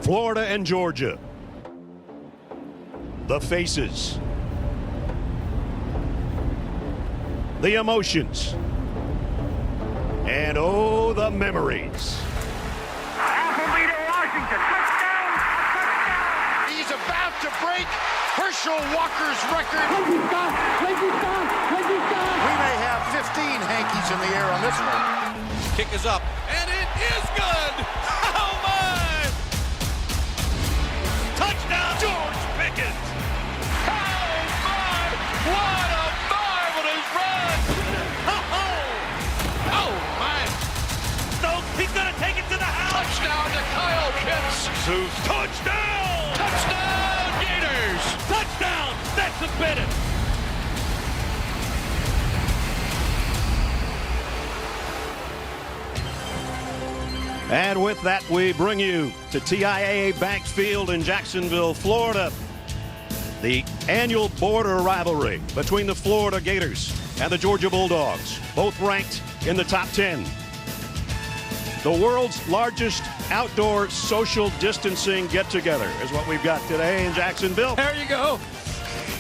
Florida and Georgia. The faces. The emotions. And oh, the memories. Appleby to Washington. Touchdown! Touchdown! He's about to break Herschel Walker's record. We may have 15 hankies in the air on this one. Kick is up, and it is good! Oh, my! Touchdown, George Pickens! Oh, my! What a marvelous run! Oh, my! Stokes, he's going to take it to the house! Touchdown to Kyle Pitts! Zeus, touchdown! Touchdown, Gators! Touchdown! That's a Bennett! And with that, we bring you to TIAA Banks Field in Jacksonville, Florida. The annual border rivalry between the Florida Gators and the Georgia Bulldogs, both ranked in the top 10. The world's largest outdoor social distancing get-together is what we've got today in Jacksonville. There you go.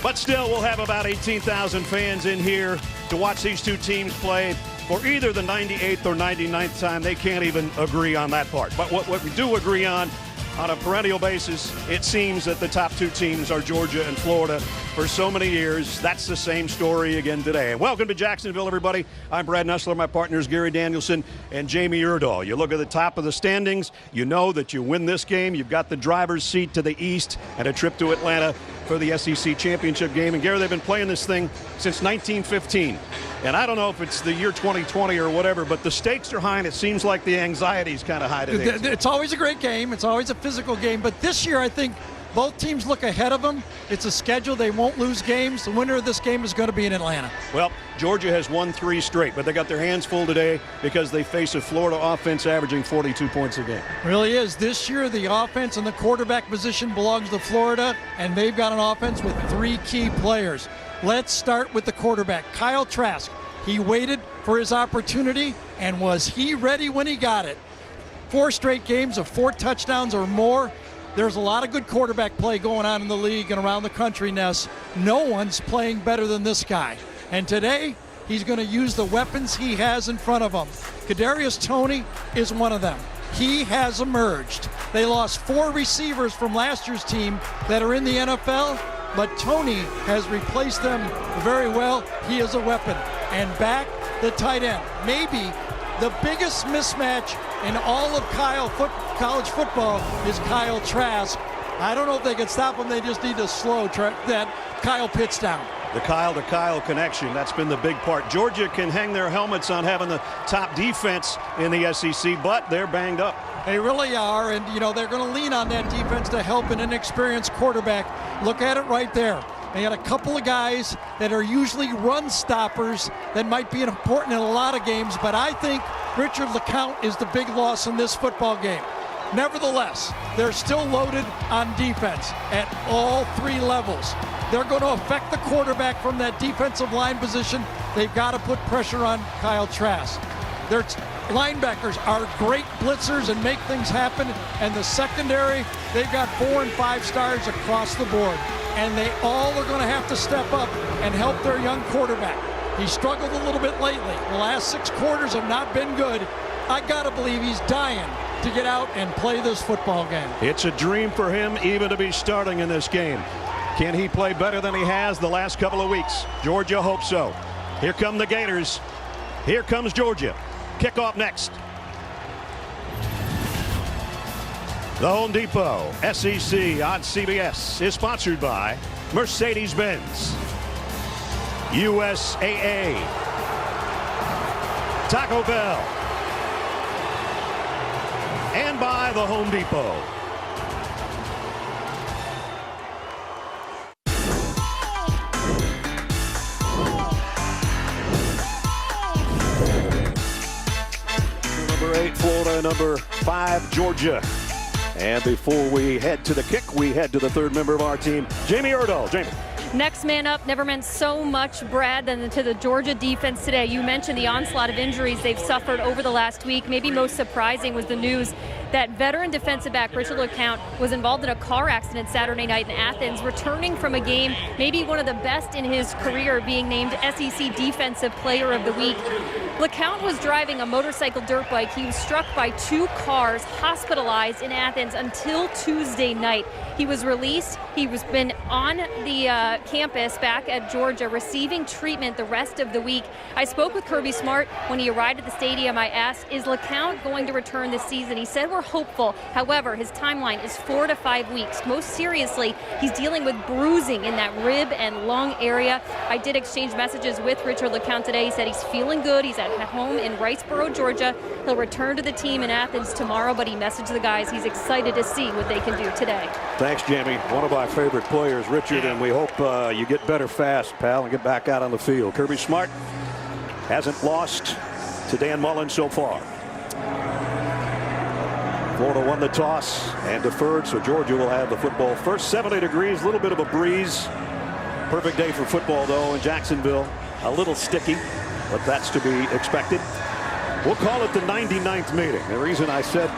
But still, we'll have about 18,000 fans in here to watch these two teams play for either the 98th or 99th time. They can't even agree on that part. But what we do agree on a perennial basis, it seems that the top two teams are Georgia and Florida for so many years. That's the same story again today. And welcome to Jacksonville, everybody. I'm Brad Nussler. My partners Gary Danielson and Jamie Erdahl. You look at the top of the standings, you know that you win this game. You've got the driver's seat to the east and a trip to Atlanta for the SEC championship game. And Gary, they've been playing this thing since 1915. And I don't know if it's the year 2020 or whatever, but the stakes are high, and it seems like the anxiety's kind of high today. It's always a great game. It's always a physical game. But this year, I think both teams look ahead of them. It's a schedule. They won't lose games. The winner of this game is going to be in Atlanta. Well, Georgia has won 3 straight, but they got their hands full today because they face a Florida offense averaging 42 points a game. Really is. This year, the offense and the quarterback position belongs to Florida, and they've got an offense with 3 key players. Let's start with the quarterback, Kyle Trask. He waited for his opportunity, and was he ready when he got it? 4 straight games of 4 touchdowns or more. There's a lot of good quarterback play going on in the league and around the country, Ness. No one's playing better than this guy. And today, he's going to use the weapons he has in front of him. Kadarius Toney is one of them. He has emerged. They lost 4 receivers from last year's team that are in the NFL, but Toney has replaced them very well. He is a weapon. And back, the tight end. Maybe the biggest mismatch in all of college football is Kyle Trask. I don't know if they can stop him. They just need to slow that Kyle Pitts down. The Kyle to Kyle connection, that's been the big part. Georgia can hang their helmets on having the top defense in the SEC, but they're banged up. They really are, and you know they're going to lean on that defense to help an inexperienced quarterback. Look at it right there. They got a couple of guys that are usually run stoppers that might be important in a lot of games, but I think Richard LeCounte is the big loss in this football game. Nevertheless, they're still loaded on defense at all 3 levels. They're going to affect the quarterback from that defensive line position. They've got to put pressure on Kyle Trask. Their linebackers are great blitzers and make things happen. And the secondary, they've got 4 and 5 stars across the board. And they all are going to have to step up and help their young quarterback. He struggled a little bit lately. The last 6 quarters have not been good. I got to believe he's dying to get out and play this football game. It's a dream for him even to be starting in this game. Can he play better than he has the last couple of weeks? Georgia hopes so. Here come the Gators. Here comes Georgia. Kickoff next. The Home Depot SEC on CBS is sponsored by Mercedes-Benz, USAA, Taco Bell, and by the Home Depot. Number 8, Florida. Number 5, Georgia. And before we head to the kick, we head to the 3rd member of our team, Jamie Erdahl. Jamie. Next man up never meant so much, Brad, than to the Georgia defense today. You mentioned the onslaught of injuries they've suffered over the last week. Maybe most surprising was the news that veteran defensive back Richard LeCount was involved in a car accident Saturday night in Athens, returning from a game, maybe one of the best in his career, being named SEC Defensive Player of the Week. LeCount was driving a motorcycle dirt bike. He was struck by 2 cars, hospitalized in Athens until Tuesday night. He was released. He was been on the campus back at Georgia receiving treatment the rest of the week. I spoke with Kirby Smart when he arrived at the stadium. I asked, is LeCount going to return this season? He said we're hopeful. However, his timeline is 4 to 5 weeks. Most seriously, he's dealing with bruising in that rib and lung area. I did exchange messages with Richard LeCount today. He said he's feeling good. He's at home in Riceboro, Georgia. He'll return to the team in Athens tomorrow, but he messaged the guys he's excited to see what they can do today. Thanks, Jamie. One of our favorite players, Richard, and we hope you get better fast, pal, and get back out on the field. Kirby Smart hasn't lost to Dan Mullen so far. Florida won the toss and deferred, so Georgia will have the football first. 70 degrees, a little bit of a breeze. Perfect day for football, though, in Jacksonville. A little sticky, but that's to be expected. We'll call it the 99th meeting. The reason I said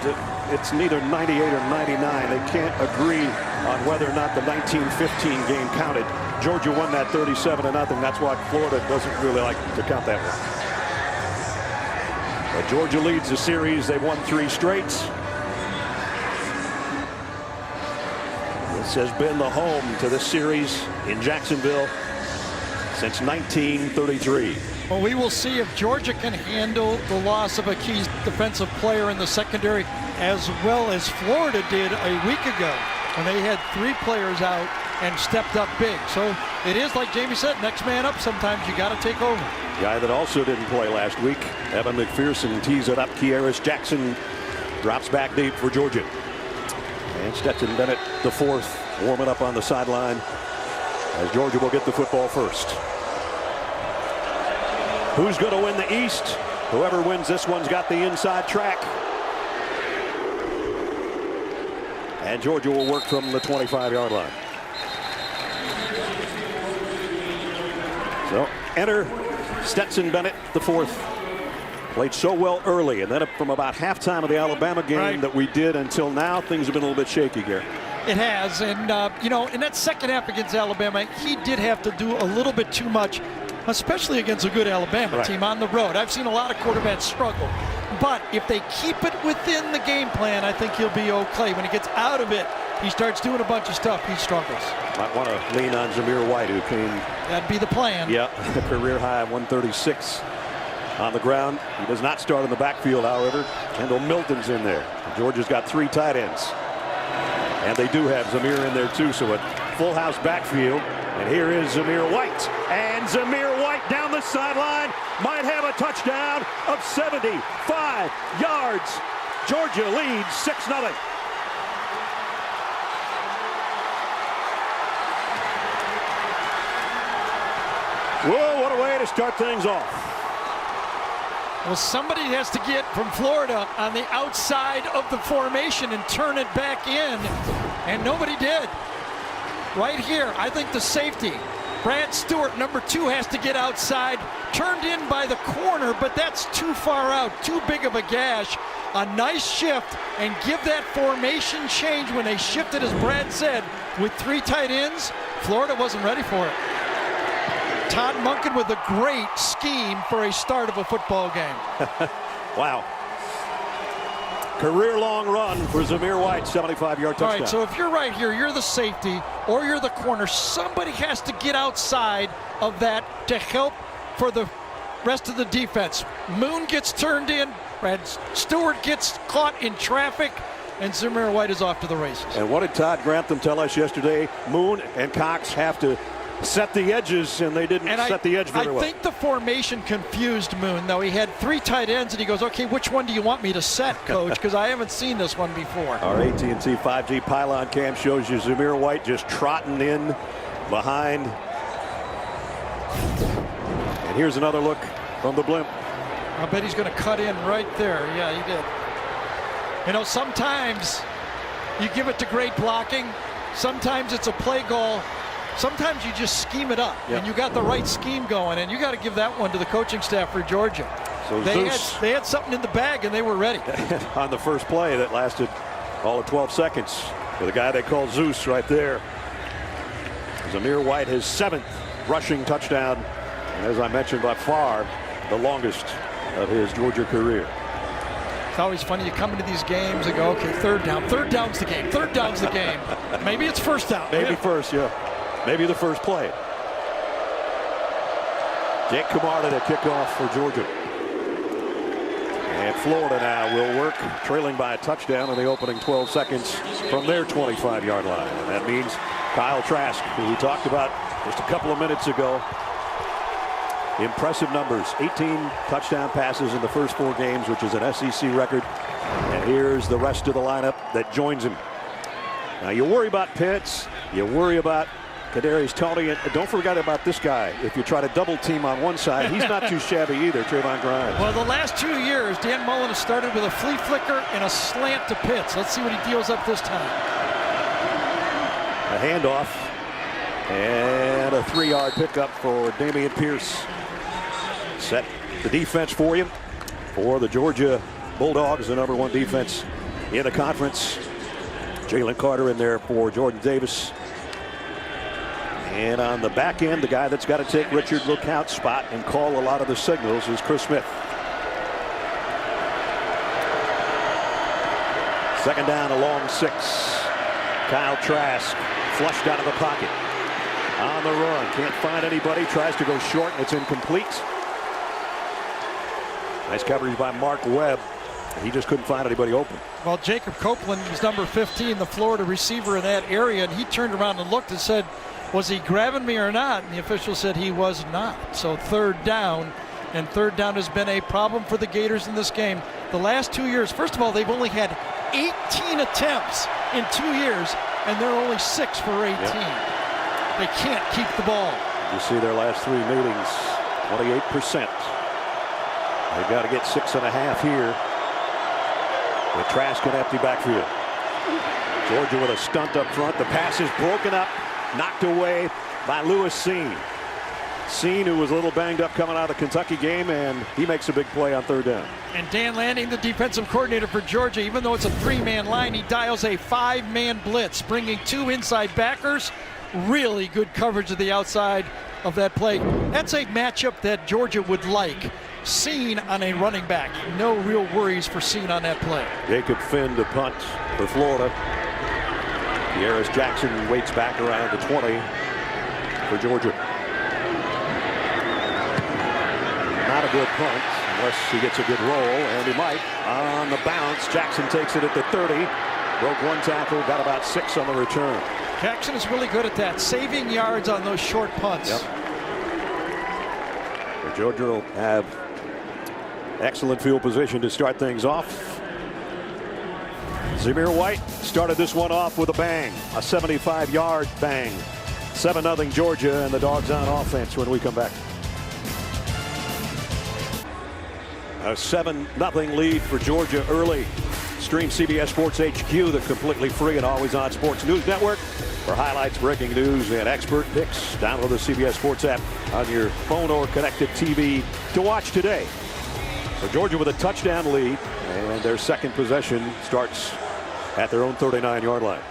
it's neither 98 or 99, they can't agree on whether or not the 1915 game counted. Georgia won that 37-0. That's why Florida doesn't really like to count that one. But Georgia leads the series. They've won 3 straights. This has been the home to this series in Jacksonville since 1933. Well, we will see if Georgia can handle the loss of a key defensive player in the secondary as well as Florida did a week ago when they had 3 players out and stepped up big. So it is like Jamie said, next man up. Sometimes you got to take over. Guy that also didn't play last week, Evan McPherson tees it up. Kearis Jackson drops back deep for Georgia. And Stetson Bennett, the 4th, warming up on the sideline as Georgia will get the football first. Who's going to win the East? Whoever wins this one's got the inside track. And Georgia will work from the 25-yard line. So enter Stetson Bennett, the 4th. Played so well early, and then from about halftime of the Alabama game that we did until now, things have been a little bit shaky here. It has, and you know, in that second half against Alabama, he did have to do a little bit too much, especially against a good Alabama team on the road. I've seen a lot of quarterbacks struggle, but if they keep it within the game plan, I think he'll be okay. When he gets out of it, he starts doing a bunch of stuff, he struggles. Might want to lean on Zamir White, who came. That'd be the plan. Yeah, career high 136 on the ground. He does not start in the backfield, however. Kendall Milton's in there. Georgia's got 3 tight ends. And they do have Zamir in there, too, so a full house backfield. And here is Zamir White. And Zamir White down the sideline might have a touchdown of 75 yards. Georgia leads 6-0. Whoa, what a way to start things off. Well, somebody has to get from Florida on the outside of the formation and turn it back in, and nobody did. Right here, I think the safety, Brad Stewart, number 2, has to get outside, turned in by the corner, but that's too far out, too big of a gash. A nice shift, and give that formation change when they shifted, as Brad said, with 3 tight ends. Florida wasn't ready for it. Todd Monken with a great scheme for a start of a football game. Wow. Career-long run for Zamir White, 75-yard touchdown. All right, so if you're right here, you're the safety or you're the corner, somebody has to get outside of that to help for the rest of the defense. Moon gets turned in, Brad Stewart gets caught in traffic, and Zamir White is off to the races. And what did Todd Grantham tell us yesterday? Moon and Cox have to set the edges, and they didn't set the edge very well. I think the formation confused Moon, though. He had 3 tight ends, and he goes, okay, which one do you want me to set, Coach? Because I haven't seen this one before. Our AT&T 5G pylon cam shows you Zamir White just trotting in behind. And here's another look from the blimp. I bet he's going to cut in right there. Yeah, he did. You know, sometimes you give it to great blocking. Sometimes it's a play goal. Sometimes you just scheme it up, and you got the right scheme going, and you got to give that one to the coaching staff for Georgia. So they had something in the bag and they were ready. On the first play that lasted all of 12 seconds with a guy they call Zeus right there. Zamir White, his 7th rushing touchdown, and as I mentioned, by far the longest of his Georgia career. It's always funny, you come into these games and go, okay, third down's the game, third down's the game. Maybe it's first down. Maybe first, yeah. Maybe the first play. Jake Camarda to kick off for Georgia. And Florida now will work, trailing by a touchdown in the opening 12 seconds from their 25-yard line. And that means Kyle Trask, who we talked about just a couple of minutes ago. Impressive numbers, 18 touchdown passes in the first 4 games, which is an SEC record. And here's the rest of the lineup that joins him. Now you worry about Pitts, you worry about Kadarius Toney, and don't forget about this guy. If you try to double team on one side, he's not too shabby either, Trayvon Grimes. Well, the last 2 years, Dan Mullen has started with a flea flicker and a slant to Pitts. Let's see what he deals up this time. A handoff and a 3-yard pickup for Dameon Pierce. Set the defense for you for the Georgia Bulldogs, the #1 defense in the conference. Jalen Carter in there for Jordan Davis. And on the back end, the guy that's got to take Richard LeCounte's spot and call a lot of the signals is Chris Smith. Second down, a long 6. Kyle Trask flushed out of the pocket. On the run, can't find anybody, tries to go short, and it's incomplete. Nice coverage by Mark Webb. He just couldn't find anybody open. Well, Jacob Copeland was number 15, the Florida receiver in that area, and he turned around and looked and said, was he grabbing me or not? And the official said he was not. So third down, and third down has been a problem for the Gators in this game. The last 2 years, first of all, they've only had 18 attempts in 2 years, and they're only 6 for 18. Yep. They can't keep the ball. You see their last 3 meetings, 28%. They've got to get 6.5 here with Trask in empty backfield. Georgia with a stunt up front. The pass is broken up, knocked away by Lewis Seen. Seen, who was a little banged up coming out of the Kentucky game, and he makes a big play on third down. And Dan Lanning, the defensive coordinator for Georgia, even though it's a 3-man line, he dials a 5-man blitz, bringing 2 inside backers. Really good coverage of the outside of that play. That's a matchup that Georgia would like. Seen on a running back. No real worries for Seen on that play. Jacob Finn to punt for Florida. Kearis Jackson waits back around the 20 for Georgia. Not a good punt unless he gets a good roll, and he might. On the bounce, Jackson takes it at the 30. Broke 1 tackle, got about 6 on the return. Jackson is really good at that, saving yards on those short punts. Yep. Georgia will have excellent field position to start things off. Zamir White started this one off with a bang, a 75-yard bang. 7-0 Georgia, and the Dogs on offense when we come back. A 7-0 lead for Georgia early. Stream CBS Sports HQ, the completely free and always on sports news network. For highlights, breaking news, and expert picks, download the CBS Sports app on your phone or connected TV to watch today. So Georgia with a touchdown lead, and their second possession starts at their own 39-yard line.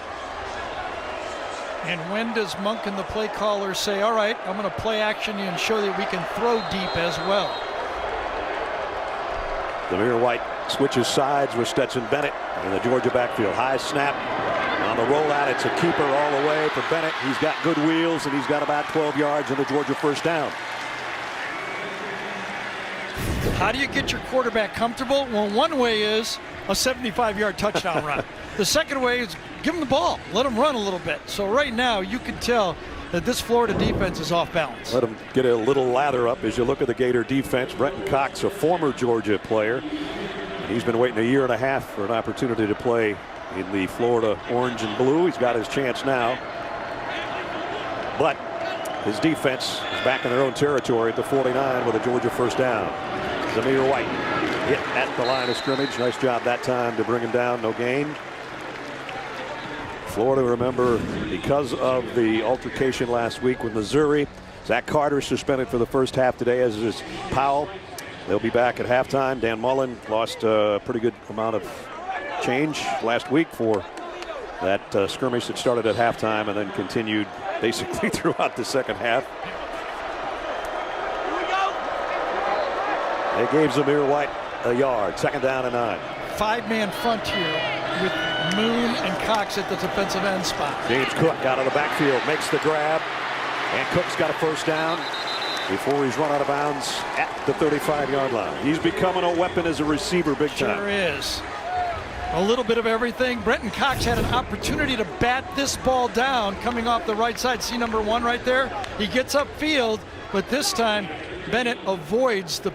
And when does Monk and the play caller say, all right, I'm going to play action you and show that we can throw deep as well? Zamir White switches sides with Stetson Bennett in the Georgia backfield. High snap on the rollout. It's a keeper all the way for Bennett. He's got good wheels, and he's got about 12 yards in the Georgia first down. How do you get your quarterback comfortable? Well, one way is a 75-yard touchdown run. The second way is give him the ball. Let him run a little bit. So right now you can tell that this Florida defense is off balance. Let him get a little lather up as you look at the Gator defense. Brenton Cox, a former Georgia player. And he's been waiting a year and a half for an opportunity to play in the Florida orange and blue. He's got his chance now. But his defense is back in their own territory at the 49 with a Georgia first down. Zamir White hit at the line of scrimmage. Nice job that time to bring him down. No gain. Florida, remember, because of the altercation last week with Missouri, Zach Carter suspended for the first half today, as is Powell. They'll be back at halftime. Dan Mullen lost a pretty good amount of change last week for that skirmish that started at halftime and then continued basically throughout the second half. They gave Zamir White a yard. 2nd down and 9. 5-man front here with Moon and Cox at the defensive end spot. James Cook out of the backfield, makes the grab, and Cook's got a 1st down before he's run out of bounds at the 35-yard line. He's becoming a weapon as a receiver big time. Sure is. A little bit of everything. Brenton Cox had an opportunity to bat this ball down coming off the right side. See number 1 right there? He gets upfield, but this time Bennett avoids the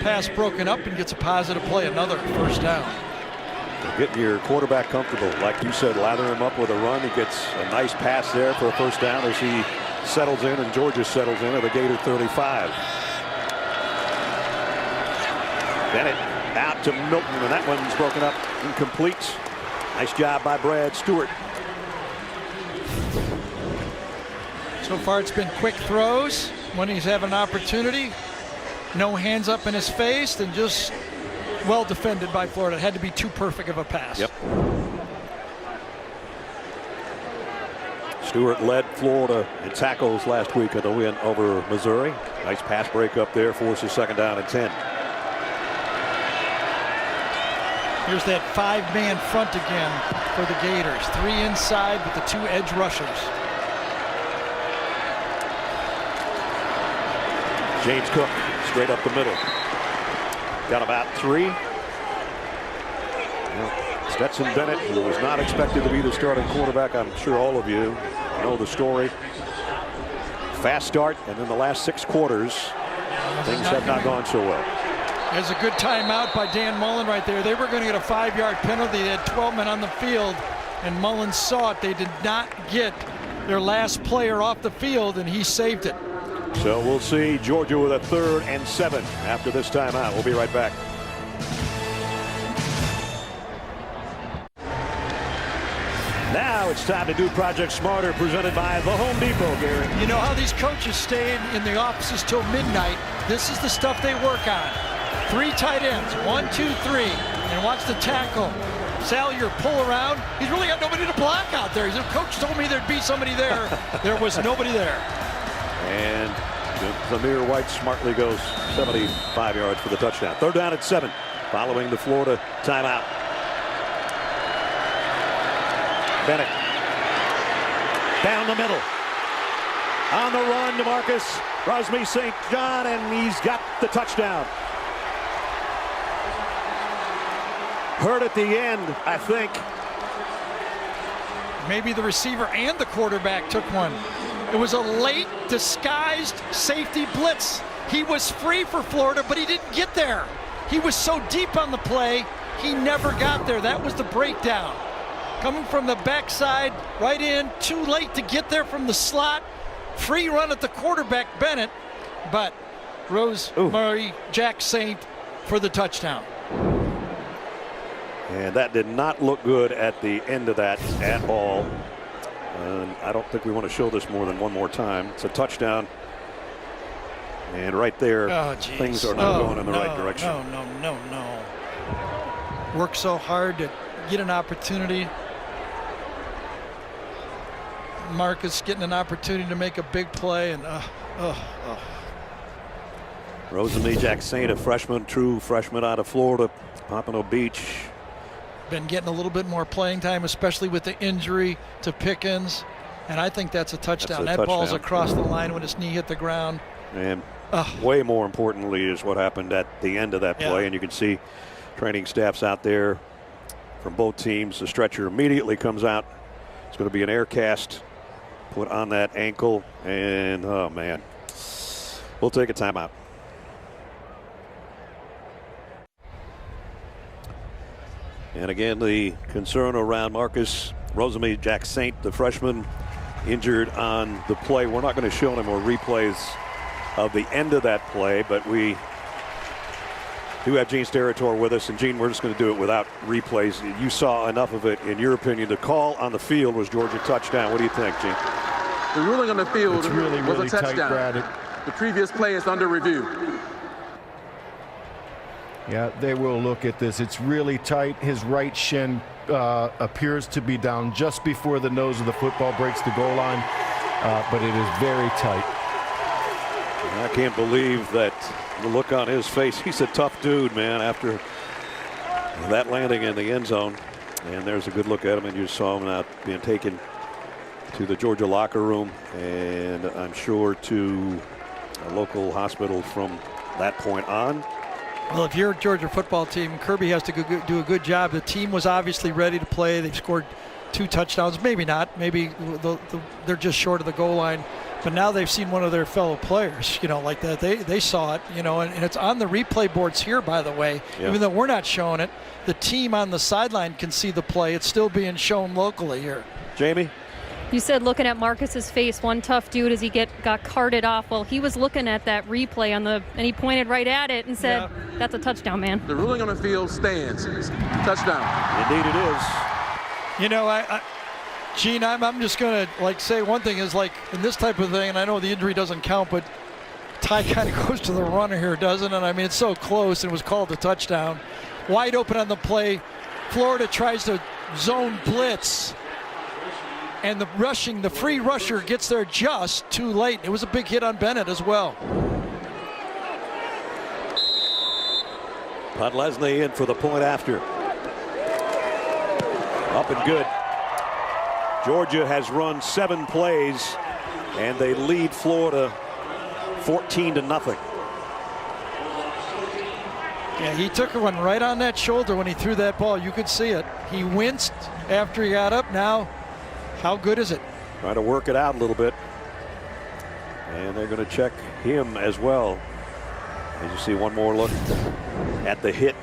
pass broken up and gets a positive play, another 1st down. Getting your quarterback comfortable. Like you said, lather him up with a run. He gets a nice pass there for a 1st down as he settles in, and Georgia settles in at the Gator 35. Bennett out to Milton, and that one's broken up, incomplete. Nice job by Brad Stewart. So far it's been quick throws when he's having an opportunity. No hands up in his face, and just well defended by Florida. It had to be too perfect of a pass. Yep. Stewart led Florida in tackles last week at the win over Missouri. Nice pass break up there, forces 2nd down and 10. Here's that 5-man front again for the Gators. 3 inside with the 2 edge rushers. James Cook straight up the middle. Got about 3. Stetson Bennett, who was not expected to be the starting quarterback. I'm sure all of you know the story. Fast start, and in the last 6 quarters, things have not gone so well. There's a good timeout by Dan Mullen right there. They were going to get a 5-yard penalty. They had 12 men on the field, and Mullen saw it. They did not get their last player off the field, and he saved it. So we'll see Georgia with a 3rd and 7 after this timeout. We'll be right back. Now it's time to do Project Smarter, presented by the Home Depot, Gary. You know how these coaches stay in the offices till midnight? This is the stuff they work on. 3 tight ends, 1, 2, 3, and watch the tackle. Salyer pull around. He's really got nobody to block out there. He said, Coach told me there'd be somebody there. There was nobody there. And Zamir White smartly goes 75 yards for the touchdown. 3rd down and 7 following the Florida timeout. Bennett down the middle. On the run to Marcus Rosemy St. John, and he's got the touchdown. Hurt at the end, I think. Maybe the receiver and the quarterback took one. It was a late disguised safety blitz. He was free for Florida, but he didn't get there. He was so deep on the play, he never got there. That was the breakdown. Coming from the backside, right in, too late to get there from the slot. Free run at the quarterback, Bennett, but Rosemary Jack Saint for the touchdown. And that did not look good at the end of that at all. And I don't think we want to show this more than one more time. It's a touchdown. And right there, things are not going in the right direction. No. Worked so hard to get an opportunity. Marcus getting an opportunity to make a big play, and Rosalie Jack Saint, a freshman, true freshman out of Florida, Pompano Beach. Been getting a little bit more playing time, especially with the injury to Pickens, and I think that's a touchdown. That ball's across the line when his knee hit the ground. And way more importantly is what happened at the end of that play, and you can see training staffs out there from both teams. The stretcher immediately comes out. It's going to be an air cast put on that ankle, and oh man, we'll take a timeout. And again, the concern around Marcus Rosemy Jack Saint, the freshman, injured on the play. We're not going to show any more replays of the end of that play, but we do have Gene Steratore with us, and Gene, we're just going to do it without replays. You saw enough of it, in your opinion. The call on the field was Georgia touchdown. What do you think, Gene? The ruling on the field was really a touchdown. Tight, the previous play is under review. Yeah, they will look at this. It's really tight. His right shin appears to be down just before the nose of the football breaks the goal line, but it is very tight. I can't believe that the look on his face. He's a tough dude, man, after that landing in the end zone. And there's a good look at him, and you saw him now being taken to the Georgia locker room, and I'm sure to a local hospital from that point on. Well, if you're a Georgia football team, Kirby has to do a good job. The team was obviously ready to play. They've scored 2 touchdowns. Maybe not. Maybe they're just short of the goal line. But now they've seen one of their fellow players, like that. They saw it, and it's on the replay boards here, by the way. Yeah. Even though we're not showing it, the team on the sideline can see the play. It's still being shown locally here. Jamie? You said looking at Marcus's face, one tough dude as he got carted off. Well, he was looking at that replay and he pointed right at it and said, "That's a touchdown, man." The ruling on the field stands. Touchdown. Indeed it is. Gene, I'm just going to say one thing is in this type of thing, and I know the injury doesn't count, but tie kind of goes to the runner here, doesn't it? I mean, it's so close and it was called a touchdown. Wide open on the play. Florida tries to zone blitz. And the free rusher gets there just too late. It was a big hit on Bennett as well. Podlesny in for the point after. Up and good. Georgia has run 7 plays, and they lead Florida 14-0. Yeah, he took one right on that shoulder when he threw that ball. You could see it. He winced after he got up. Now, how good is it? Trying to work it out a little bit. And they're going to check him as well. As you see one more look at the hit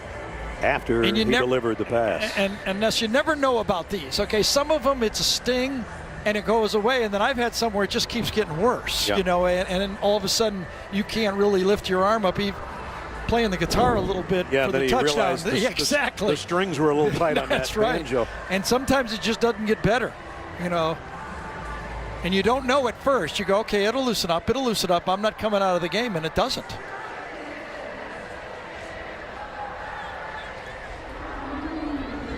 after he delivered the pass. And Ness, you never know about these. Okay, some of them it's a sting and it goes away, and then I've had some where it just keeps getting worse. And then all of a sudden you can't really lift your arm up. He playing the guitar a little bit for the touchdown. Exactly. The strings were a little tight on that. That's right. Banjo. And sometimes it just doesn't get better. And you don't know at first. You go, okay, it'll loosen up. I'm not coming out of the game, and it doesn't.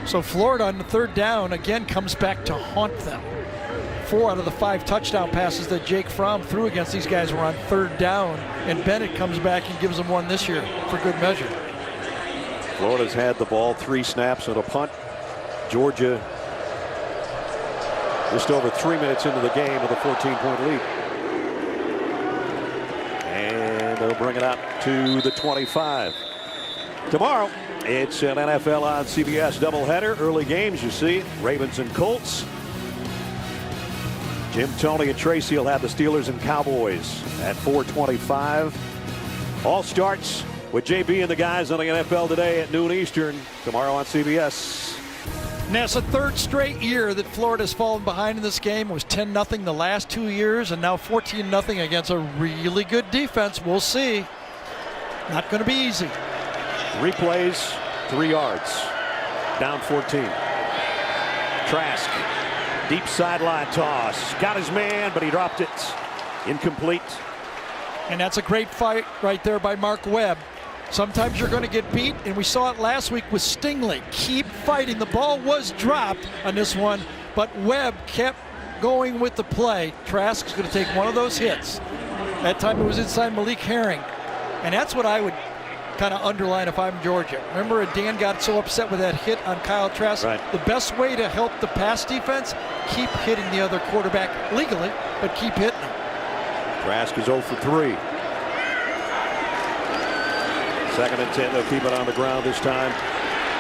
So Florida on the 3rd down again comes back to haunt them. 4 out of the 5 touchdown passes that Jake Fromm threw against these guys were on 3rd down, and Bennett comes back and gives them one this year for good measure. Florida's had the ball 3 snaps and a punt. Georgia just over 3 minutes into the game with a 14-point lead. And they'll bring it out to the 25. Tomorrow, it's an NFL on CBS doubleheader. Early games, you see, Ravens and Colts. Jim, Tony, and Tracy will have the Steelers and Cowboys at 4:25. All starts with JB and the guys on the NFL Today at noon Eastern. Tomorrow on CBS. Now, it's the 3rd straight year that Florida's fallen behind in this game. It was 10-0 the last 2 years, and now 14-0 against a really good defense. We'll see. Not going to be easy. 3 plays, 3 yards. Down 14. Trask. Deep sideline toss. Got his man, but he dropped it. Incomplete. And that's a great fight right there by Mark Webb. Sometimes you're going to get beat, and we saw it last week with Stingley. Keep fighting. The ball was dropped on this one, but Webb kept going with the play. Trask is going to take one of those hits. That time it was inside Malik Herring. And that's what I would kind of underline if I'm Georgia. Remember, Dan got so upset with that hit on Kyle Trask. Right. The best way to help the pass defense, keep hitting the other quarterback legally, but keep hitting him. Trask is 0 for 3. 2nd and 10. They'll keep it on the ground this time.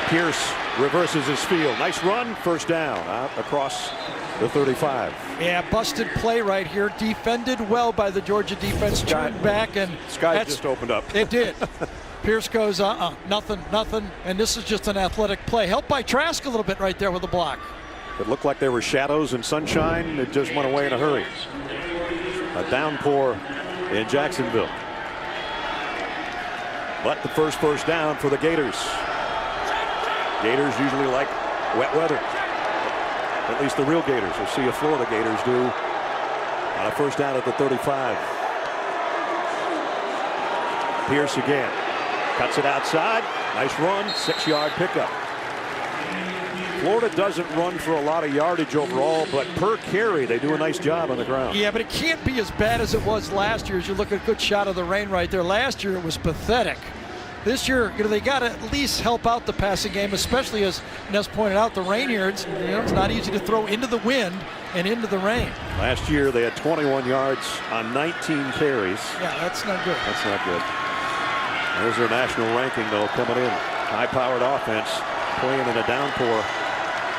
Pierce reverses his field. Nice run. 1st down out across the 35. Yeah, busted play right here. Defended well by the Georgia defense. Turned back, and Sky just opened up. It did. Pierce goes, nothing. And this is just an athletic play. Helped by Trask a little bit right there with the block. It looked like there were shadows and sunshine. It just went away in a hurry. A downpour in Jacksonville. But the first down for the Gators. Gators usually like wet weather. At least the real Gators. We'll see if Florida Gators do on a 1st down at the 35. Pierce again. Cuts it outside. Nice run, 6-yard pickup. Florida doesn't run for a lot of yardage overall, but per carry, they do a nice job on the ground. Yeah, but it can't be as bad as it was last year. As you look at a good shot of the rain right there. Last year, it was pathetic. This year, they got to at least help out the passing game, especially as Ness pointed out, the rain here, it's not easy to throw into the wind and into the rain. Last year, they had 21 yards on 19 carries. Yeah, that's not good. That's not good. There's their national ranking, though, coming in. High-powered offense, playing in a downpour.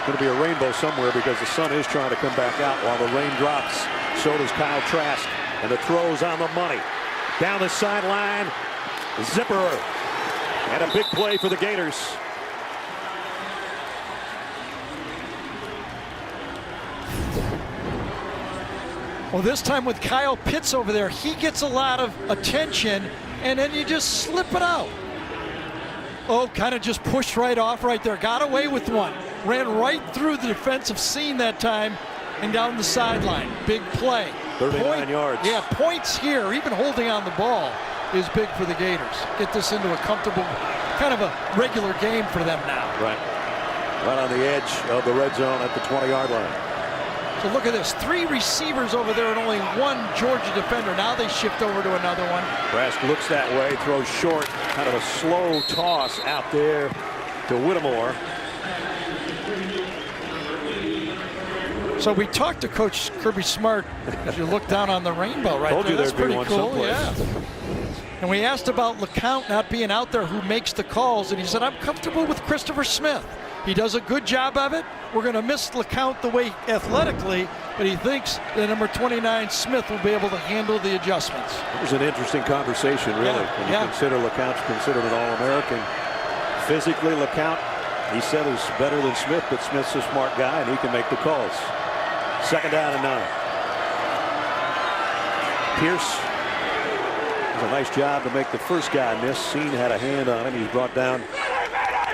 Going to be a rainbow somewhere because the sun is trying to come back out while the rain drops. So does Kyle Trask, and the throw's on the money. Down the sideline, zipper, and a big play for the Gators. Well, this time with Kyle Pitts over there, he gets a lot of attention, and then you just slip it out. Oh, kind of just pushed right off right there. Got away with one. Ran right through the defensive scene that time and down the sideline. Big play. 39 yards. Yeah, points here. Even holding on the ball is big for the Gators. Get this into a comfortable, kind of a regular game for them now. Right. Right on the edge of the red zone at the 20-yard line. So look at this. 3 receivers over there and only 1 Georgia defender. Now they shift over to another one. Trask looks that way, throws short. Kind of a slow toss out there to Whittemore. So we talked to Coach Kirby Smart as you look down on the rainbow right Told there. you That's there'd be pretty one cool. someplace. Yeah. And we asked about LeCount not being out there, who makes the calls, and he said, I'm comfortable with Christopher Smith. He does a good job of it. We're going to miss LeCount the way athletically, but he thinks that number 29 Smith will be able to handle the adjustments. It was an interesting conversation, really. Yeah, When you consider LeCount's considered an All-American. Physically, LeCount, he said, is better than Smith, but Smith's a smart guy, and he can make the calls. 2nd down and 9. Pierce does a nice job to make the first guy miss. Seen had a hand on him. He's brought down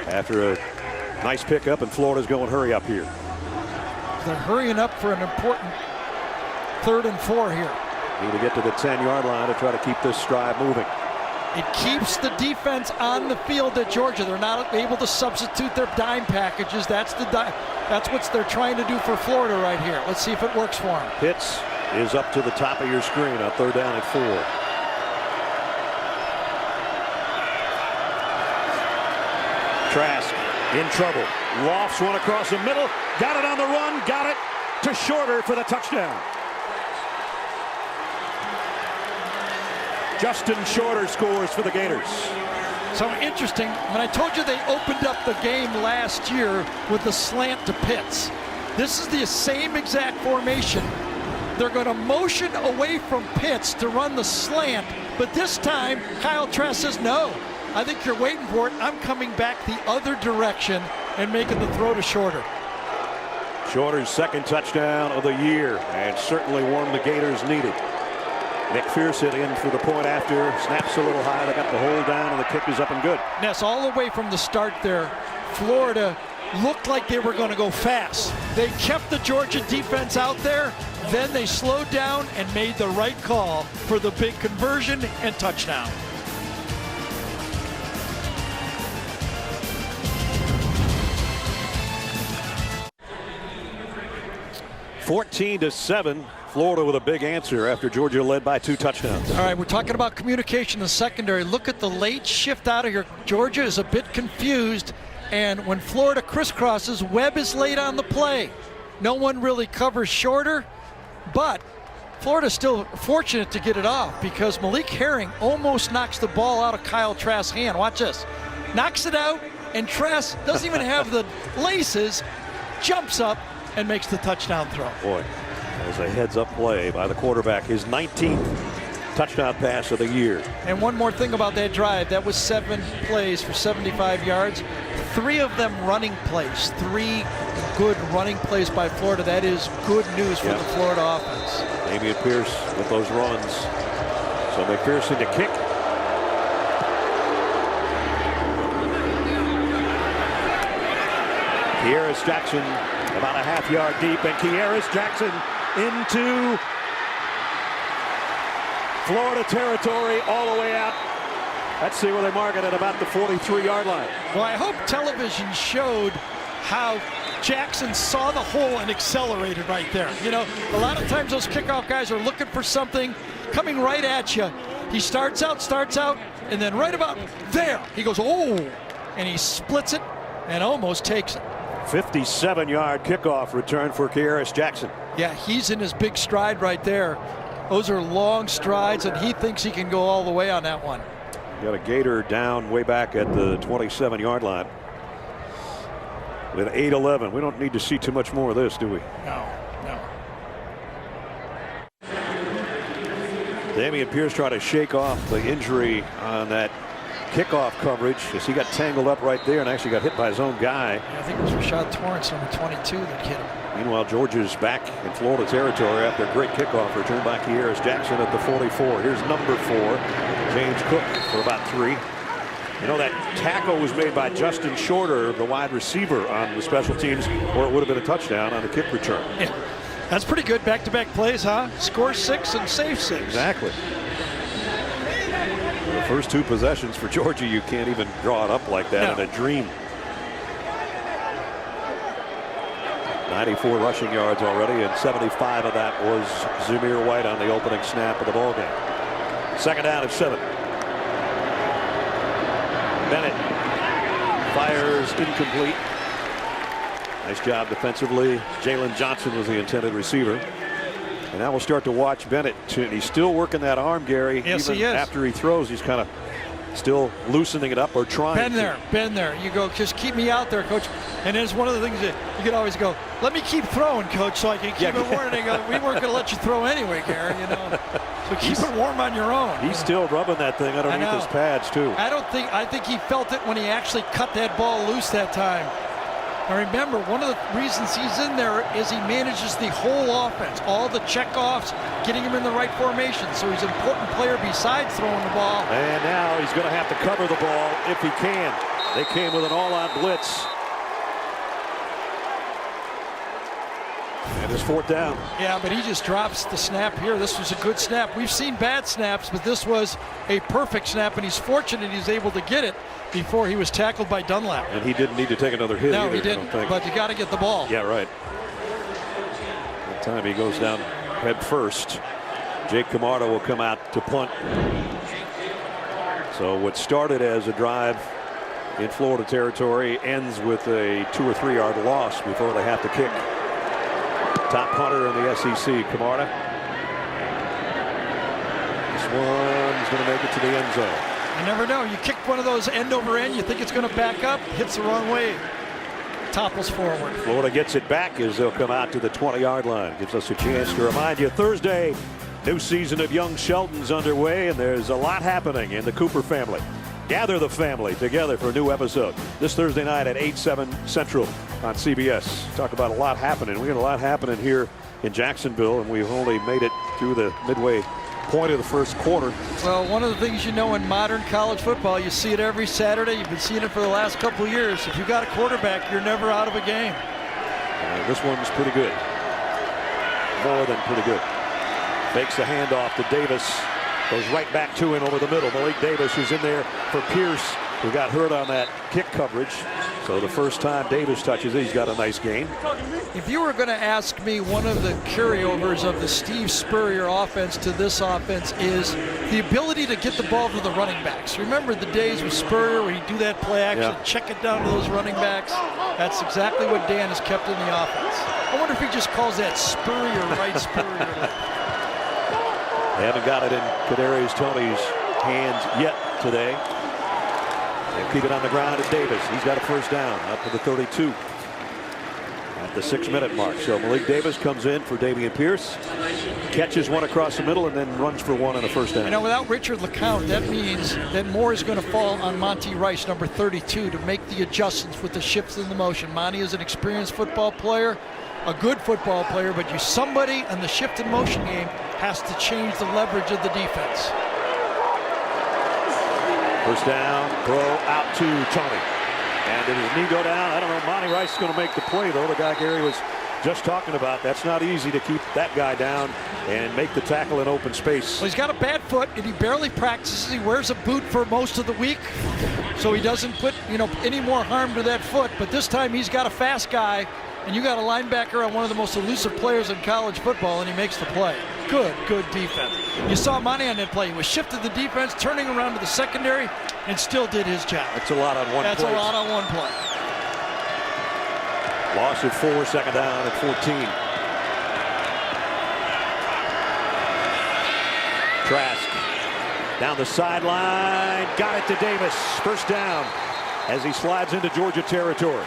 after a nice pickup, and Florida's going hurry up here. They're hurrying up for an important 3rd and 4 here. Need to get to the 10-yard line to try to keep this drive moving. It keeps the defense on the field at Georgia. They're not able to substitute their dime packages. That's what they're trying to do for Florida right here. Let's see if it works for them. Pitts is up to the top of your screen on 3rd down and 4. Trask in trouble. Lofts one across the middle. Got it on the run. Got it to Shorter for the touchdown. Justin Shorter scores for the Gators. So interesting, when I told you they opened up the game last year with the slant to Pitts, this is the same exact formation. They're going to motion away from Pitts to run the slant, but this time Kyle Trask says, no, I think you're waiting for it. I'm coming back the other direction and making the throw to Shorter. Shorter's 2nd touchdown of the year, and certainly one the Gators needed. McPherson in for the point after. Snaps a little high. They got the hold down, and the kick is up and good. Ness, all the way from the start there, Florida looked like they were going to go fast. They kept the Georgia defense out there. Then they slowed down and made the right call for the big conversion and touchdown. (14-7). Florida with a big answer after Georgia led by 2 touchdowns. All right, we're talking about communication in the secondary. Look at the late shift out of here. Georgia is a bit confused, and when Florida crisscrosses, Webb is late on the play. No one really covers Shorter, but Florida's still fortunate to get it off because Malik Herring almost knocks the ball out of Kyle Trask's hand. Watch this. Knocks it out, and Trask doesn't even have the laces, jumps up, and makes the touchdown throw. Boy, that was a heads-up play by the quarterback. His 19th touchdown pass of the year. And one more thing about that drive. That was 7 plays for 75 yards. 3 of them running plays. 3 good running plays by Florida. That is good news for the Florida offense. Damian Pierce with those runs. So McPherson to kick. Kearis Jackson about a half-yard deep, and Kearis Jackson into Florida territory all the way out Let's see where they mark it at about the 43-yard line. Well, I hope television showed how Jackson saw the hole and accelerated right there. You know, a lot of times those kickoff guys are looking for something coming right at you. He starts out, and then right about there, he goes, oh, and he splits it and almost takes it. 57-yard kickoff return for Kearis Jackson. Yeah, he's in his big stride right there. Those are long strides, and he thinks he can go all the way on that one. Got a Gator down way back at the 27-yard line. With 8-11. We don't need to see too much more of this, do we? No. Dameon Pierce tried to shake off the injury on that kickoff coverage as he got tangled up right there and actually got hit by his own guy. Yeah, I think it was Rashad Torrance, number 22, that hit him. Meanwhile, Georgia's back in Florida territory after a great kickoff return by Kearis Jackson at the 44. Here's number 4, James Cook, for about 3. You know, that tackle was made by Justin Shorter, the wide receiver, on the special teams, or it would have been a touchdown on the kick return. Yeah, that's pretty good back-to-back plays, huh? Score 6 and save 6. Exactly. The first 2 possessions for Georgia, you can't even draw it up like that in a dream. 94 rushing yards already, and 75 of that was Zamir White on the opening snap of the ball game. Second down and 7. Bennett fires incomplete. Nice job defensively. Jalen Johnson was the intended receiver. And now we'll start to watch Bennett. He's still working that arm, Gary. Yes, even he is. After he throws, he's kind of still loosening it up or trying. Been there. You go, just keep me out there, coach. And it's one of the things that you can always go, let me keep throwing, coach, so I can keep it warm. And they go, we weren't going to let you throw anyway, Gary, you know. So keep it warm on your own. He's still rubbing that thing underneath his pads, too. I think he felt it when he actually cut that ball loose that time. And remember, one of the reasons he's in there is he manages the whole offense, all the checkoffs, getting him in the right formation. So he's an important player besides throwing the ball. And now he's going to have to cover the ball if he can. They came with an all-out blitz. And it's 4th down. Yeah, but he just drops the snap here. This was a good snap. We've seen bad snaps, but this was a perfect snap, and he's fortunate he's able to get it before he was tackled by Dunlap. And he didn't need to take another hit. No, he didn't, but you got to get the ball. Yeah, right. That time he goes down head first. Jake Camarda will come out to punt. So what started as a drive in Florida territory ends with a 2 or 3 yard loss before they have to kick. Top punter in the SEC, Camarda. This one's going to make it to the end zone. You never know. You kick one of those end over end, you think it's going to back up, hits the wrong way, topples forward. Florida gets it back as they'll come out to the 20-yard line. Gives us a chance to remind you, Thursday, new season of Young Sheldon's underway, and there's a lot happening in the Cooper family. Gather the family together for a new episode this Thursday night at 8/7 Central on CBS. Talk about a lot happening. We got a lot happening here in Jacksonville, and we've only made it through the midway point of the first quarter. Well, one of the things you know in modern college football, you see it every Saturday. You've been seeing it for the last couple of years. If you've got a quarterback, you're never out of a game. This one's pretty good. More than pretty good. Fakes the handoff to Davis. Goes right back to him over the middle. Malik Davis is in there for Pierce, who got hurt on that kick coverage. So the first time Davis touches it, he's got a nice gain. If you were going to ask me, one of the carryovers of the Steve Spurrier offense to this offense is the ability to get the ball to the running backs. Remember the days with Spurrier where he'd do that play action, check it down to those running backs? That's exactly what Dan has kept in the offense. I wonder if he just calls that Spurrier right, Spurrier left. They haven't got it in Kadarius Toney's hands yet today. They keep it on the ground at Davis. He's got a first down up to the 32 at the 6-minute mark. So Malik Davis comes in for Dameon Pierce, catches one across the middle, and then runs for one on a first down. You know, without Richard LeCount, that means that more is going to fall on Monty Rice, number 32, to make the adjustments with the shifts in the motion. Monty is an experienced football player, a good football player, but somebody in the shift in motion game has to change the leverage of the defense. First down, throw out to Toney. And did his knee go down? I don't know. Monty Rice is going to make the play, though. The guy, Gary, was just talking about, that's not easy to keep that guy down and make the tackle in open space. Well, he's got a bad foot, and he barely practices. He wears a boot for most of the week, so he doesn't put any more harm to that foot. But this time he's got a fast guy, and you got a linebacker on one of the most elusive players in college football, and he makes the play. Good defense. You saw Monty on that play. He was shifted the defense, turning around to the secondary, and still did his job. That's a lot on one play. That's a lot on one play. Loss of 4, second down at 14. Trask down the sideline, got it to Davis. First down as he slides into Georgia territory.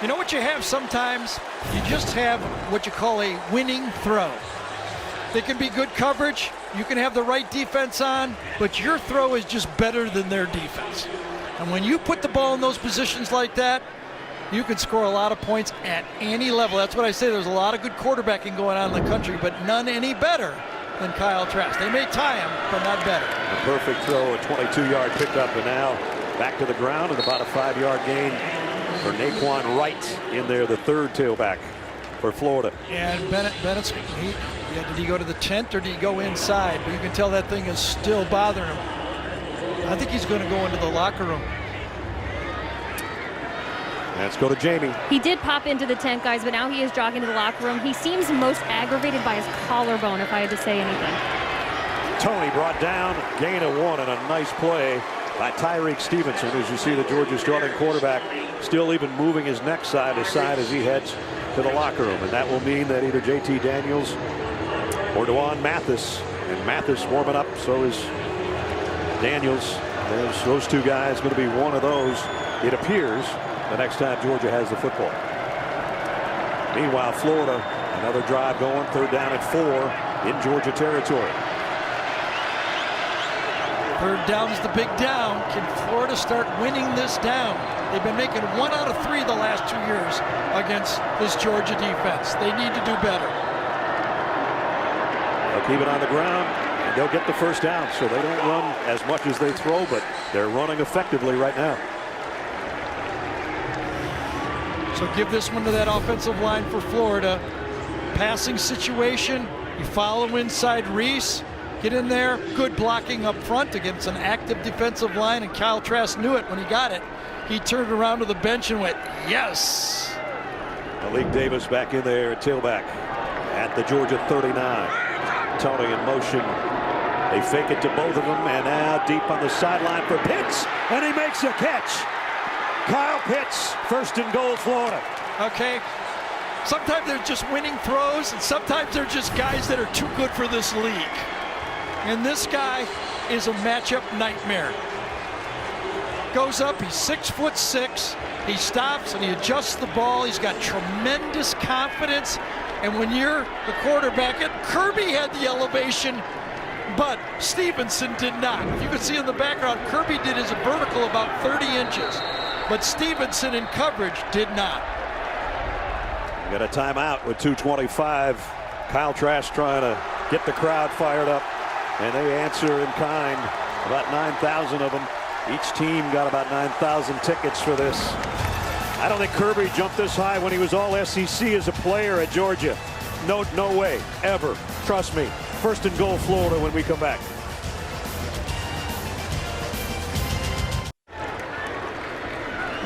You know what you have sometimes? You just have what you call a winning throw. They can be good coverage. You can have the right defense on, but your throw is just better than their defense. And when you put the ball in those positions like that, you can score a lot of points at any level. That's what I say. There's a lot of good quarterbacking going on in the country, but none any better than Kyle Trask. They may tie him, but not better. A perfect throw, a 22-yard pickup, and now back to the ground and about a 5-yard gain for Naquan Wright in there, the third tailback for Florida. And Bennett's, did he go to the tent or did he go inside? But you can tell that thing is still bothering him. I think he's going to go into the locker room. Let's go to Jamie. He did pop into the tent, guys, but now he is jogging to the locker room. He seems most aggravated by his collarbone, if I had to say anything. Tony brought down, gain of 1, and a nice play by Tyreek Stevenson. As you see the Georgia starting quarterback still even moving his neck side to side as he heads to the locker room. And that will mean that either JT Daniels or Dewan Mathis, and Mathis warming up, so is Daniels. There's those two guys going to be one of those, it appears, the next time Georgia has the football. Meanwhile, Florida, another drive going, third down at 4 in Georgia territory. Third down is the big down. Can Florida start winning this down? They've been making 1 out of 3 the last 2 years against this Georgia defense. They need to do better. They'll keep it on the ground, and they'll get the first down, so they don't run as much as they throw, but they're running effectively right now. So give this one to that offensive line for Florida. Passing situation, you follow inside Reese. Get in there, good blocking up front against an active defensive line, and Kyle Trask knew it when he got it. He turned around to the bench and went, yes. Malik Davis back in there at tailback at the Georgia 39. Tony in motion. They fake it to both of them, and now deep on the sideline for Pitts, and he makes a catch. Kyle Pitts, first and goal, Florida. Okay. Sometimes they're just winning throws, and sometimes they're just guys that are too good for this league. And this guy is a matchup nightmare. Goes up, he's 6'6". He stops and he adjusts the ball. He's got tremendous confidence. And when you're the quarterback, Kirby had the elevation, but Stevenson did not. If you can see in the background, Kirby did his vertical about 30 inches, but Stevenson in coverage did not. Got a timeout with 2:25. Kyle Trask trying to get the crowd fired up, and they answer in kind. About 9,000 of them. Each team got about 9,000 tickets for this. I don't think Kirby jumped this high when he was all SEC as a player at Georgia. No way, ever. Trust me. First and goal, Florida, when we come back.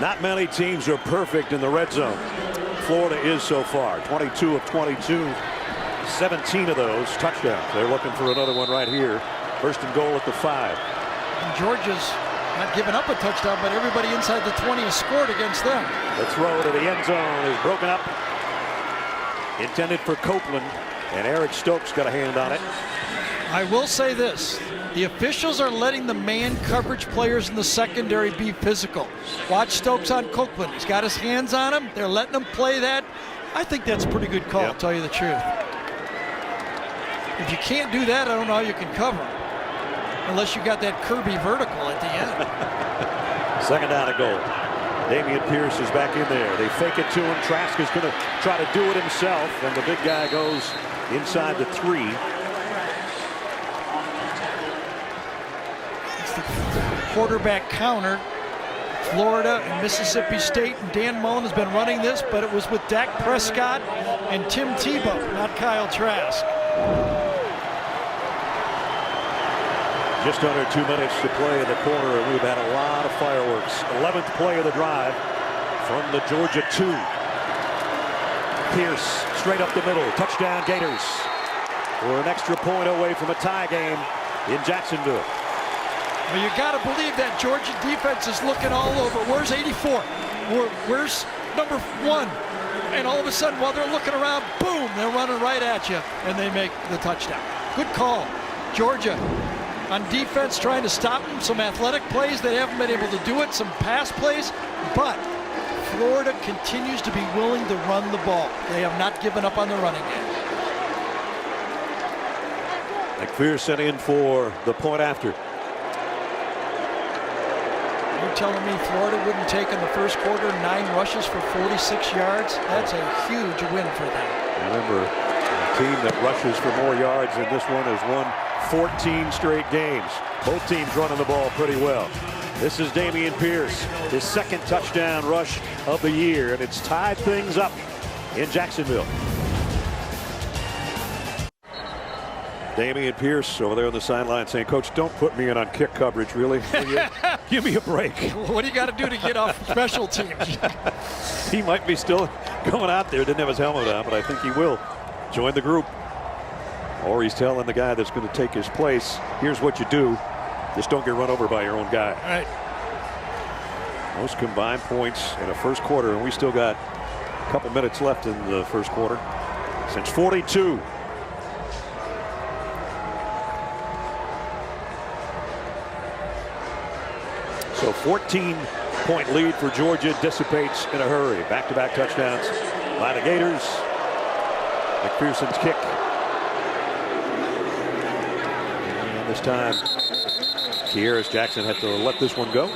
Not many teams are perfect in the red zone. Florida is so far. 22 of 22. 17 of those touchdowns. They're looking for another one right here. First and goal at the 5. And Georgia's not giving up a touchdown, but everybody inside the 20 has scored against them. The throw to the end zone is broken up. Intended for Copeland, and Eric Stokes got a hand on it. I will say this. The officials are letting the man coverage players in the secondary be physical. Watch Stokes on Copeland. He's got his hands on him. They're letting him play that. I think that's a pretty good call, to tell you the truth. If you can't do that, I don't know how you can cover him. Unless you got that Kirby vertical at the end. Second down and goal. Damian Pierce is back in there. They fake it to him. Trask is going to try to do it himself, and the big guy goes inside the 3. It's the quarterback counter. Florida and Mississippi State, and Dan Mullen has been running this, but it was with Dak Prescott and Tim Tebow, not Kyle Trask. Just under 2 minutes to play in the quarter, and we've had a lot of fireworks. 11th play of the drive from the Georgia 2. Pierce straight up the middle. Touchdown Gators. We're an extra point away from a tie game in Jacksonville. Well, you got to believe that Georgia defense is looking all over. Where's 84? Where's number 1? And all of a sudden, while they're looking around, boom, they're running right at you, and they make the touchdown. Good call. Georgia on defense trying to stop them. Some athletic plays. They haven't been able to do it. Some pass plays. But Florida continues to be willing to run the ball. They have not given up on the running game. McPherson in for the point after. You're telling me Florida wouldn't take in the first quarter 9 rushes for 46 yards? That's a huge win for them. Remember, a team that rushes for more yards than this one has won 14 straight games. Both teams running the ball pretty well. This is Dameon Pierce, his second touchdown rush of the year, and it's tied things up in Jacksonville. Dameon Pierce over there on the sideline saying, "Coach, don't put me in on kick coverage, really. Give me a break." What do you got to do to get off special teams? He might be still going out there. Didn't have his helmet on, but I think he will join the group. Or he's telling the guy that's going to take his place, here's what you do. Just don't get run over by your own guy. All right. Most combined points in a first quarter, and we still got a couple minutes left in the first quarter. Since 42. So 14-point lead for Georgia dissipates in a hurry. Back-to-back touchdowns by the Gators. McPherson's kick. And this time, Kearis Jackson had to let this one go.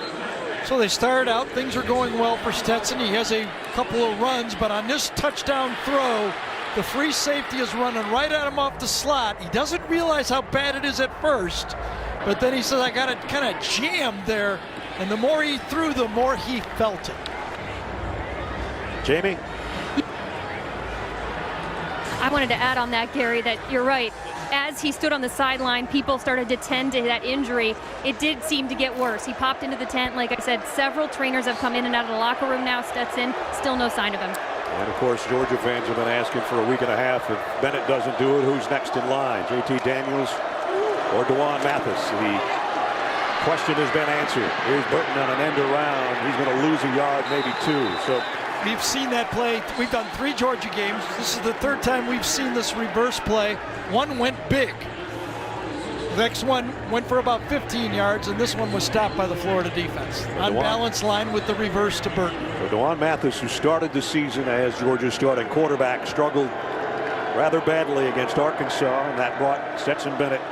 So they started out, things are going well for Stetson. He has a couple of runs, but on this touchdown throw, the free safety is running right at him off the slot. He doesn't realize how bad it is at first, but then he says, I got it kind of jammed there. And the more he threw, the more he felt it. Jamie? I wanted to add on that, Gary, that you're right. As he stood on the sideline, people started to tend to that injury. It did seem to get worse. He popped into the tent. Like I said, several trainers have come in and out of the locker room now. Stetson, still no sign of him. And, of course, Georgia fans have been asking for a week and a half. If Bennett doesn't do it, who's next in line? JT Daniels or DeJuan Mathis? The question has been answered. Here's Burton on an end around. He's going to lose a yard, maybe 2. So we've seen that play. We've done 3 Georgia games. This is the 3rd time we've seen this reverse play. One went big. The next one went for about 15 yards, and this one was stopped by the Florida defense. Unbalanced line with the reverse to Burton. So DeJuan Mathis, who started the season as Georgia's starting quarterback, struggled rather badly against Arkansas, and that brought Stetson Bennett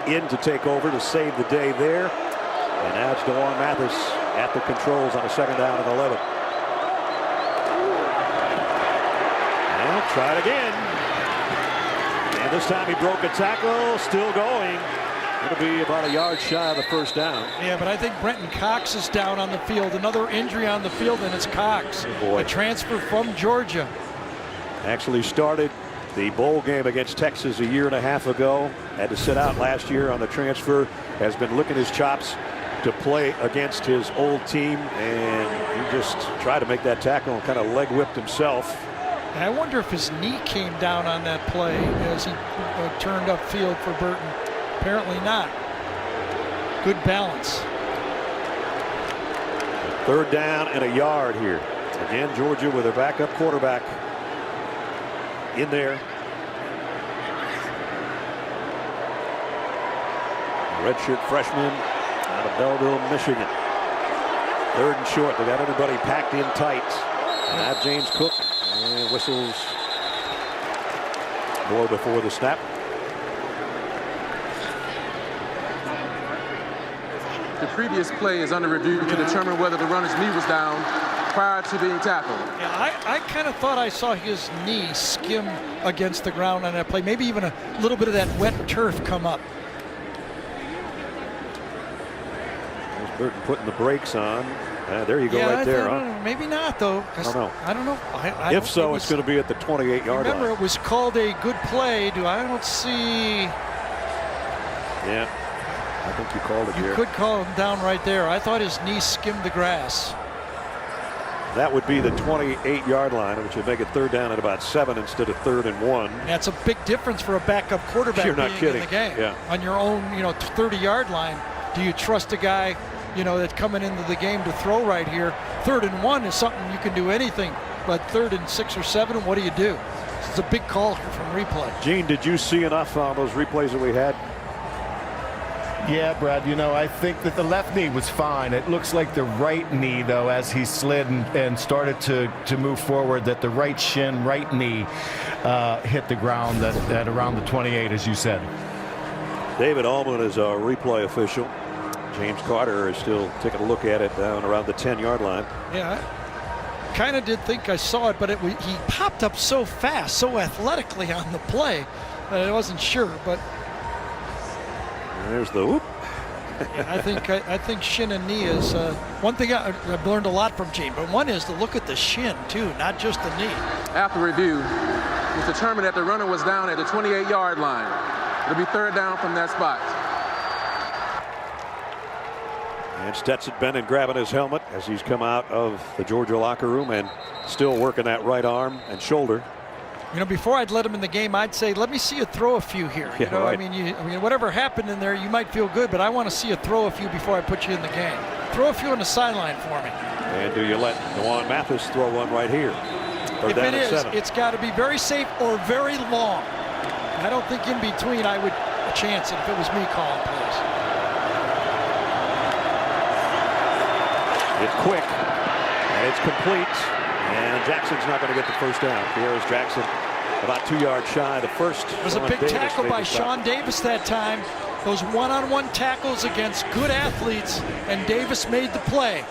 in to take over to save the day there. And now it's DeJuan Mathis at the controls on a 2nd down and 11. And try it again. And this time he broke a tackle, still going. It'll be about a yard shy of the 1st down. Yeah, but I think Brenton Cox is down on the field. Another injury on the field, and it's Cox. Oh boy. A transfer from Georgia. Actually started the bowl game against Texas a year and a half ago. Had to sit out last year on the transfer. Has been licking his chops to play against his old team, and he just tried to make that tackle and kind of leg whipped himself. I wonder if his knee came down on that play as he turned upfield for Burton. Apparently not. Good balance. 3rd down and a yard here. Again, Georgia with a backup quarterback in there. Redshirt freshman out of Belleville, Michigan. 3rd and short. They got everybody packed in tight. Now James Cook whistles more before the snap. The previous play is under review to determine whether the runner's knee was down prior to being tackled. Yeah, I kind of thought I saw his knee skim against the ground on that play. Maybe even a little bit of that wet turf come up. Burton putting the brakes on There you go, right there. Maybe not, though. I don't know. I don't know. If so, it's going to be at the 28-yard line. Remember, it was called a good play. I don't see. Yeah, I think you called it here. You could call him down right there. I thought his knee skimmed the grass. That would be the 28-yard line, which would make it 3rd down at about 7 instead of 3rd and 1. That's a big difference for a backup quarterback You're not kidding. in the game. Yeah. On your own, 30-yard line, do you trust a guy, that's coming into the game to throw right here? 3rd and 1 is something you can do anything, but 3rd and 6 or 7, what do you do? It's a big call from replay. Gene, did you see enough on those replays that we had? Yeah, Brad, I think that the left knee was fine. It looks like the right knee, though, as he slid and started to move forward, that the right shin, right knee hit the ground at around the 28, as you said. David Allman is our replay official. James Carter is still taking a look at it down around the 10-yard line. Yeah, I kind of did think I saw it, but he popped up so fast, so athletically on the play that I wasn't sure, but... There's the whoop. I think shin and knee is one thing I've learned a lot from Gene, but one is to look at the shin too, not just the knee. After review, it was determined that the runner was down at the 28-yard line. It'll be 3rd down from that spot. And Stetson Bennett grabbing his helmet as he's come out of the Georgia locker room and still working that right arm and shoulder. Before I'd let him in the game, I'd say, let me see you throw a few here. Yeah, right. I mean, whatever happened in there, you might feel good, but I want to see you throw a few before I put you in the game. Throw a few on the sideline for me. And do you let Dewan Mathis throw one right here? If it is, it's got to be very safe or very long. I don't think in between I would chance it if it was me calling plays. It's quick, and it's complete. And Jackson's not going to get the 1st down. Here's Jackson about 2 yards shy. The first it was a big tackle by Sean Davis that time. Those one-on-one tackles against good athletes, and Davis made the play.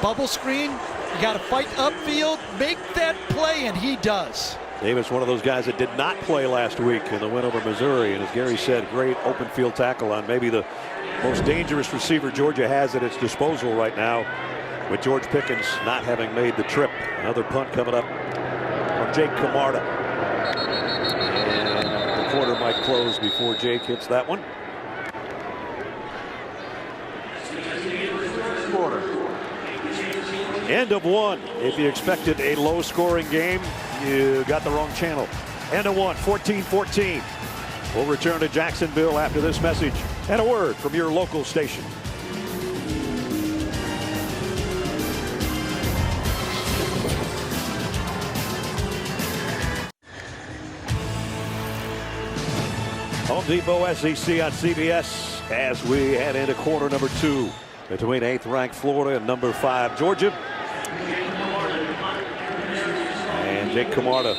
Bubble screen, you got to fight upfield, make that play, and he does. Davis, one of those guys that did not play last week in the win over Missouri, and as Gary said, great open field tackle on maybe the most dangerous receiver Georgia has at its disposal right now, with George Pickens not having made the trip. Another punt coming up from Jake Camarda. And the quarter might close before Jake hits that one. Quarter. End of 1. If you expected a low-scoring game, you got the wrong channel. End of 1, 14-14. We'll return to Jacksonville after this message and a word from your local station. Home Depot SEC on CBS as we head into quarter number 2 between 8th-ranked Florida and number 5 Georgia. And Jake Camarda,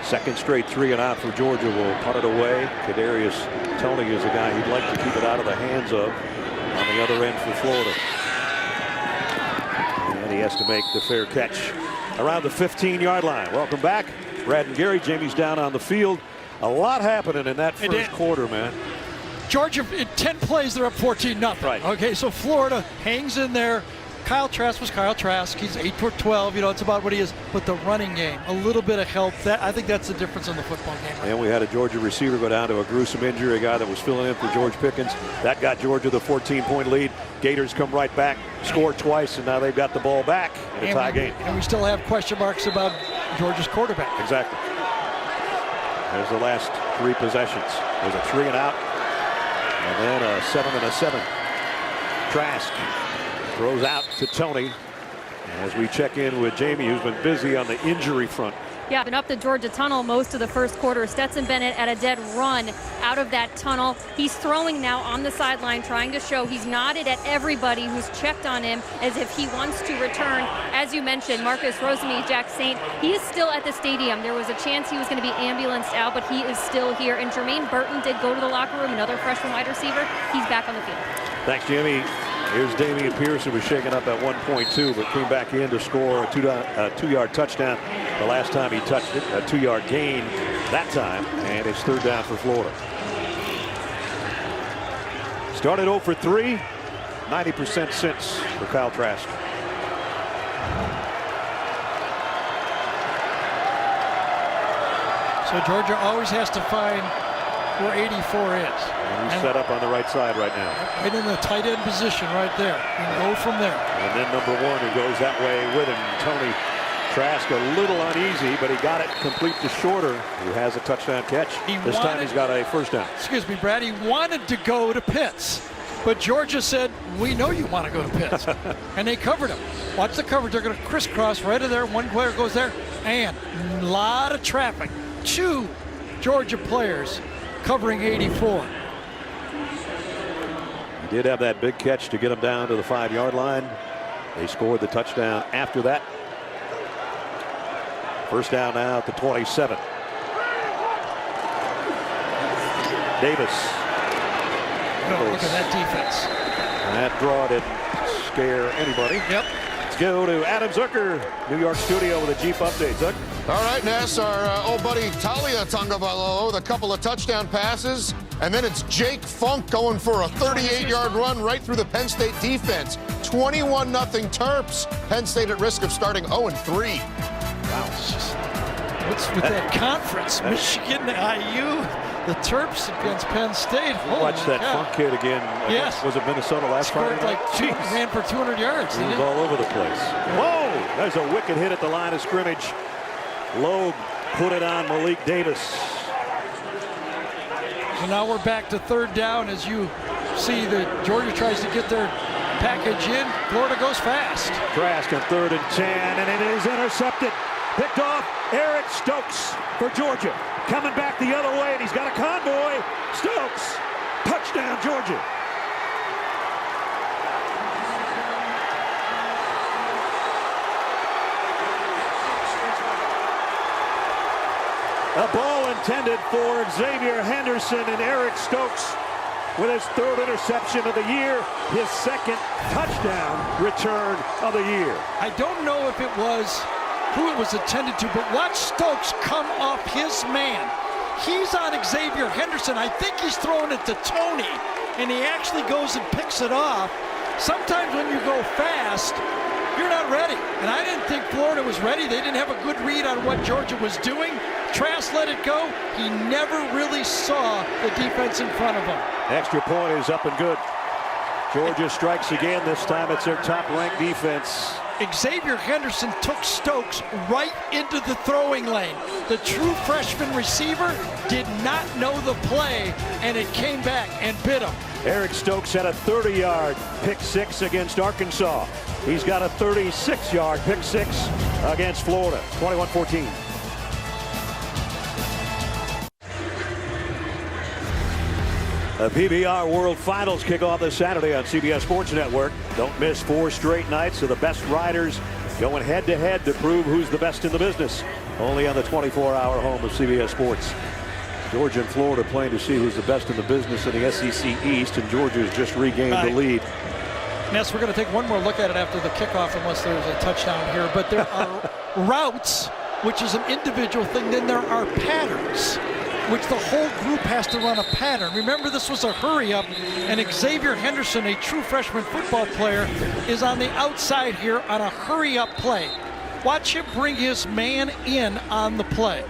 second straight 3-and-out for Georgia, will punt it away. Kadarius Toney is a guy he'd like to keep it out of the hands of on the other end for Florida. And he has to make the fair catch around the 15-yard line. Welcome back. Brad and Gary. Jamie's down on the field. A lot happening in that first quarter, man. Georgia, in 10 plays, they're up 14-0. Right. Okay, so Florida hangs in there. Kyle Trask was Kyle Trask. He's 8 for 12. It's about what he is. But the running game, a little bit of help. I think that's the difference in the football game. And we had a Georgia receiver go down to a gruesome injury, a guy that was filling in for George Pickens. That got Georgia the 14-point lead. Gators come right back, score twice, and now they've got the ball back in a tie game. And we still have question marks about Georgia's quarterback. Exactly. There's the last 3 possessions. There's a 3-and-out, and then a 7-and-7. Trask throws out to Toney as we check in with Jamie, who's been busy on the injury front. Yeah, been up the Georgia tunnel most of the first quarter. Stetson Bennett at a dead run out of that tunnel. He's throwing now on the sideline, trying to show he's nodded at everybody who's checked on him as if he wants to return. As you mentioned, Marcus Rosemy, Jack Saint, he is still at the stadium. There was a chance he was going to be ambulanced out, but he is still here. And Jermaine Burton did go to the locker room, another freshman wide receiver. He's back on the field. Thanks, Jimmy. Here's Damian Pierce, who was shaken up at 1.2, but came back in to score a 2-yard touchdown the last time he touched it, a 2-yard gain that time, and it's 3rd down for Florida. Started 0 for 3, 90% since for Kyle Trask. So Georgia always has to find where 84 is. And he's set up on the right side right now. Right in the tight end position right there. And go from there. And then number 1 who goes that way with him, Tony Trask, a little uneasy, but he got it complete to Shorter, who has a touchdown catch. This time he's got a first down. Excuse me, Brad. He wanted to go to Pitts, but Georgia said, we know you want to go to Pitts. And they covered him. Watch the coverage. They're going to crisscross right in there. One player goes there, and a lot of traffic. 2 Georgia players covering 84. He did have that big catch to get him down to the 5-yard line. They scored the touchdown after that. First down now at the 27. Davis. Oh, look at that defense. That draw didn't scare anybody. Yep. Let's go to Adam Zucker, New York studio with a Jeep update. Zuck. All right, Ness, our old buddy Talia Tagovailoa with a couple of touchdown passes. And then it's Jake Funk going for a 38-yard run right through the Penn State defense. 21-0 Terps. Penn State at risk of starting 0-3. Wow. What's with that conference? Michigan, IU, the Terps against Penn State. Watch that Funk kid again. Yes. Was it Minnesota last Friday night? Ran for 200 yards. He was all over the place. Whoa! There's a wicked hit at the line of scrimmage. Loeb put it on Malik Davis. So now we're back to third down as you see that Georgia tries to get their package in. Florida goes fast. Trask on 3rd and 10, and it is intercepted. Picked off Eric Stokes for Georgia. Coming back the other way, and he's got a convoy. Stokes, touchdown Georgia. A ball intended for Xavier Henderson, and Eric Stokes with his 3rd interception of the year, his 2nd touchdown return of the year. I don't know if it was who it was intended to, but watch Stokes come off his man. He's on Xavier Henderson. I think he's throwing it to Tony, and he actually goes and picks it off. Sometimes when you go fast, you're not ready. And I didn't think Florida was ready. They didn't have a good read on what Georgia was doing. Trask let it go. He never really saw the defense in front of him. Extra point is up and good. Georgia strikes again. This time it's their top-ranked defense. Xavier Henderson took Stokes right into the throwing lane. The true freshman receiver did not know the play, and it came back and bit him. Eric Stokes had a 30-yard pick six against Arkansas. He's got a 36-yard pick six against Florida. 21-14. The PBR World Finals kick off this Saturday on CBS Sports Network. Don't miss 4 straight nights of the best riders going head-to-head to prove who's the best in the business. Only on the 24-hour home of CBS Sports. Georgia and Florida playing to see who's the best in the business in the SEC East, and Georgia's just regained the lead. Ness, we're going to take one more look at it after the kickoff unless there's a touchdown here. But there are routes, which is an individual thing. Then there are patterns, which the whole group has to run a pattern. Remember, this was a hurry-up, and Xavier Henderson, a true freshman football player, is on the outside here on a hurry-up play. Watch him bring his man in on the play.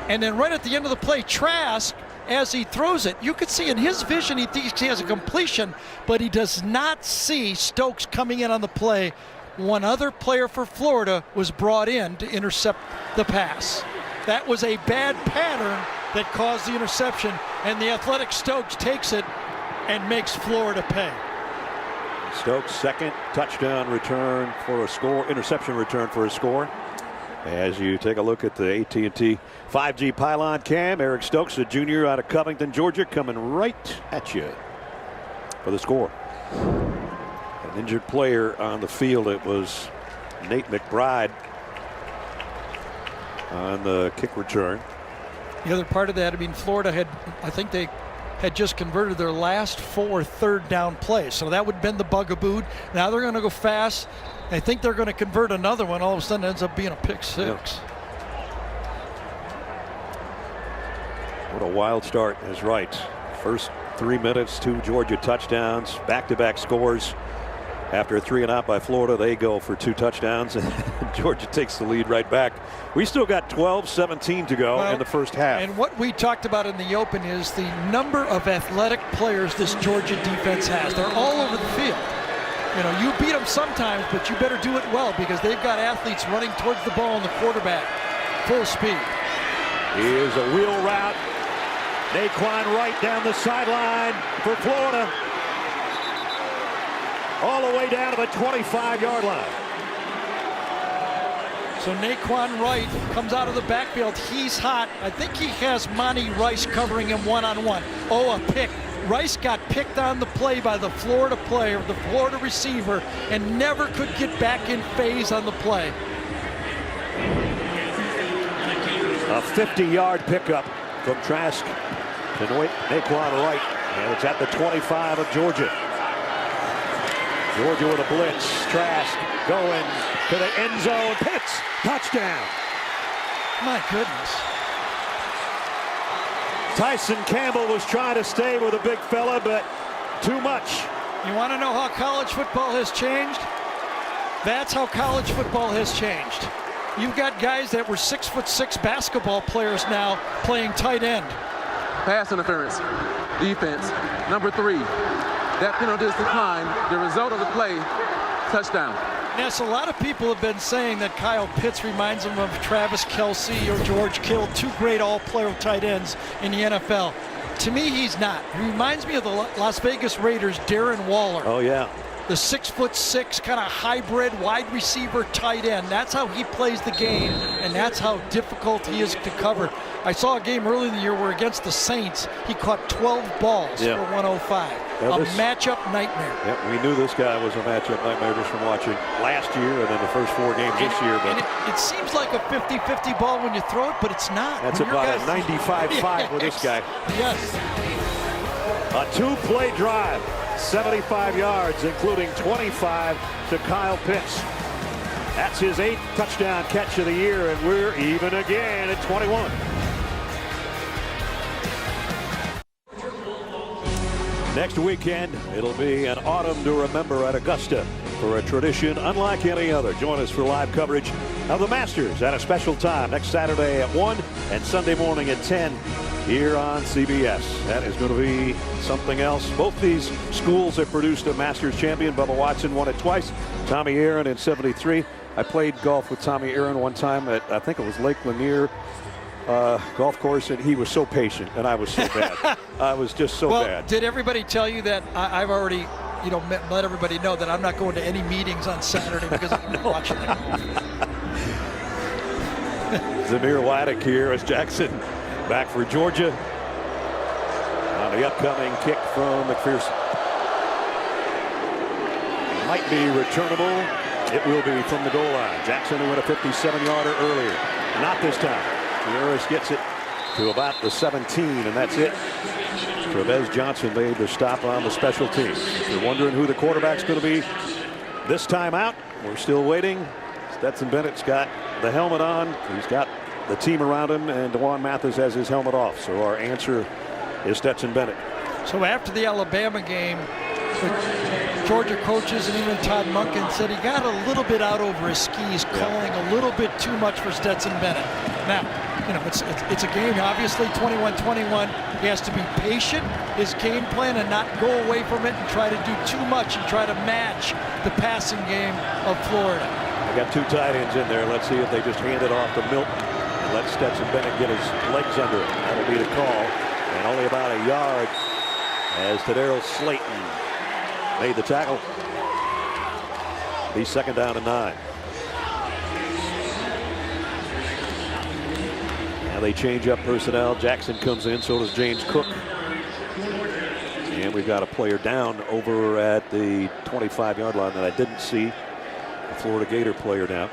And then right at the end of the play, Trask, as he throws it, you could see in his vision he thinks he has a completion, but he does not see Stokes coming in on the play. One other player for Florida was brought in to intercept the pass. That was a bad pattern that caused the interception, and the athletic Stokes takes it and makes Florida pay. Stokes' second touchdown return for a score, interception return for a score. As you take a look at the AT&T 5G pylon cam, Eric Stokes, a junior out of Covington, Georgia, coming right at you for the score. An injured player on the field. It was Nate McBride on the kick return. The other part of that, I mean, Florida had, I think they had just converted their last 4 third down plays. So that would have been the bugaboo. Now they're going to go fast. I think they're going to convert another one. All of a sudden it ends up being a pick six. Yep. What a wild start is right First 3 minutes, 2 Georgia touchdowns, back-to-back scores. After a 3 and out by Florida, they go for 2 touchdowns, and Georgia takes the lead right back. We still got 12-17 to go in the first half. And what we talked about in the open is the number of athletic players this Georgia defense has. They're all over the field. You know, you beat them sometimes, but you better do it well because they've got athletes running towards the ball and the quarterback full speed. Here's a wheel route. Naquan Wright down the sideline for Florida. All the way down to the 25-yard line. So Naquan Wright comes out of the backfield. He's hot. I think he has Monty Rice covering him one-on-one. Oh, a pick. Rice got picked on the play by the Florida player, the Florida receiver, and never could get back in phase on the play. A 50-yard pickup from Trask to Naquan Wright, and it's at the 25 of Georgia. Georgia with a blitz. Trask going to the end zone. Pitts, touchdown. My goodness. Tyson Campbell was trying to stay with a big fella, but too much. You want to know how college football has changed? That's how college football has changed. You've got guys that were 6'6" basketball players now playing tight end. Pass interference. Defense. Number 3. That penalty is declined. The result of the play, touchdown. Yes, a lot of people have been saying that Kyle Pitts reminds them of Travis Kelce or George Kittle, 2 great all-player tight ends in the NFL. To me, he's not. He reminds me of the Las Vegas Raiders' Darren Waller. Oh, yeah. The 6'6" kind of hybrid wide receiver tight end. That's how he plays the game, and that's how difficult he is to cover. I saw a game early in the year where against the Saints, he caught 12 balls for 105. A matchup nightmare. Yeah, we knew this guy was a matchup nightmare just from watching last year and then the first 4 games this year. But it seems like a 50-50 ball when you throw it, but it's not. That's about a 95-5 with this guy. Yes. A 2-play drive, 75 yards, including 25 to Kyle Pitts. That's his 8th touchdown catch of the year, and we're even again at 21. Next weekend, it'll be an autumn to remember at Augusta for a tradition unlike any other. Join us for live coverage of the Masters at a special time next Saturday at 1 and Sunday morning at 10 here on CBS. That is going to be something else. Both these schools have produced a Masters champion. Bubba Watson won it twice. Tommy Aaron in '73. I played golf with Tommy Aaron one time at, I think it was Lake Lanier golf course, and he was so patient, and I was so bad. I was just so bad. Did everybody tell you that I've already, let everybody know that I'm not going to any meetings on Saturday because I'm going to be watching them? Zamir Waddick here as Jackson back for Georgia on the upcoming kick from McPherson. Might be returnable. It will be from the goal line. Jackson who went a 57-yarder earlier. Not this time. Harris gets it to about the 17, and that's it. Trevez Johnson made the stop on the special teams. If you're wondering who the quarterback's going to be this time out, we're still waiting. Stetson Bennett's got the helmet on. He's got the team around him, and DeJuan Mathis has his helmet off. So our answer is Stetson Bennett. So after the Alabama game, the Georgia coaches and even Todd Monken said he got a little bit out over his skis, calling a little bit too much for Stetson Bennett. Now, it's a game, obviously 21-21. He has to be patient, his game plan, and not go away from it and try to do too much and try to match the passing game of Florida. I got 2 tight ends in there. Let's see if they just hand it off to Milton and let Stetson Bennett get his legs under it. That'll be the call. And only about a yard as Tadarius Slayton made the tackle. Be second down and 9. Now they change up personnel. Jackson comes in, so does James Cook. And we've got a player down over at the 25-yard line that I didn't see. A Florida Gator player down.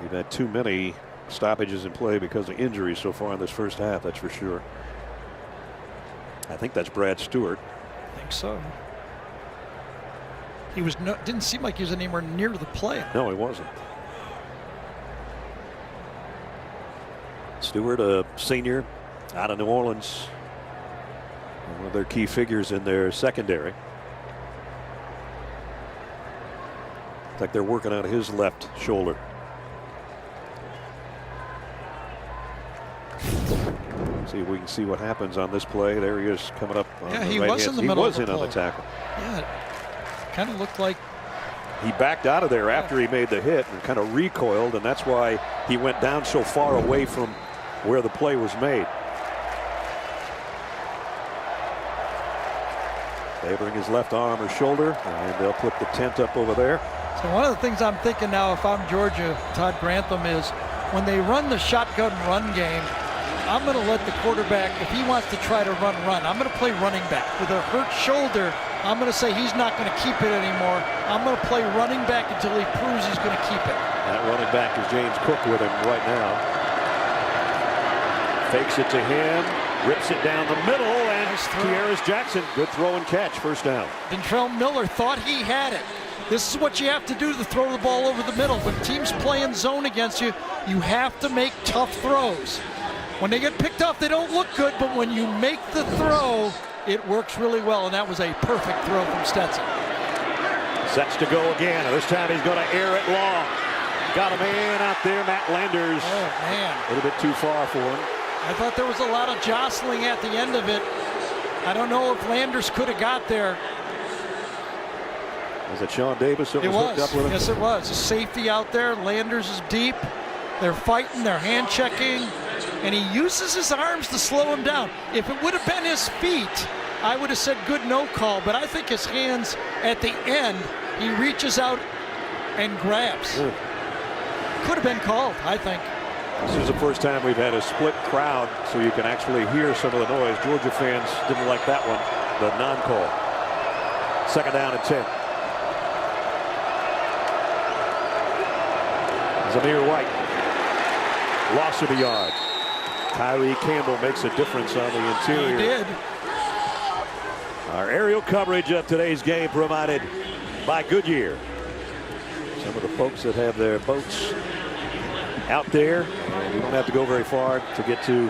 We've had too many stoppages in play because of injuries so far in this first half, that's for sure. I think that's Brad Stewart. I think so. He didn't seem like he was anywhere near the play. No, he wasn't. Stewart, a senior out of New Orleans, one of their key figures in their secondary. Looks like they're working on his left shoulder. See if we can see what happens on this play. There he is coming up. Yeah, he was in the middle of the play. On the tackle. Yeah, kind of looked like he backed out of there after he made the hit and kind of recoiled, and that's why he went down so far away from where the play was made. Favoring his left arm or shoulder, and they'll put the tent up over there. So one of the things I'm thinking now, if I'm Georgia, Todd Grantham, is when they run the shotgun run game, I'm going to let the quarterback, if he wants to try to run, I'm going to play running back. With a hurt shoulder, I'm going to say he's not going to keep it anymore. I'm going to play running back until he proves he's going to keep it. That running back is James Cook with him right now. Fakes it to him, rips it down the middle, and Kearis Jackson, good throw and catch, first down. Dentrell Miller thought he had it. This is what you have to do to throw the ball over the middle. When teams play in zone against you, you have to make tough throws. When they get picked off, they don't look good, but when you make the throw, it works really well, and that was a perfect throw from Stetson. Sets to go again. This time he's going to air it long. Got a man out there, Matt Landers. Oh, man. A little bit too far for him. I thought there was a lot of jostling at the end of it. I don't know if Landers could have got there. Was it Sean Davis that was hooked up with him? Yes, it was. A safety out there. Landers is deep. They're fighting. They're hand checking. And he uses his arms to slow him down. If it would have been his feet, I would have said good no call. But I think his hands at the end, he reaches out and grabs. Could have been called, I think. This is the first time we've had a split crowd, so you can actually hear some of the noise. Georgia fans didn't like that one, the non-call. Second down and 10. Zamir White, loss of a yard. Tyree Campbell makes a difference on the interior. He did. Our aerial coverage of today's game provided by Goodyear. Some of the folks that have their boats out there, and you don't have to go very far to get to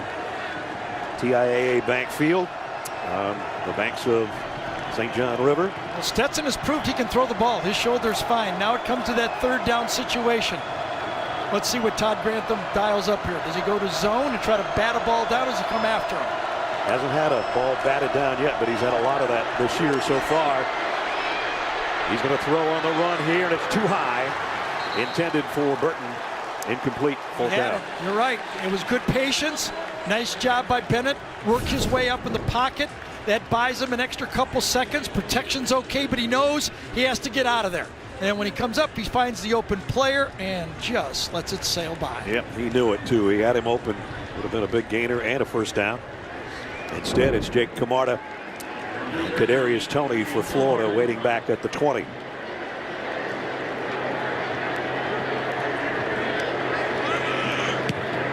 TIAA Bank Field on the banks of St. John River. Well, Stetson has proved he can throw the ball. His shoulder's fine. Now it comes to that third down situation. Let's see what Todd Grantham dials up here. Does he go to zone and try to bat a ball down, or does he come after him? Hasn't had a ball batted down yet, but he's had a lot of that this year so far. He's going to throw on the run here, and it's too high. Intended for Burton. Incomplete, full down. You're right. It was good patience. Nice job by Bennett. Worked his way up in the pocket. That buys him an extra couple seconds. Protection's okay, but he knows he has to get out of there. And when he comes up, he finds the open player and just lets it sail by. Yep, he knew it too. He had him open. Would have been a big gainer and a first down. Instead, it's Jake Camarda, Kadarius Toney for Florida, waiting back at the 20.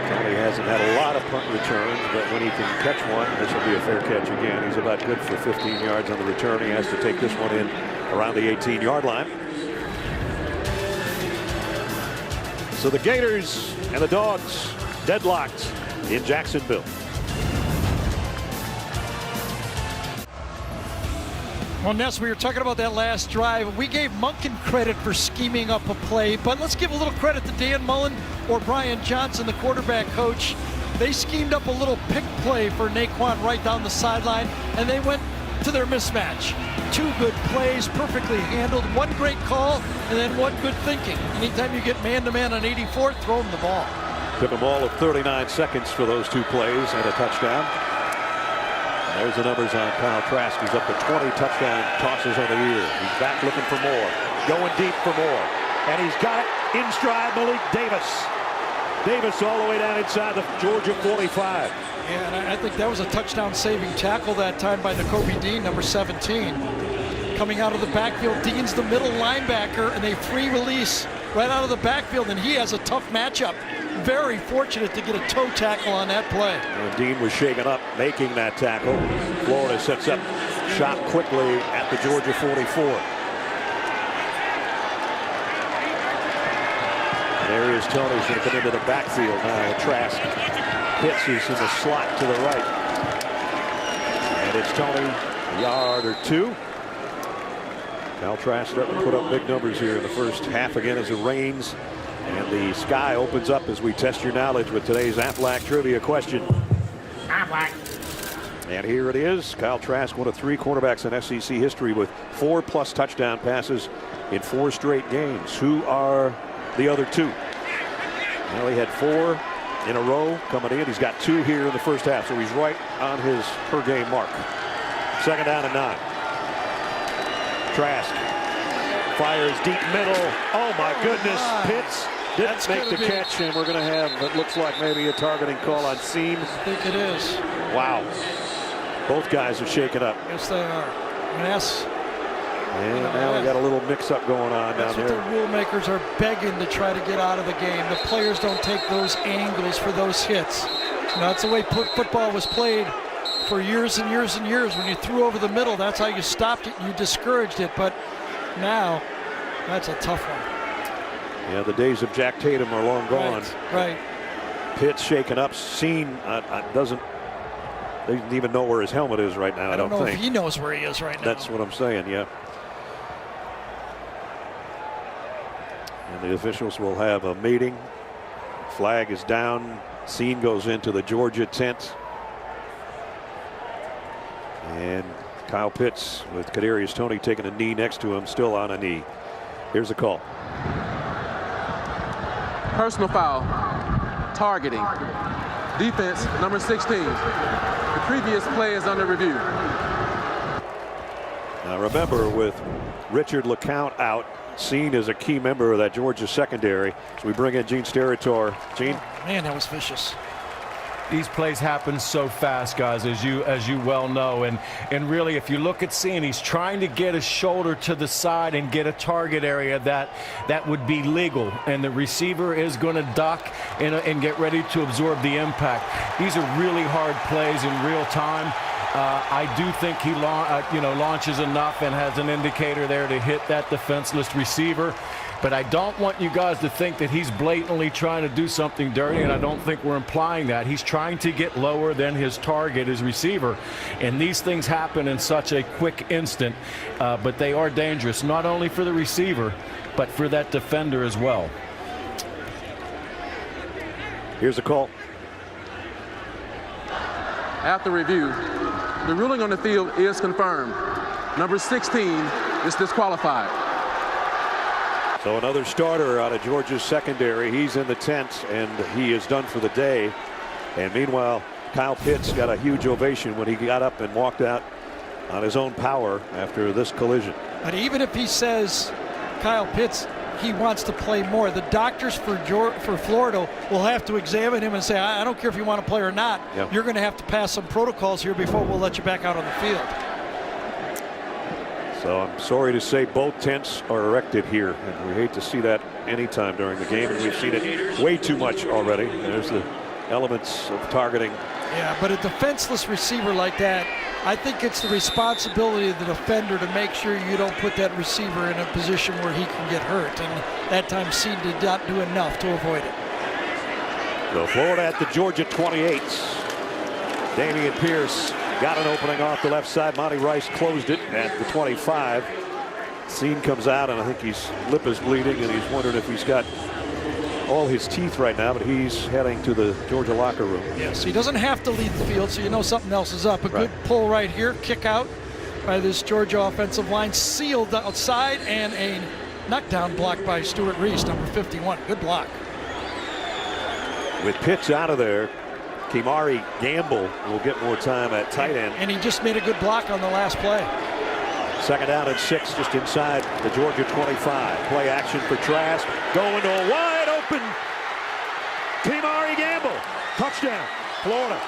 Toney hasn't had a lot of punt returns, but when he can catch one, this will be a fair catch again. He's about good for 15 yards on the return. He has to take this one in around the 18-yard line. So the Gators and the Dogs deadlocked in Jacksonville. Well, Ness, we were talking about that last drive. We gave Monken credit for scheming up a play, but let's give a little credit to Dan Mullen or Brian Johnson, the quarterback coach. They schemed up a little pick play for Naquan right down the sideline, and they went to their mismatch. Two good plays, perfectly handled, one great call, and then one good thinking. Anytime you get man-to-man on 84th, throw them the ball. Took them all of 39 seconds for those two plays and a touchdown. There's the numbers on Kyle Trask. He's up to 20 touchdown tosses on the year. He's back looking for more, going deep for more. And he's got it in stride, Malik Davis. Davis all the way down inside the Georgia 45. Yeah, and I think that was a touchdown-saving tackle that time by Nakobe Dean, number 17. Coming out of the backfield, Dean's the middle linebacker, and they free release right out of the backfield, and he has a tough matchup. Very fortunate to get a toe tackle on that play. And Dean was shaken up making that tackle. Florida sets up shot quickly at the Georgia 44. And there is Tony's going to come into the backfield now. Trask Pitts is in the slot to the right. And it's Tony, a yard or two. Kyle Trask starting to put up big numbers here in the first half again as it rains. And the sky opens up as we test your knowledge with today's Aflac Trivia question. Aflac. And here it is. Kyle Trask, one of 3 quarterbacks in SEC history with 4+ touchdown passes in 4 straight games. Who are the other 2? Well, he had 4 in a row coming in. He's got 2 here in the first half, so he's right on his per-game mark. 2nd down and 9. Trask fires deep middle. Oh my goodness. Pitts didn't make the catch, and we're going to have what looks like maybe a targeting call on Seam. I think it is. Wow. Both guys are shaken up. Yes, they are. And now we got a little mix-up going on down here. That's what the rule makers are begging to try to get out of the game. The players don't take those angles for those hits. That's the way football was played for years and years and years. When you threw over the middle, that's how you stopped it and you discouraged it. But now, that's a tough one. Yeah, the days of Jack Tatum are long gone. Right. Pitts shaken up. Seam doesn't even know where his helmet is right now. I don't know think if he knows where he is right now. That's what I'm saying. Yeah. And the officials will have a meeting. Flag is down. Scene goes into the Georgia tent. And Kyle Pitts with Kadarius Toney taking a knee next to him, still on a knee. Here's a call. Personal foul. Targeting. Defense, number 16. The previous play is under review. Now remember, with Richard LeCount out, Scene is a key member of that Georgia secondary. So we bring in Gene Steratore. Gene? Oh, man, that was vicious. These plays happen so fast, guys, as you well know, and really, if you look at Scene, he's trying to get his shoulder to the side and get a target area that would be legal, and the receiver is going to duck and get ready to absorb the impact. These are really hard plays in real time. I do think he launches enough and has an indicator there to hit that defenseless receiver. But I don't want you guys to think that he's blatantly trying to do something dirty, and I don't think we're implying that. He's trying to get lower than his target, his receiver. And these things happen in such a quick instant, but they are dangerous, not only for the receiver, but for that defender as well. Here's a call. After review, the ruling on the field is confirmed. Number 16 is disqualified. So another starter out of Georgia's secondary. He's in the tent, and he is done for the day. And meanwhile, Kyle Pitts got a huge ovation when he got up and walked out on his own power after this collision. But even if he says, Kyle Pitts, he wants to play more, the doctors for Florida will have to examine him and say, I don't care if you want to play or not. Yep. You're going to have to pass some protocols here before we'll let you back out on the field. So I'm sorry to say both tents are erected here, and we hate to see that anytime during the game, and we've seen it way too much already. There's the elements of targeting. Yeah, but a defenseless receiver like that, I think it's the responsibility of the defender to make sure you don't put that receiver in a position where he can get hurt, and that time Seed did not do enough to avoid it. So Florida at the Georgia 28. Damian Pierce got an opening off the left side. Monty Rice closed it at the 25. Scene comes out, and I think his lip is bleeding, and he's wondering if he's got all his teeth right now, but he's heading to the Georgia locker room. Yes, he doesn't have to leave the field, so you know something else is up. A good pull right here, kick out by this Georgia offensive line, sealed outside, and a knockdown block by Stuart Reese, number 51. Good block. With Pitts out of there, Kimari Gamble will get more time at tight end. And he just made a good block on the last play. 2nd down and 6 just inside the Georgia 25. Play action for Trask. Going to a wide open Kimari Gamble. Touchdown, Florida.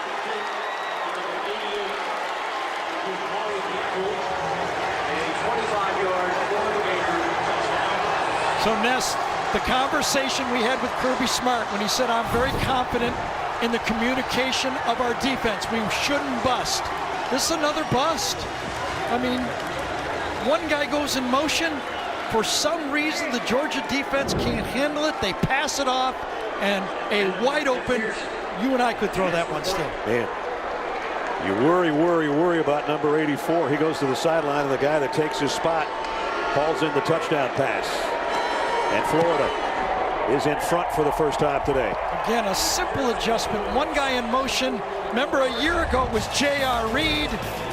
So Ness, the conversation we had with Kirby Smart when he said, I'm very confident in the communication of our defense. We shouldn't bust. This is another bust. I mean, one guy goes in motion. For some reason, the Georgia defense can't handle it. They pass it off, and a wide open You and I could throw that one still. Man, you worry about number 84. He goes to the sideline, and the guy that takes his spot hauls in the touchdown pass. And Florida is in front for the first time today. Again, a simple adjustment. One guy in motion. Remember, a year ago it was J.R. Reed.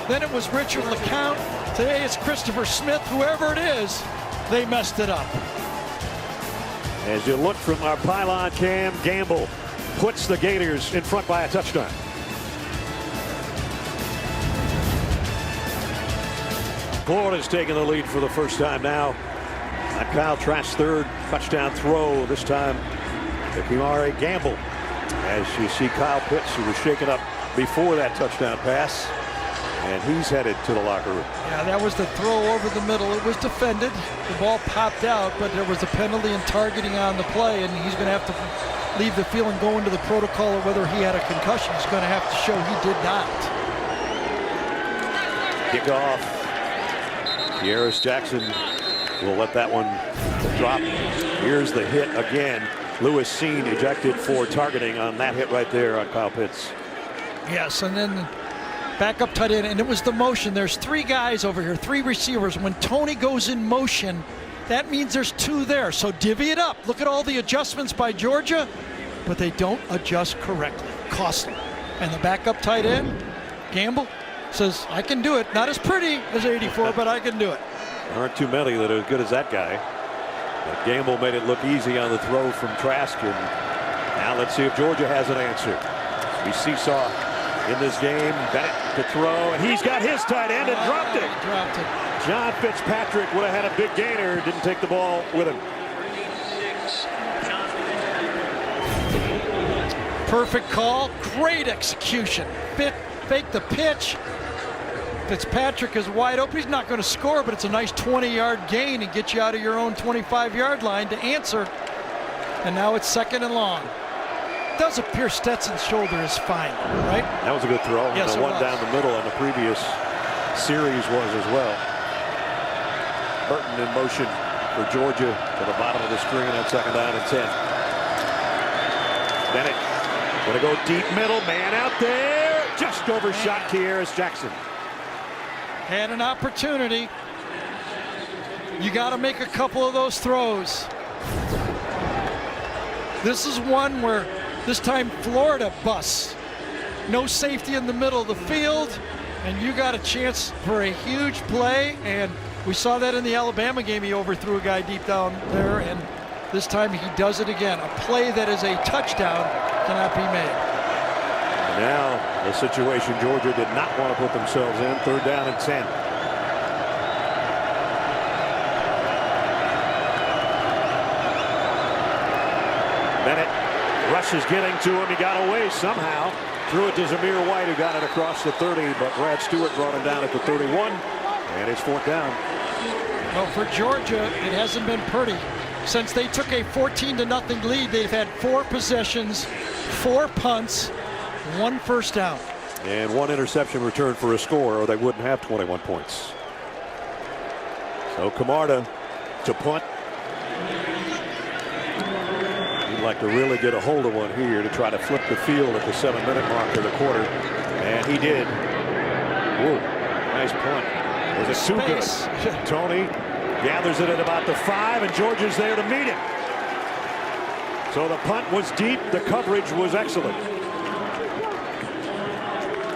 Then it was Richard LeCount. Today it's Christopher Smith. Whoever it is, they messed it up. As you look from our pylon cam, Gamble puts the Gators in front by a touchdown. Florida's taking the lead for the first time now on Kyle Trask's third touchdown throw, this time to Kimari Gamble. As you see Kyle Pitts, who was shaken up before that touchdown pass, and he's headed to the locker room. Yeah, that was the throw over the middle. It was defended. The ball popped out, but there was a penalty and targeting on the play, and he's going to have to leave the field and go into the protocol of whether he had a concussion. He's going to have to show he did not. Kick off. Kearis Jackson will let that one drop. Here's the hit again. Lewis Seen ejected for targeting on that hit right there on Kyle Pitts. Yes, and then back up tight end, and it was the motion. There's three guys over here, three receivers. When Tony goes in motion, that means there's two there. So divvy it up. Look at all the adjustments by Georgia, but they don't adjust correctly. Costly. And the backup tight end, Gamble, says, I can do it. Not as pretty as 84, but I can do it. There aren't too many that are as good as that guy. But Gamble made it look easy on the throw from Trask. And now let's see if Georgia has an answer. We seesaw in this game. Bennett to throw, and he's got his tight end and dropped it. Dropped it. John Fitzpatrick would have had a big gainer. Didn't take the ball with him. Perfect call. Great execution. Fake the pitch. Fitzpatrick is wide open. He's not going to score, but it's a nice 20-yard gain and get you out of your own 25-yard line to answer. And now it's second and long. It does appear Stetson's shoulder is fine, right? That was a good throw. Yes, the one down the middle on the previous series was as well. Burton in motion for Georgia to the bottom of the screen on second down and 10. Bennett going to go deep middle, man out there. Just overshot Kearis Jackson. Had an opportunity. You got to make a couple of those throws. This is one where this time Florida busts. No safety in the middle of the field, and you got a chance for a huge play, and we saw that in the Alabama game. He overthrew a guy deep down there, and this time he does it again. A play that is a touchdown cannot be made. Now the situation Georgia did not want to put themselves in. Third down and 10. Bennett rushes getting to him. He got away somehow. Threw it to Zamir White, who got it across the 30, but Brad Stewart brought him down at the 31, and it's fourth down. Well, for Georgia, it hasn't been pretty. Since they took a 14-0 lead, they've had 4 possessions, 4 punts, 1 first down. And 1 interception return for a score, or they wouldn't have 21 points. So Camarda to punt. He'd like to really get a hold of one here to try to flip the field at the 7-minute mark of the quarter. And he did. Whoa, nice punt. Was it too good? Tony gathers it at about the 5, and Georgia's there to meet him. So the punt was deep. The coverage was excellent.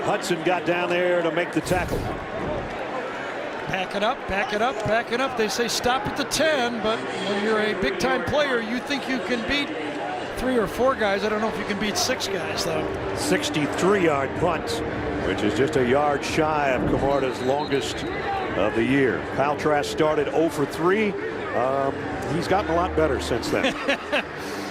Hudson got down there to make the tackle. Back it up, back it up, back it up. They say stop at the 10, but when you're a big-time player, you think you can beat 3 or 4 guys. I don't know if you can beat 6 guys, though. 63-yard punt, which is just a yard shy of Camarda's longest of the year. Kyle Trask started 0 for 3. He's gotten a lot better since then.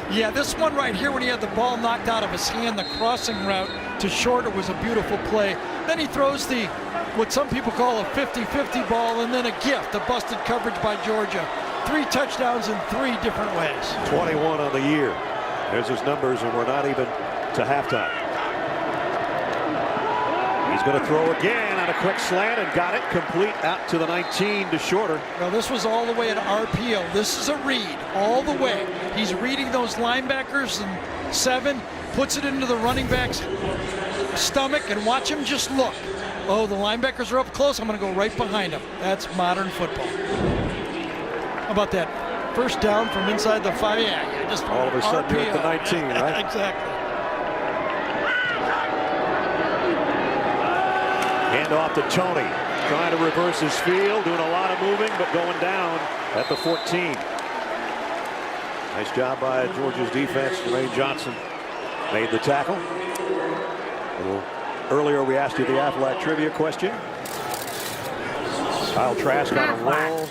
Yeah, this one right here, when he had the ball knocked out of his hand, the crossing route to shorter was a beautiful play. Then he throws the, what some people call a 50-50 ball, and then a gift, a busted coverage by Georgia. 3 touchdowns in 3 different ways. 21 on the year. There's his numbers, and we're not even to halftime. He's going to throw again a quick slant and got it complete out to the 19 to Shorter. Well, this was all the way at RPO. This is a read all the way. He's reading those linebackers and 7, puts it into the running back's stomach, and watch him just look. Oh, the linebackers are up close. I'm going to go right behind him. That's modern football. How about that first down from inside the 5? Yeah, just all of a sudden you're at the 19, right? Exactly. Hand off to Tony, trying to reverse his field, doing a lot of moving, but going down at the 14. Nice job by Georgia's defense. Jermaine Johnson made the tackle. A little earlier we asked you the Aflac trivia question. Kyle Trask on a roll.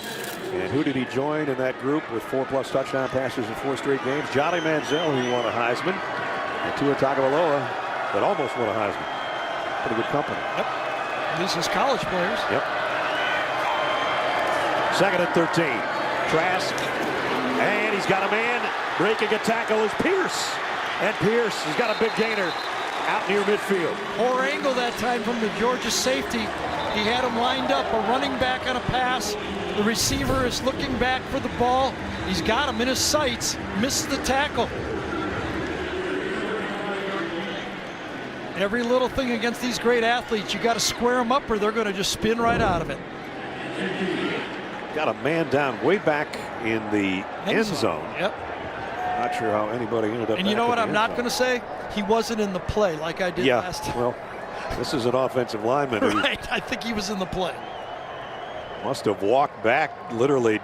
And who did he join in that group with 4+ touchdown passes in 4 straight games? Johnny Manziel, who won a Heisman. And Tua Tagovailoa, that almost won a Heisman. Pretty good company. Yep. At least his college players. Yep. 2nd and 13. Trask. And he's got a man. Breaking a tackle is Pierce. And Pierce has got a big gainer out near midfield. Poor angle that time from the Georgia safety. He had him lined up, a running back on a pass. The receiver is looking back for the ball. He's got him in his sights. Misses the tackle. Every little thing against these great athletes, you got to square them up or they're going to just spin right out of it. Got a man down way back in the end zone. Yep. Not sure how anybody ended up. And you know what I'm not going to say? He wasn't in the play like I did last time. Well, this is an offensive lineman who right. I think he was in the play. must have walked back literally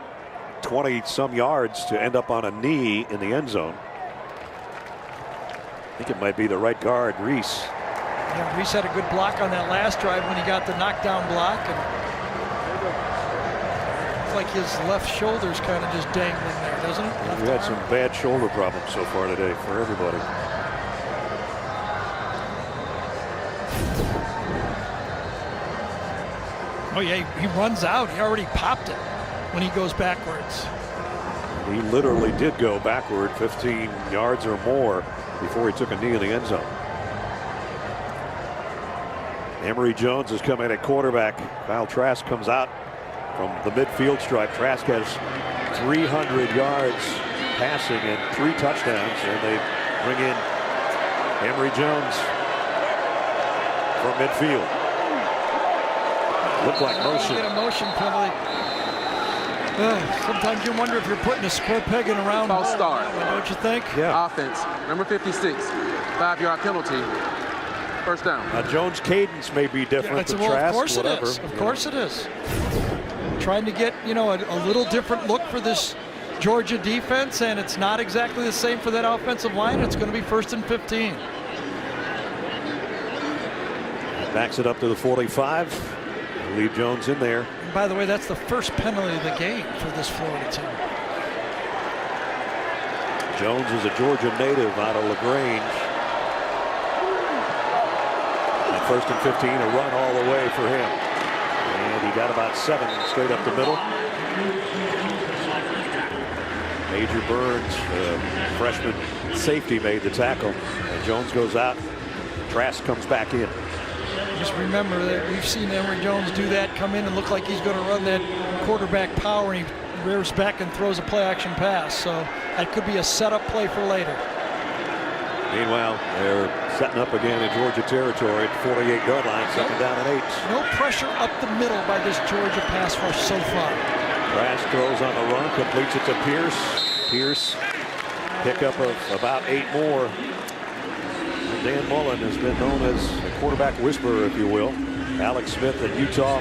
20-some yards to end up on a knee in the end zone. I think it might be the right guard, Reese. Yeah, Reese had a good block on that last drive when he got the knockdown block, and it's like his left shoulder's kind of just dangling there, doesn't it? We had some bad shoulder problems so far today for everybody. Oh yeah, he runs out. He already popped it when he goes backwards. He literally did go backward 15 yards or more before he took a knee in the end zone. Emory Jones is coming at quarterback. Kyle Trask comes out from the midfield stripe. Trask has 300 yards passing and 3 touchdowns, and they bring in Emory Jones from midfield. Looked like motion. Get a motion penalty. Sometimes you wonder if you're putting a square peg in a round False start. don't you think? Yeah. Offense, number 56, 5-yard penalty. First down. Now Jones' cadence may be different than Well, Trask. of course whatever, it is. Of course it is. Trying to get, a little different look for this Georgia defense, and it's not exactly the same for that offensive line. It's going to be 1st and 15. Backs it up to the 45. Leave Jones in there. And by the way, that's the first penalty of the game for this Florida team. Jones is a Georgia native out of LaGrange. And 1st and 15, a run all the way for him. And he got about 7 straight up the middle. Major Burns, freshman safety, made the tackle. And Jones goes out. Trask comes back in. Just remember that we've seen Emory Jones do that, come in and look like he's going to run that quarterback power, and he rears back and throws a play-action pass. So that could be a setup play for later. Meanwhile, they're setting up again in Georgia territory at 48-yard line, 2nd down and 8. No pressure up the middle by this Georgia pass rush so far. Trask throws on the run, completes it to Pierce. Pierce, pickup of about 8 more. Dan Mullen has been known as a quarterback whisperer, if you will. Alex Smith at Utah.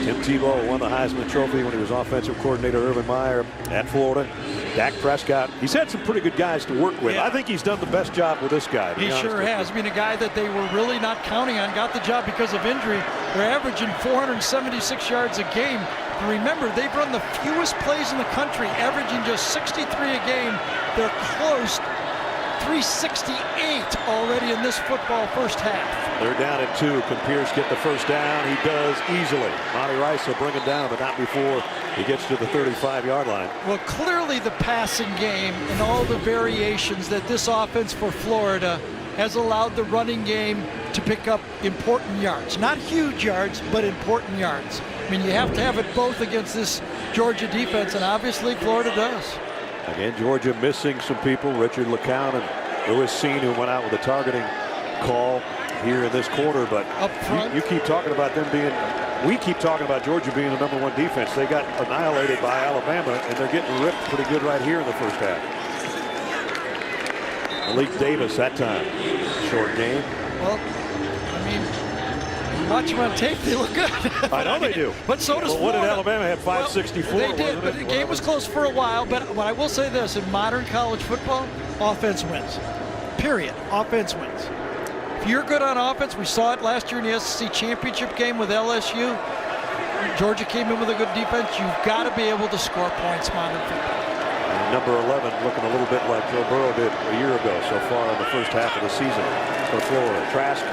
Tim Tebow won the Heisman Trophy when he was offensive coordinator. Urban Meyer at Florida. Dak Prescott. He's had some pretty good guys to work with. Yeah. I think he's done the best job with this guy. He sure has. I mean, a guy that they were really not counting on got the job because of injury. They're averaging 476 yards a game. But remember, they've run the fewest plays in the country, averaging just 63 a game. They're close. 368 already in this football first half. They're down at 2. Can Pierce get the first down? He does easily. Monty Rice will bring him down, but not before he gets to the 35-yard line. Well, clearly the passing game and all the variations that this offense for Florida has allowed the running game to pick up important yards. Not huge yards, but important yards. I mean, you have to have it both against this Georgia defense, and obviously Florida does. Again, Georgia missing some people. Richard LeCounte and Lewis Seen, who went out with a targeting call here in this quarter. But up front, you keep talking about them being, we keep talking about Georgia being the #1 defense. They got annihilated by Alabama, and they're getting ripped pretty good right here in the first half. Malik Davis that time. Short game. Well, I mean, you watch them on tape, they look good. I know they do. But so does Florida. What did Alabama have? 564. They did, but the game was close for a while. But I will say this, in modern college football, offense wins. Period. Offense wins. If you're good on offense, we saw it last year in the SEC championship game with LSU. Georgia came in with a good defense. You've got to be able to score points, modern football. And number 11 looking a little bit like Joe Burrow did a year ago so far in the first half of the season for Florida. Trask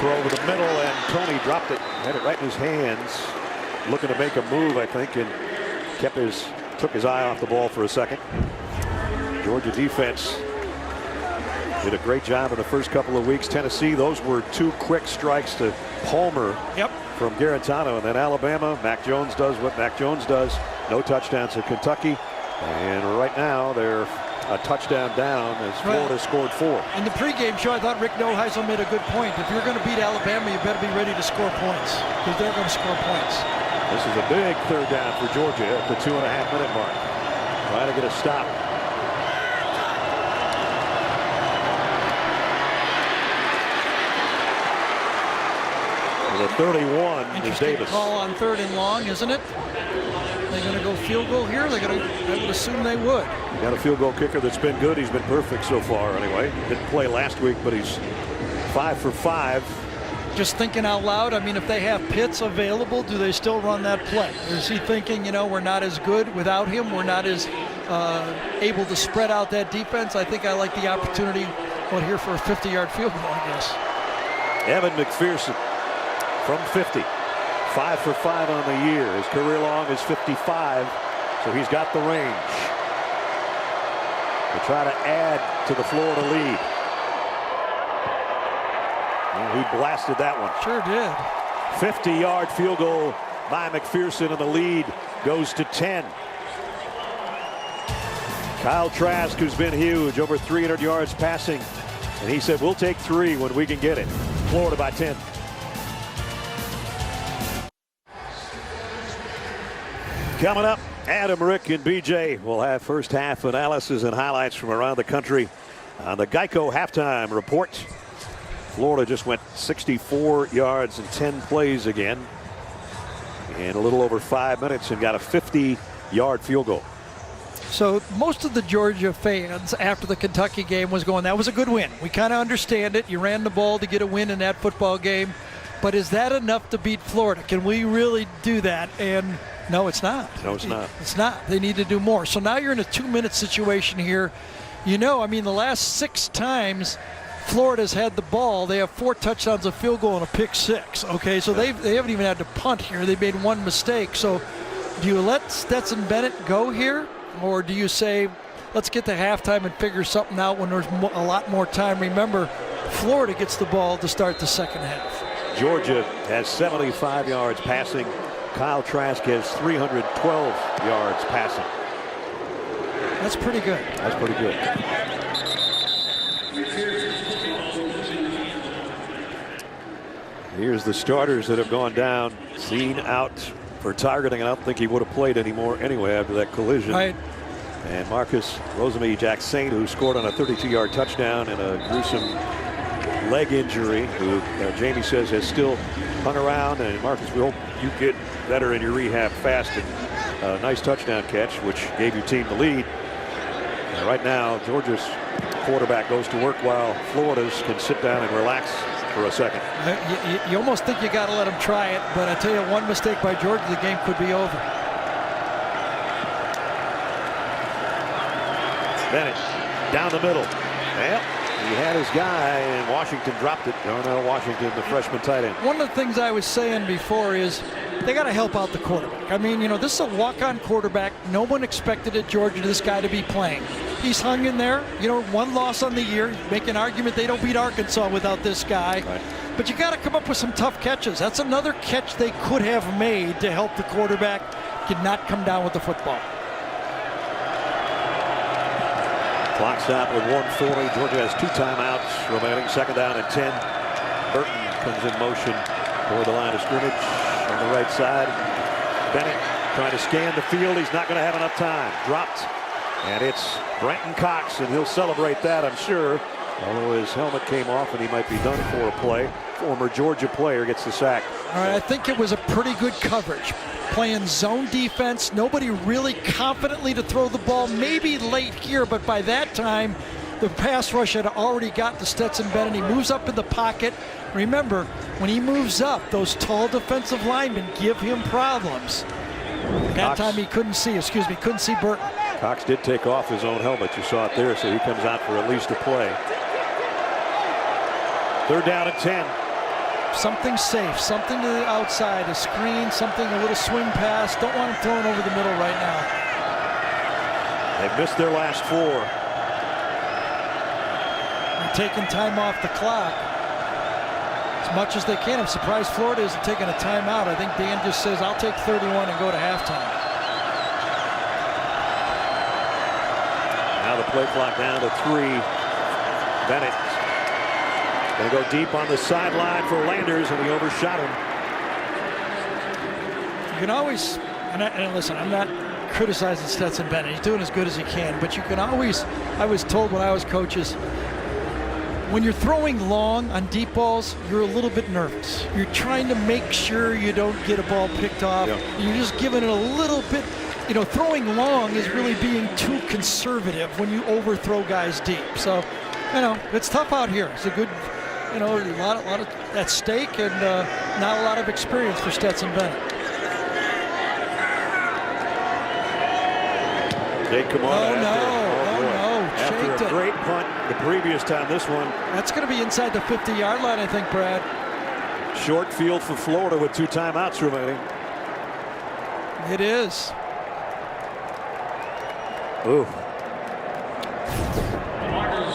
throw over the middle, and Tony dropped it, had it right in his hands, looking to make a move, I think, and took his eye off the ball for a second. Georgia defense did a great job in the first couple of weeks. Tennessee, those were 2 quick strikes to Palmer from Garantano. And then Alabama, Mac Jones does what Mac Jones does. No touchdowns to Kentucky. And right now they're a touchdown down as Florida scored 4. In the pregame show, I thought Rick Neuheisel made a good point. If you're going to beat Alabama, you better be ready to score points, because they're going to score points. This is a big third down for Georgia at the 2.5-minute mark. Trying to get a stop. The 31 is Davis. Call on 3rd and long, isn't it? They're going to go field goal here. I would assume they would. You got a field goal kicker that's been good. He's been perfect so far anyway. Didn't play last week, but he's 5 for 5. Just thinking out loud, I mean, if they have Pitts available, do they still run that play? Or is he thinking, you know, we're not as good without him. We're not as able to spread out that defense. I think I like the opportunity here for a 50-yard field goal, I guess. Evan McPherson from 50. 5 for 5 on the year. His career long is 55, so he's got the range to try to add to the Florida lead. And he blasted that one. Sure did. 50-yard field goal by McPherson, and the lead goes to 10. Kyle Trask, who's been huge, over 300 yards passing, and he said, we'll take 3 when we can get it. Florida by 10. Coming up, Adam, Rick, and BJ will have first half analysis and highlights from around the country on the Geico halftime report. Florida just went 64 yards and 10 plays again in a little over 5 minutes and got a 50-yard field goal. So most of the Georgia fans after the Kentucky game was going, that was a good win. We kind of understand it. You ran the ball to get a win in that football game. But is that enough to beat Florida? Can we really do that? And no, it's not. No, it's not. It's not. They need to do more. So now you're in a 2-minute situation here. You know, I mean, the last 6 times Florida's had the ball, they have 4 touchdowns, a field goal, and a pick 6. Okay, so they haven't even had to punt here. They made 1 mistake. So do you let Stetson Bennett go here? Or do you say, let's get to halftime and figure something out when there's a lot more time? Remember, Florida gets the ball to start the second half. Georgia has 75 yards passing. Kyle Trask has 312 yards passing. That's pretty good. That's pretty good. Here's the starters that have gone down. Seen out for targeting. I don't think he would have played anymore anyway after that collision. Right. And Marcus Rosemy-Jacksaint, who scored on a 32-yard touchdown and a gruesome leg injury, who Jamie says has still hung around. And Marcus, we hope you get better in your rehab fast. And a nice touchdown catch, which gave your team the lead. And right now, Georgia's quarterback goes to work while Florida's can sit down and relax for a second. You almost think you got to let them try it, but I tell you, 1 mistake by Georgia, the game could be over. Bennett down the middle. Well, he had his guy, and Washington dropped it. Darnell Washington, the freshman tight end. One of the things I was saying before is they got to help out the quarterback. I mean, you know, this is a walk-on quarterback. No one expected at Georgia this guy to be playing. he's hung in there. You know, one loss on the year. Make an argument they don't beat Arkansas without this guy. Right. But you got to come up with some tough catches. That's another catch they could have made to help the quarterback. Did not come down with the football. Clock stop with 1:40. Georgia has 2 timeouts remaining. 2nd down and 10. Burton comes in motion toward the line of scrimmage on the right side. Bennett trying to scan the field. He's not going to have enough time. Dropped. And it's Brenton Cox, and he'll celebrate that, I'm sure. Although his helmet came off and he might be done for a play. Former Georgia player gets the sack. All right, I think it was a pretty good coverage. Playing zone defense, nobody really confidently to throw the ball, maybe late here, but by that time, the pass rush had already got to Stetson Bennett. He moves up in the pocket. Remember, when he moves up, those tall defensive linemen give him problems. That time he couldn't see Burton. Cox did take off his own helmet. You saw it there, so he comes out for at least a play. 3rd down and 10. Something safe, something to the outside, a screen, something, a little swing pass. Don't want him thrown over the middle right now. They've missed their last 4. They're taking time off the clock as much as they can. I'm surprised Florida isn't taking a timeout. I think Dan just says, I'll take 31 and go to halftime. Now the play clock down to 3. Bennett going to go deep on the sideline for Landers, and he overshot him. You can always, and listen, I'm not criticizing Stetson Bennett. He's doing as good as he can, but you can always, I was told when I was coaches, when you're throwing long on deep balls, you're a little bit nervous. You're trying to make sure you don't get a ball picked off. Yep. You're just giving it a little bit. You know, throwing long is really being too conservative when you overthrow guys deep. So, you know, it's tough out here. It's a good, you know, a lot of at stake, and not a lot of experience for Stetson Bennett. They come on. After a great punt the previous time, this one. That's going to be inside the 50-yard line, I think, Brad. Short field for Florida with 2 timeouts remaining. It is. Ooh.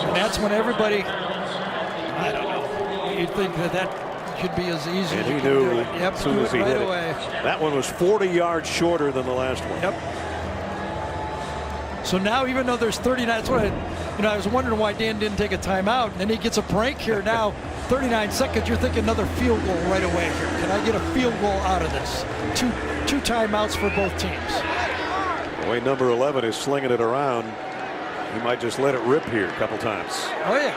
And that's when everybody, I don't know, you'd think that should be as easy And as you he can knew do it. Yep, as soon as he right hit away. it. That one was 40 yards shorter than the last one. Yep. So now, even though there's 39, that's what I was wondering why Dan didn't take a timeout, and then he gets a break here now. 39 seconds, you're thinking another field goal right away here. Can I get a field goal out of this? Two timeouts for both teams. The way number 11 is slinging it around, he might just let it rip here a couple times. Oh, yeah.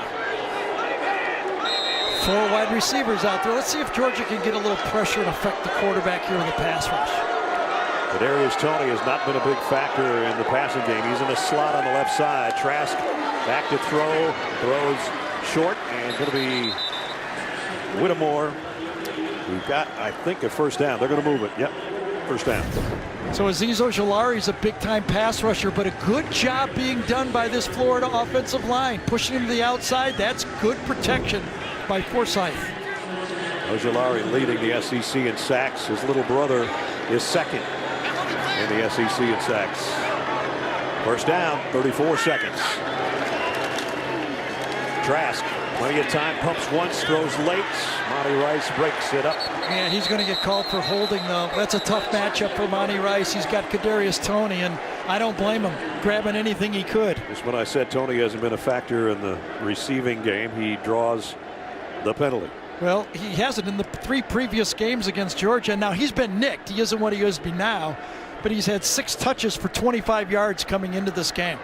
4 wide receivers out there. Let's see if Georgia can get a little pressure and affect the quarterback here with a pass rush. Kadarius Toney has not been a big factor in the passing game. He's in a slot on the left side. Trask back to throw. Throws short, and going to be Whittemore. We've got, I think, a first down. They're going to move it. Yep, first down. So Azeez Ojulari is a big-time pass rusher, but a good job being done by this Florida offensive line. Pushing him to the outside, that's good protection by Forsythe. Ojulari leading the SEC in sacks. His little brother is second in the SEC in sacks. First down, 34 seconds. Trask, plenty of time, pumps once, throws late. Monty Rice breaks it up. Yeah, he's going to get called for holding, though. That's a tough matchup for Monty Rice. He's got Kadarius Toney, and I don't blame him, grabbing anything he could. Just when I said Toney hasn't been a factor in the receiving game, he draws the penalty. Well, he hasn't in the 3 previous games against Georgia. Now, he's been nicked. He isn't what he used to be now, but he's had 6 touches for 25 yards coming into this game.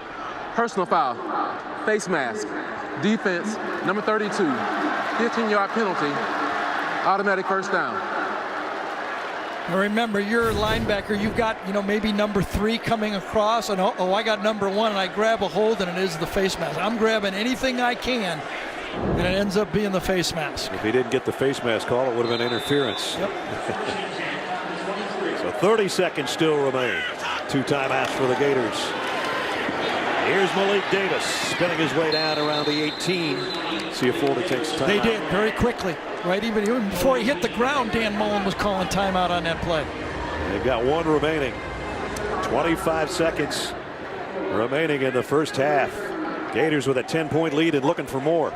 Personal foul, face mask, defense, number 32, 15-yard penalty, automatic first down. Now remember, you're a linebacker. You've got, maybe number 3 coming across, and I got number 1, and I grab a hold, and it is the face mask. I'm grabbing anything I can, and it ends up being the face mask. If he didn't get the face mask call, it would have been interference. Yep. So 30 seconds still remain. 2 timeouts for the Gators. Here's Malik Davis spinning his way down around the 18. See if Florida takes time. They did very quickly, right? Even before he hit the ground, Dan Mullen was calling timeout on that play. They've got 1 remaining. 25 seconds remaining in the first half. Gators with a 10-point lead and looking for more.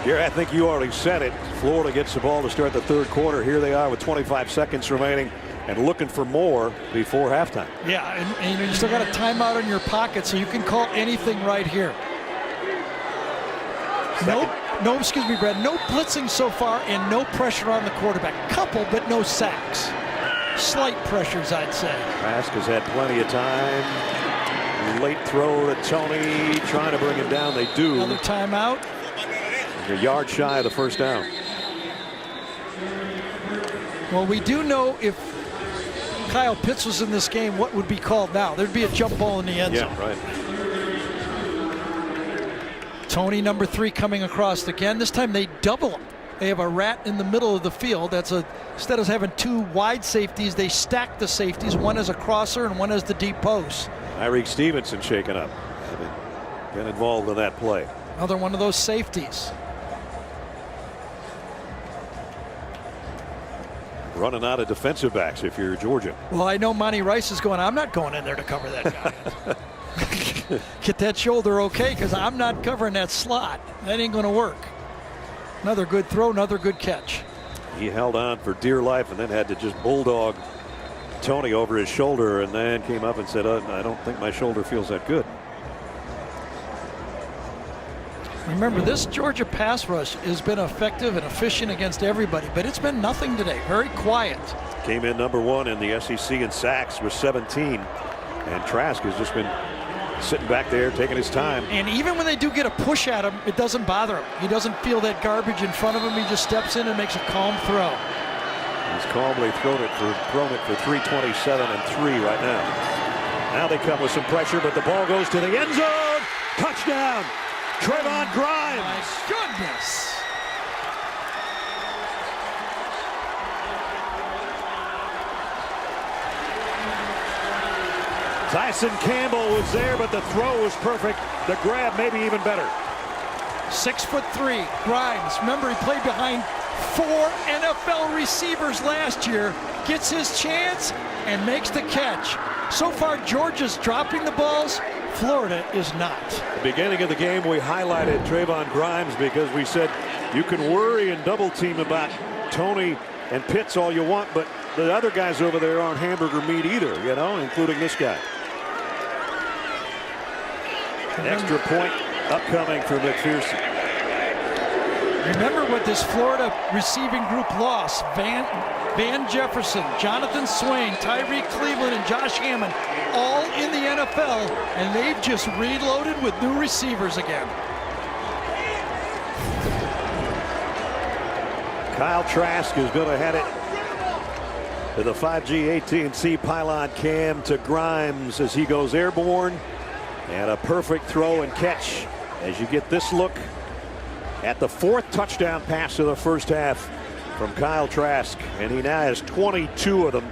Gary, I think you already said it. Florida gets the ball to start the third quarter. Here they are with 25 seconds remaining and looking for more before halftime. Yeah, and you still got a timeout in your pocket, so you can call anything right here. No, excuse me, Brad. No blitzing so far and no pressure on the quarterback. Couple, but no sacks. Slight pressures, I'd say. Trask has had plenty of time. Late throw to Tony, trying to bring him down. They do. Another timeout. A yard shy of the first down. Well, we do know if Kyle Pitts was in this game, what would be called now? There'd be a jump ball in the end zone. Yeah, right. Tony, number 3, coming across again. This time they double him. They have a rat in the middle of the field. Instead of having 2 wide safeties, they stack the safeties. One as a crosser and one as the deep post. Tyreek Stevenson shaken up. Been involved in that play. Another one of those safeties. Running out of defensive backs if you're Georgia. Well, I know Monty Rice is going, I'm not going in there to cover that guy. Get that shoulder okay, because I'm not covering that slot. That ain't going to work. Another good throw, another good catch. He held on for dear life and then had to just bulldog Tony over his shoulder and then came up and said, I don't think my shoulder feels that good. Remember, this Georgia pass rush has been effective and efficient against everybody, but it's been nothing today. Very quiet. Came in number 1 in the SEC in sacks with 17. And Trask has just been sitting back there taking his time. And even when they do get a push at him, it doesn't bother him. He doesn't feel that garbage in front of him. He just steps in and makes a calm throw. He's calmly thrown it for 327 and 3 right now. Now they come with some pressure, but the ball goes to the end zone. Touchdown, Trayvon Grimes. My goodness. Tyson Campbell was there, but the throw was perfect. The grab maybe even better. 6'3", Grimes. Remember, he played behind 4 NFL receivers last year. Gets his chance and makes the catch. So far, Georgia's dropping the balls. Florida is not. At the beginning of the game, we highlighted Trayvon Grimes because we said you can worry and double team about Tony and Pitts all you want, but the other guys over there aren't hamburger meat either, you know, including this guy. An extra point upcoming for McPherson. Remember what this Florida receiving group lost. Van Jefferson, Jonathan Swain, Tyreek Cleveland, and Josh Hammond, all in the NFL, and they've just reloaded with new receivers again. Kyle Trask is going to head it to the 5G AT&T pylon cam to Grimes as he goes airborne. And a perfect throw and catch as you get this look at the 4th touchdown pass of the first half from Kyle Trask. And he now has 22 of them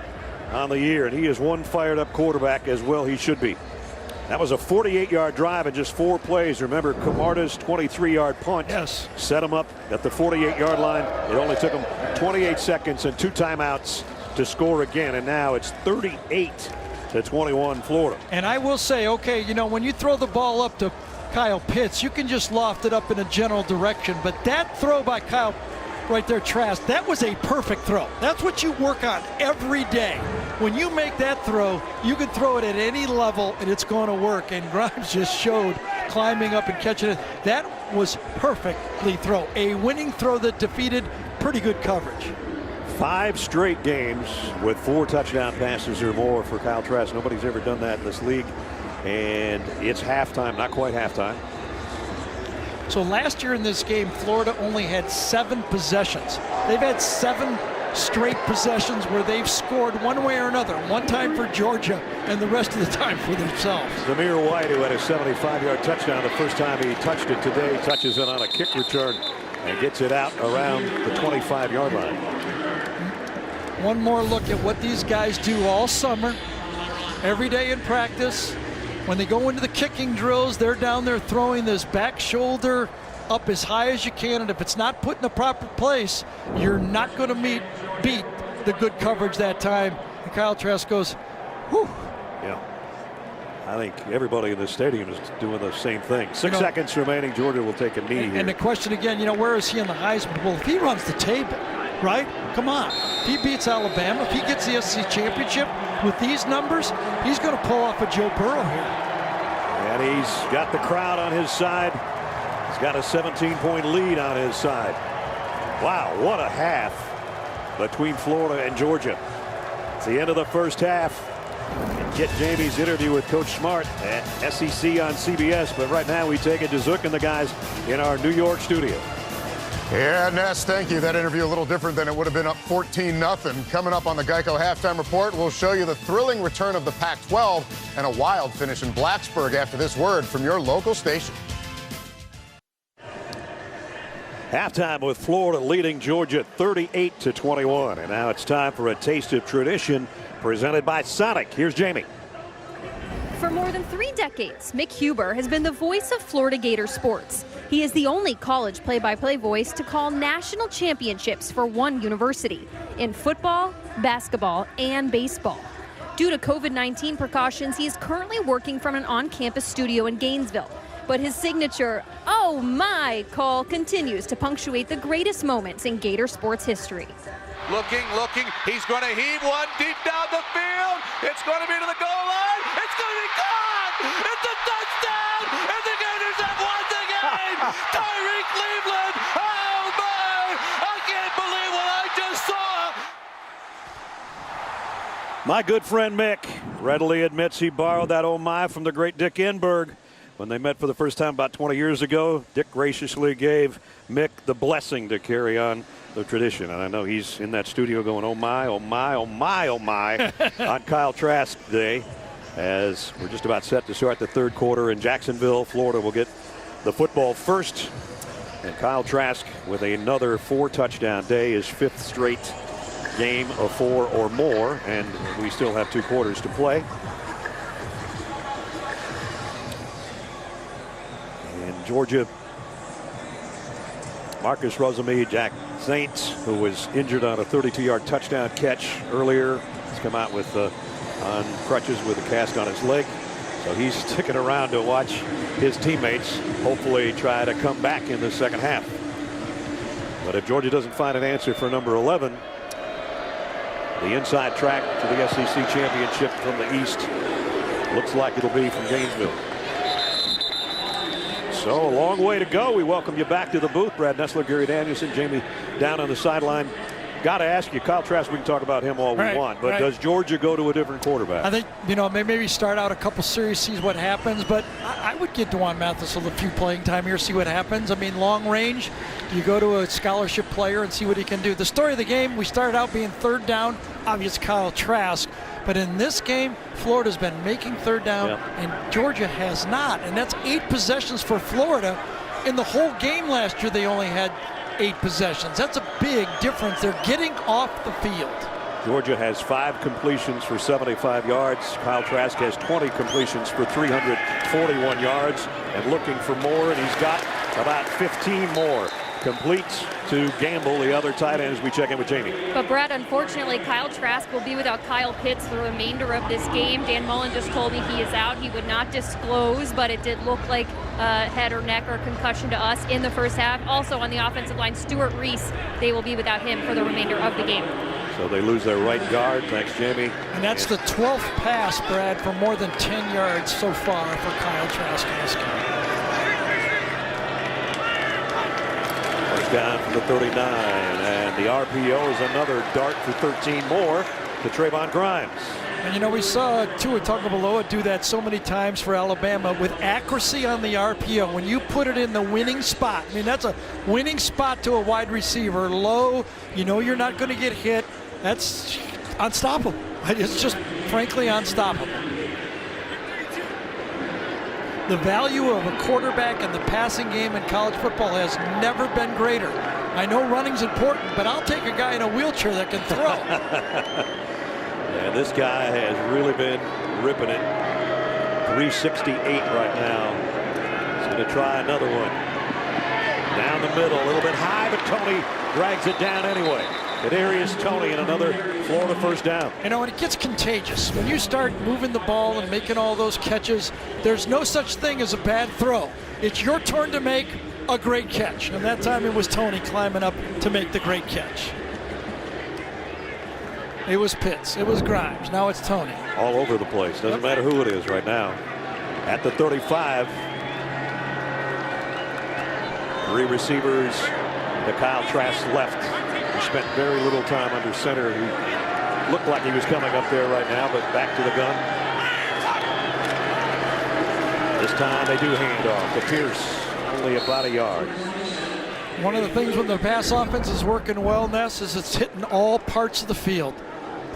on the year. And he is one fired up quarterback, as well he should be. That was a 48-yard drive in just 4 plays. Remember, Camarda's 23-yard punt set him up at the 48-yard line. It only took him 28 seconds and 2 timeouts to score again. And now it's 38-21 Florida. And I will say, okay, you know, when you throw the ball up to Kyle Pitts, you can just loft it up in a general direction. But that throw by Kyle right there, Trask, that was a perfect throw. That's what you work on every day. When you make that throw, you can throw it at any level and it's going to work. And Grimes just showed climbing up and catching it. That was perfectly thrown. A winning throw that defeated pretty good coverage. 5 straight games with 4 touchdown passes or more for Kyle Trask. Nobody's ever done that in this league. And it's halftime, not quite halftime. So last year in this game, Florida only had 7 possessions. They've had 7 straight possessions where they've scored one way or another. One time for Georgia and the rest of the time for themselves. Zamir White, who had a 75-yard touchdown the first time he touched it today, touches it on a kick return and gets it out around the 25-yard line. One more look at what these guys do all summer, every day in practice. When they go into the kicking drills, they're down there throwing this back shoulder up as high as you can, and if it's not put in the proper place, you're not going to beat the good coverage that time. And Kyle Trask goes, whew. Yeah. I think everybody in the stadium is doing the same thing. 6 seconds remaining. Georgia will take a knee here. And the question again, where is he in the Heisman? Well, if he runs the table, right? Come on. If he beats Alabama, if he gets the SEC championship with these numbers, he's going to pull off a Joe Burrow here. And he's got the crowd on his side. He's got a 17-point lead on his side. Wow, what a half between Florida and Georgia. It's the end of the first half. And get Jamie's interview with Coach Smart at SEC on CBS. But right now we take it to Zook and the guys in our New York studio. Yeah, Ness, thank you. That interview a little different than it would have been up 14-0. Coming up on the Geico Halftime Report, we'll show you the thrilling return of the Pac-12 and a wild finish in Blacksburg after this word from your local station. Halftime with Florida leading Georgia 38-21. And now it's time for a taste of tradition presented by Sonic. Here's Jamie. For more than 3 decades, Mick Huber has been the voice of Florida Gators sports. He is the only college play-by-play voice to call national championships for one university in football, basketball, and baseball. Due to COVID-19 precautions, he is currently working from an on-campus studio in Gainesville. But his signature, "Oh my" call continues to punctuate the greatest moments in Gator sports history. Looking, he's going to heave one deep down the field. It's going to be to the goal line. It's going to be caught. It's a touchdown, and the Gators have won the game. Tyreek Cleveland. Oh my! I can't believe what I just saw. My good friend Mick readily admits he borrowed that "oh my" from the great Dick Enberg. When they met for the first time about 20 years ago, Dick graciously gave Mick the blessing to carry on the tradition. And I know he's in that studio going, "Oh my, oh my, oh my, oh my," on Kyle Trask Day, as we're just about set to start the third quarter in Jacksonville. Florida will get the football first. And Kyle Trask with another 4-touchdown day, his 5th straight game of 4 or more. And we still have 2 quarters to play. Georgia, Marcus Rosemy, Jack Saints, who was injured on a 32-yard touchdown catch earlier, has come out with on crutches with a cast on his leg. So he's sticking around to watch his teammates hopefully try to come back in the second half. But if Georgia doesn't find an answer for number 11, the inside track to the SEC championship from the East looks like it'll be from Gainesville. So a long way to go. We welcome you back to the booth. Brad Nessler, Gary Danielson, Jamie down on the sideline. Got to ask you, Kyle Trask, we can talk about him all we want, but does Georgia go to a different quarterback? I think, maybe start out a couple series, see what happens, but I would get Dewan Mathis a few playing time here, see what happens. I mean, long range, you go to a scholarship player and see what he can do. The story of the game, we started out being third down, obvious Kyle Trask, but in this game, Florida's been making third down, and Georgia has not, and that's 8 possessions for Florida. In the whole game last year, they only had 8 possessions. That's a big difference. They're getting off the field. Georgia has 5 completions for 75 yards. Kyle Trask has 20 completions for 341 yards and looking for more, and he's got about 15 more. Completes to Gamble, the other tight end, as we check in with Jamie. But Brad, unfortunately, Kyle Trask will be without Kyle Pitts the remainder of this game. Dan Mullen just told me he is out. He would not disclose, but it did look like head or neck or concussion to us in the first half. Also on the offensive line, Stuart Reese, they will be without him for the remainder of the game. So they lose their right guard. Thanks, Jamie. And that's the 12th pass, Brad, for more than 10 yards so far for Kyle Trask in this game. Down from the 39, and the RPO is another dart for 13 more to Trayvon Grimes. And we saw Tua Tagovailoa do that so many times for Alabama with accuracy on the RPO. When you put it in the winning spot, I mean, that's a winning spot to a wide receiver. Low, you're not going to get hit. That's unstoppable. It's just frankly unstoppable. The value of a quarterback in the passing game in college football has never been greater. I know running's important, but I'll take a guy in a wheelchair that can throw. And this guy has really been ripping it. 368 right now. He's going to try another one. Down the middle, a little bit high, but Tony drags it down anyway. Kadarius Toney and another Florida first down. You know, and it gets contagious. When you start moving the ball and making all those catches, there's no such thing as a bad throw. It's your turn to make a great catch. And that time it was Toney climbing up to make the great catch. It was Pitts. It was Grimes. Now it's Toney. All over the place. Doesn't matter who it is right now. At the 35. 3 receivers to Kyle Trask left. He spent very little time under center. He looked like he was coming up there right now, but back to the gun. This time they do hand off to Pierce, only about a yard. One of the things when the pass offense is working well, Ness, is it's hitting all parts of the field.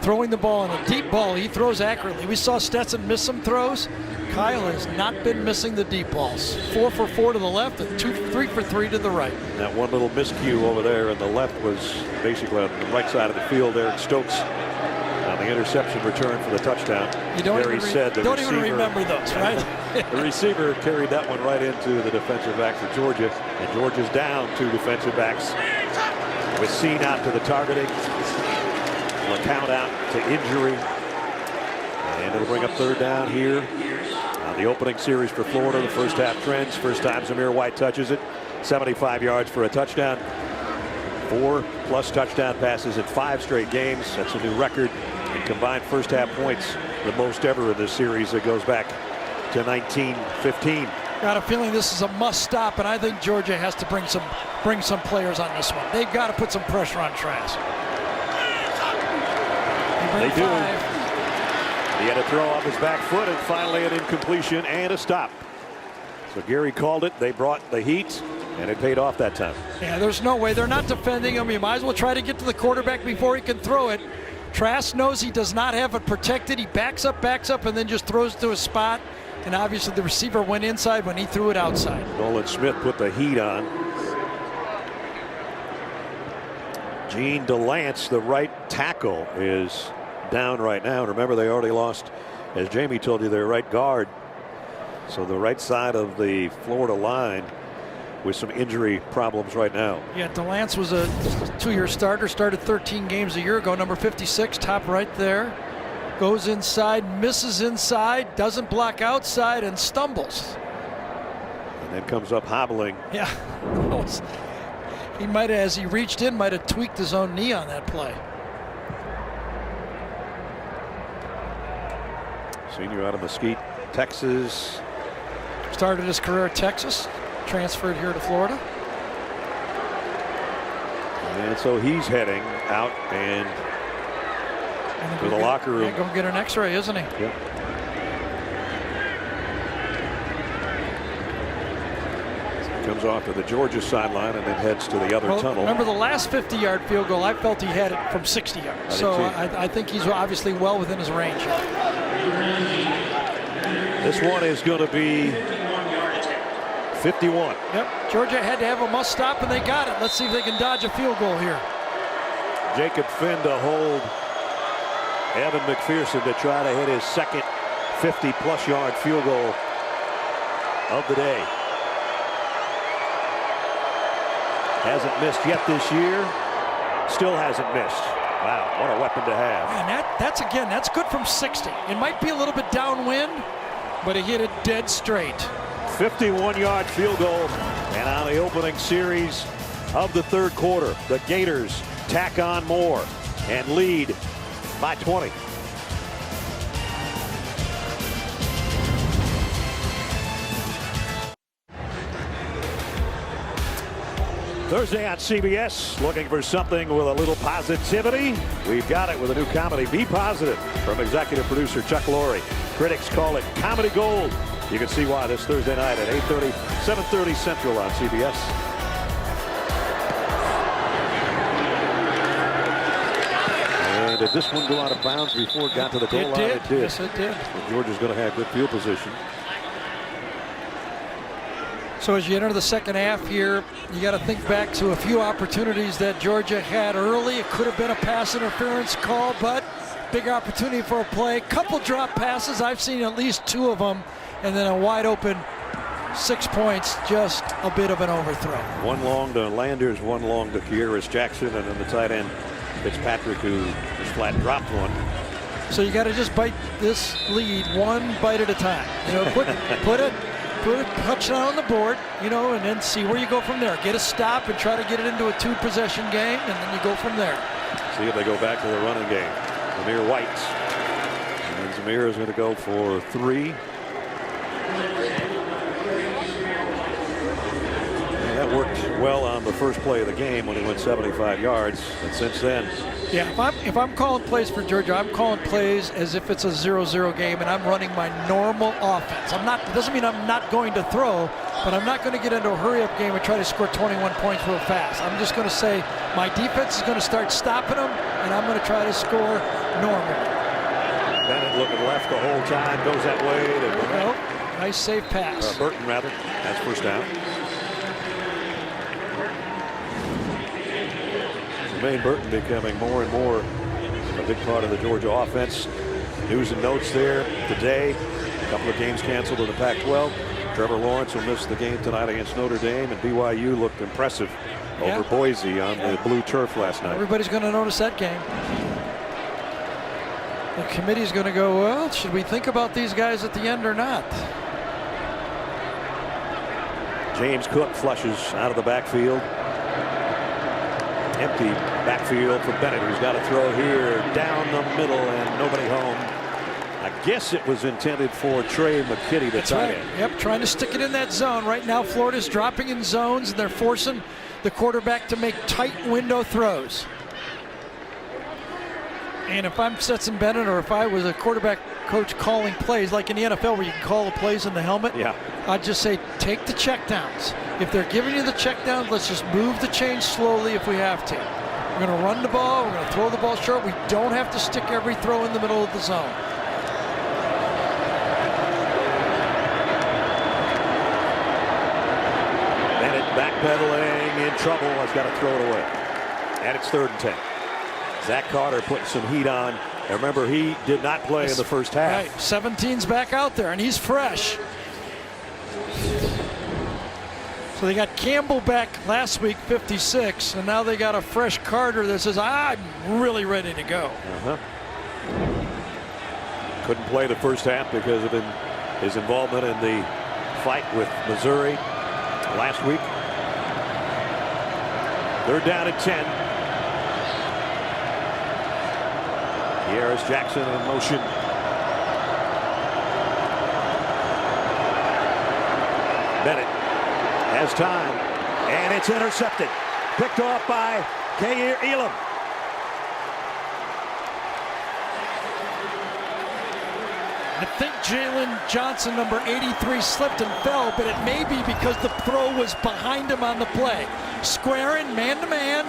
Throwing the ball in a deep ball, he throws accurately. We saw Stetson miss some throws. Kyle has not been missing the deep balls. 4 for 4 to the left and 3 for 3 to the right. That one little miscue over there on the left was basically on the right side of the field there. Stokes on the interception return for the touchdown. You don't even remember those, right? The receiver carried that one right into the defensive back for Georgia. And Georgia's down 2 defensive backs. With Seen out to the targeting. LeCount out to injury. And it'll bring up 3rd down here. The opening series for Florida, the first half trends. First time Zamir White touches it. 75 yards for a touchdown. 4+ touchdown passes in 5 straight games. That's a new record. And combined first half points, the most ever in this series. That goes back to 1915. Got a feeling this is a must stop, and I think Georgia has to bring some players on this one. They've got to put some pressure on Trask. They do. He had a throw off his back foot and finally an incompletion and a stop. So Gary called it. They brought the heat and it paid off that time. Yeah, there's no way. They're not defending him. You might as well try to get to the quarterback before he can throw it. Trask knows he does not have it protected. He backs up, and then just throws to a spot. And obviously the receiver went inside when he threw it outside. Nolan Smith put the heat on. Gene DeLance, the right tackle, is down right now. Remember, they already lost, as Jamie told you, their right guard. So the right side of the Florida line with some injury problems right now. Yeah, DeLance was a 2-year starter, started 13 games a year ago, number 56, top right there. Goes inside, misses inside, doesn't block outside, and stumbles. And then comes up hobbling. Yeah, he might have, as he reached in, might have tweaked his own knee on that play. Senior out of Mesquite, Texas. Started his career at Texas, transferred here to Florida. And so he's heading out and to the locker room. Go get an x-ray, isn't he? Yep. Comes off to the Georgia sideline and then heads to the other tunnel. Remember the last 50-yard field goal, I felt he had it from 60 yards. So I think he's obviously well within his range. This one is going to be 51. Yep, Georgia had to have a must stop and they got it. Let's see if they can dodge a field goal here. Jacob Finn to hold Evan McPherson to try to hit his second 50+ yard field goal of the day. Hasn't missed yet this year. Still hasn't missed. Wow, what a weapon to have. Man, that's good from 60. It might be a little bit downwind, but he hit it dead straight. 51-yard field goal. And on the opening series of the 3rd quarter, the Gators tack on more and lead by 20. Thursday on CBS, looking for something with a little positivity? We've got it with a new comedy, Be Positive, from executive producer Chuck Lorre. Critics call it comedy gold. You can see why this Thursday night at 8:30, 7:30 Central on CBS. And did this one go out of bounds before it got to the goal line? It did. Yes, it did. So Georgia's going to have good field position. So as you enter the second half here, you got to think back to a few opportunities that Georgia had early. It could have been a pass interference call, but big opportunity for a play. Couple drop passes. I've seen at least 2 of them. And then a wide open 6 points, just a bit of an overthrow. One long to Landers, one long to Kieris Jackson, and then the tight end Fitzpatrick, who just flat dropped one. So you got to just bite this lead one bite at a time. You know, put a touchdown on the board, you know, and then see where you go from there. Get a stop and try to get it into a 2-possession game, and then you go from there. See if they go back to the running game. Zamir White. And then Zamir is going to go for 3. And that worked well on the first play of the game when he went 75 yards. And since then. Yeah, if I'm calling plays for Georgia, I'm calling plays as if it's a 0-0 game, and I'm running my normal offense. It doesn't mean I'm not going to throw, but I'm not going to get into a hurry-up game and try to score 21 points real fast. I'm just going to say my defense is going to start stopping them, and I'm going to try to score normal. Bennett looking left the whole time, goes that way. Well, nice safe pass. Burton, rather. That's first down. Jermaine Burton becoming more and more a big part of the Georgia offense. News and notes there today. A couple of games canceled in the Pac-12. Trevor Lawrence will miss the game tonight against Notre Dame, and BYU looked impressive over Boise on the blue turf last night. Everybody's going to notice that game. The committee's going to go, well, should we think about these guys at the end or not? James Cook flushes out of the backfield. Empty backfield for Bennett, who's got to throw here down the middle and nobody home. I guess it was intended for Trey McKitty, the tight end. Yep, trying to stick it in that zone. Right now, Florida's dropping in zones, and they're forcing the quarterback to make tight window throws. And if I'm Stetson Bennett, or if I was a quarterback coach calling plays, like in the NFL where you can call the plays in the helmet, I'd just say take the checkdowns. If they're giving you the checkdowns, let's just move the chains slowly if we have to. We're going to run the ball. We're going to throw the ball short. We don't have to stick every throw in the middle of the zone. Bennett backpedaling, in trouble, has got to throw it away. And it's 3rd and 10. Zach Carter putting some heat on. And remember, he did not play in the first half. Right, 17's back out there, and he's fresh. So they got Campbell back last week, 56, and now they got a fresh Carter that says, I'm really ready to go. Couldn't play the first half because of his involvement in the fight with Missouri last week. 3rd down and 10. Kearis Jackson in motion. Bennett has time, and it's intercepted. Picked off by Kair Elam. I think Jalen Johnson, number 83, slipped and fell, but it may be because the throw was behind him on the play. Squaring, man-to-man.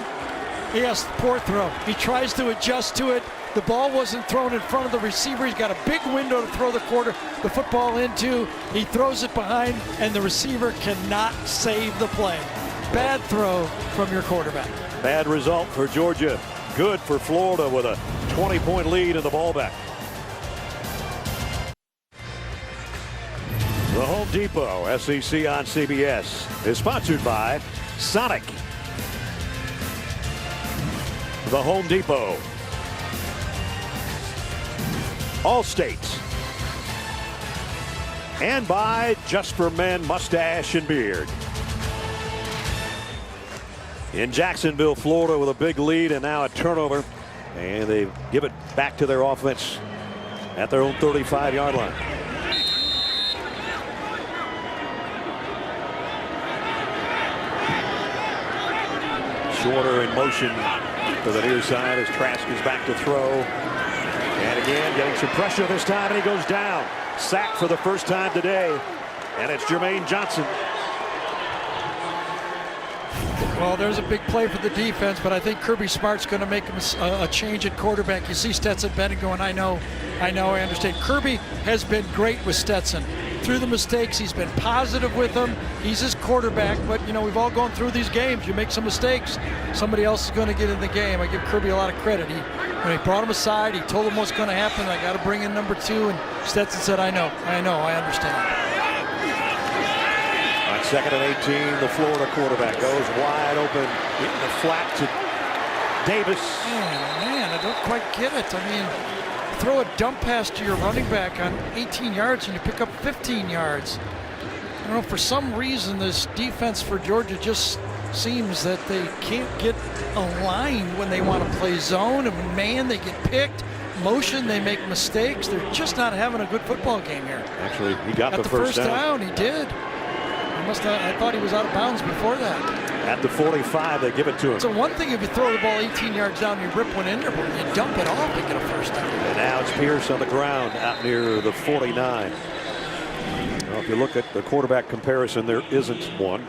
Yes, poor throw. He tries to adjust to it. The ball wasn't thrown in front of the receiver. He's got a big window to throw the football into. He throws it behind, and the receiver cannot save the play. Bad throw from your quarterback. Bad result for Georgia. Good for Florida with a 20-point lead in the ball back. The Home Depot, SEC on CBS, is sponsored by Sonic. The Home Depot. Allstate. And by Just for Men Mustache and Beard. In Jacksonville, Florida, with a big lead and now a turnover. And they give it back to their offense at their own 35-yard line. Shorter in motion to the near side as Trask is back to throw. And again, getting some pressure this time, and he goes down. Sacked for the first time today, and it's Jermaine Johnson. Well, there's a big play for the defense, but I think Kirby Smart's going to make a change at quarterback. You see Stetson Bennett going, I know, I understand. Kirby has been great with Stetson. Through the mistakes, he's been positive with them. He's his quarterback, but, you know, we've all gone through these games. You make some mistakes, somebody else is going to get in the game. I give Kirby a lot of credit. When he brought him aside, he told him what's going to happen. I got to bring in number 2, and Stetson said, I know, I understand. On 2nd and 18, the Florida quarterback goes wide open in the flat to Davis. Man, I don't quite get it. I mean, throw a dump pass to your running back on 18 yards and you pick up 15 yards. I don't know, for some reason this defense for Georgia just seems that they can't get aligned when they want to play zone, and man, they get picked. Motion, they make mistakes. They're just not having a good football game here. Actually, he got the first down. He did. I thought he was out of bounds before that. At the 45, they give it to him. So one thing if you throw the ball 18 yards down, you rip one in there, but when you dump it off, you get a first down. And now it's Pierce on the ground out near the 49. Well, if you look at the quarterback comparison, there isn't one.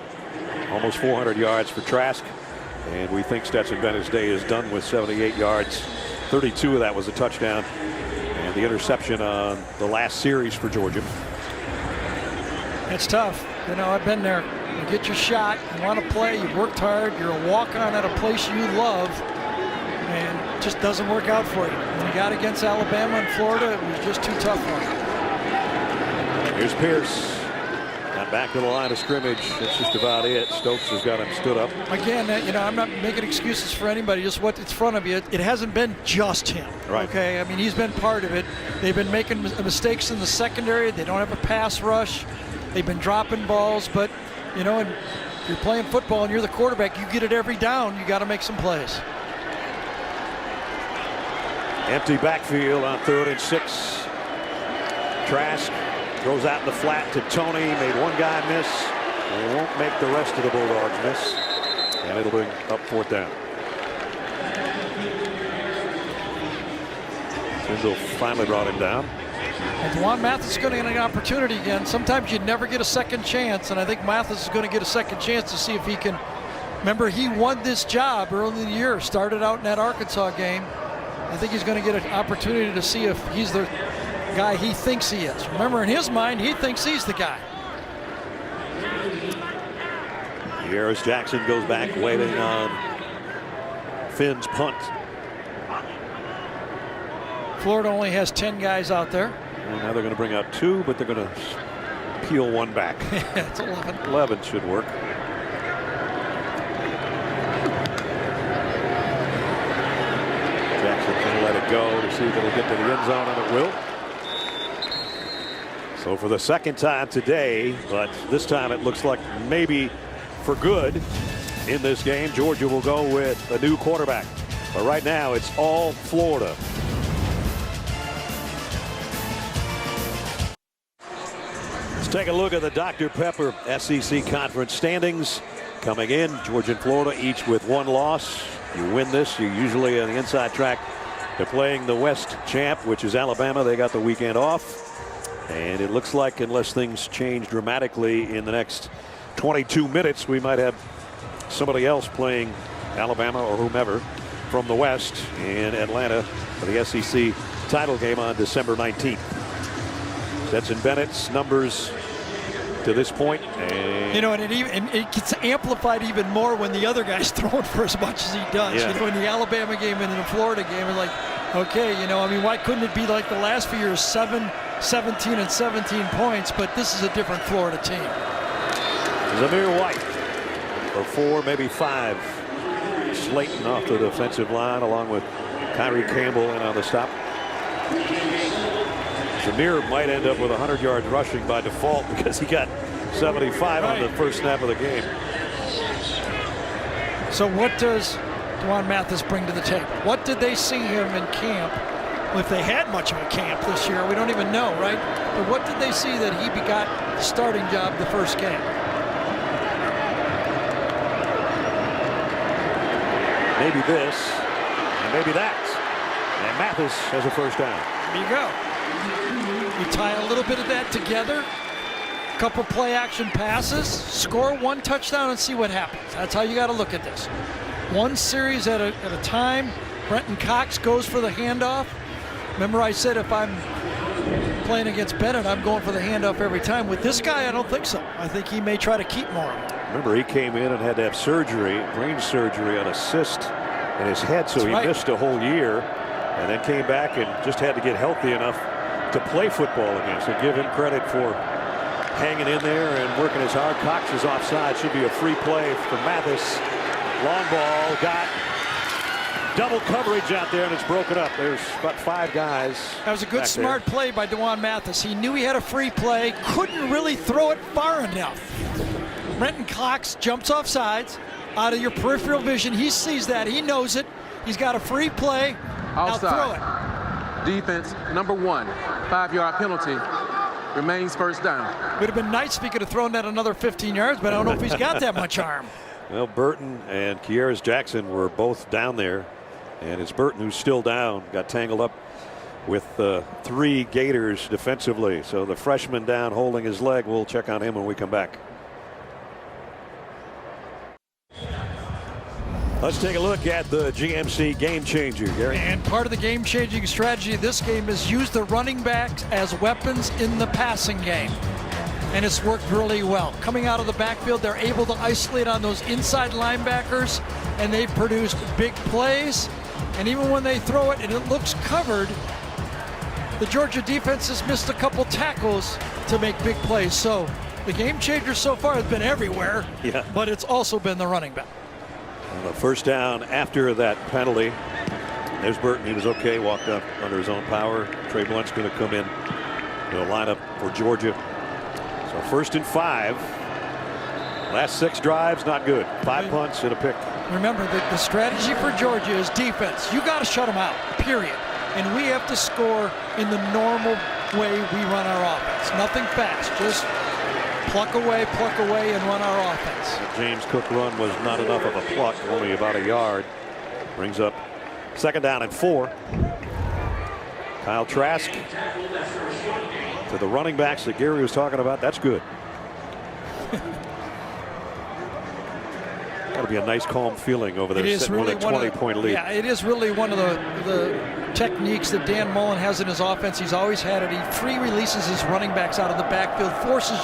Almost 400 yards for Trask. And we think Stetson Bennett's day is done with 78 yards. 32 of that was a touchdown. And the interception on the last series for Georgia. It's tough. You know, I've been there. You get your shot, you want to play, you worked hard, you're a walk-on at a place you love, and it just doesn't work out for you. When you got against Alabama and Florida, it was just too tough for you. Here's Pierce. Got back to the line of scrimmage. That's just about it. Stokes has got him stood up. Again, you know, I'm not making excuses for anybody, just what's in front of you. It hasn't been just him. Right. Okay, I mean, he's been part of it. They've been making mistakes in the secondary. They don't have a pass rush. They've been dropping balls, but you know, and if you're playing football and you're the quarterback, you get it every down. You got to make some plays. Empty backfield on 3rd and 6. Trask throws out in the flat to Tony. Made one guy miss. They won't make the rest of the Bulldogs miss. And it'll bring up 4th down. Tindall finally brought him down. And Juwan Mathis is going to get an opportunity again. Sometimes you never get a second chance, and I think Mathis is going to get a second chance to see if he can. Remember, he won this job early in the year, started out in that Arkansas game. I think he's going to get an opportunity to see if he's the guy he thinks he is. Remember, in his mind, he thinks he's the guy. Harris Jackson goes back, waiting on Finn's punt. Florida only has 10 guys out there. And now they're going to bring out 2, but they're going to peel 1 back. It's 11. 11 should work. Jackson can let it go to see if it'll get to the end zone, and it will. So for the second time today, but this time it looks like maybe for good in this game, Georgia will go with a new quarterback. But right now it's all Florida. Take a look at the Dr. Pepper SEC Conference standings. Coming in, Georgia and Florida each with 1 loss. You win this, you're usually on the inside track to playing the West champ, which is Alabama. They got the weekend off. And it looks like unless things change dramatically in the next 22 minutes, we might have somebody else playing Alabama or whomever from the West in Atlanta for the SEC title game on December 19th. Stetson Bennett's numbers to this point, and you know, and it gets amplified even more when the other guy's throwing for as much as he does. Yeah. You know, in the Alabama game and in the Florida game, it's like, okay, you know, I mean, why couldn't it be like the last few years, 7, 17, and 17 points? But this is a different Florida team. Zamir White for 4, maybe 5. Slayton off the defensive line, along with Kyrie Campbell in on the stop. Zamir might end up with 100 yards rushing by default because he got 75 on the first snap of the game. So what does Juwan Mathis bring to the table? What did they see him in camp? Well, if they had much of a camp this year, we don't even know, right? But what did they see that he got the starting job the first game? Maybe this, and maybe that. And Mathis has a first down. There you go. You tie a little bit of that together, couple play action passes, score 1 touchdown and see what happens. That's how you got to look at this. 1 series at a time. Brenton Cox goes for the handoff. Remember I said if I'm playing against Bennett, I'm going for the handoff every time. With this guy, I don't think so. I think he may try to keep more of it. Remember, he came in and had to have surgery, brain surgery on a cyst in his head, so he missed a whole year, and then came back and just had to get healthy enough to play football again. So give him credit for hanging in there and working as hard. Cox is offside. Should be a free play for Mathis. Long ball got double coverage out there, and it's broken up. There's about 5 guys. That was a good, smart play by Dewan Mathis. He knew he had a free play, couldn't really throw it far enough. Brenton Cox jumps off sides, out of your peripheral vision. He sees that. He knows it. He's got a free play. Now throw it. Defense, number 1, 5-yard penalty. Remains first down. Would have been nice if he could have thrown that another 15 yards, but I don't know if he's got that much arm. Well, Burton and Kearis Jackson were both down there, and it's Burton who's still down. Got tangled up with 3 Gators defensively. So the freshman down holding his leg. We'll check on him when we come back. Let's take a look at the GMC game changer, Gary. And part of the game changing strategy of this game is use the running backs as weapons in the passing game. And it's worked really well. Coming out of the backfield, they're able to isolate on those inside linebackers, and they've produced big plays. And even when they throw it and it looks covered, the Georgia defense has missed a couple tackles to make big plays. So the game changer so far has been everywhere, but it's also been the running back. And the first down after that penalty. There's Burton. He was okay, walked up under his own power. Trey Blunt's going to come in to the lineup for Georgia. So 1st and 5. Last 6 drives, not good. 5 punts and a pick. Remember, the strategy for Georgia is defense. You got to shut them out, period. And we have to score in the normal way we run our offense. Nothing fast, just pluck away, and run our offense. The James Cook run was not enough of a pluck, only about a yard. Brings up 2nd down and 4. Kyle Trask to the running backs that Gary was talking about. That's good. That'll be a nice, calm feeling over there, sitting with a 20-point lead. Yeah, it is really one of the techniques that Dan Mullen has in his offense. He's always had it. He free releases his running backs out of the backfield, forces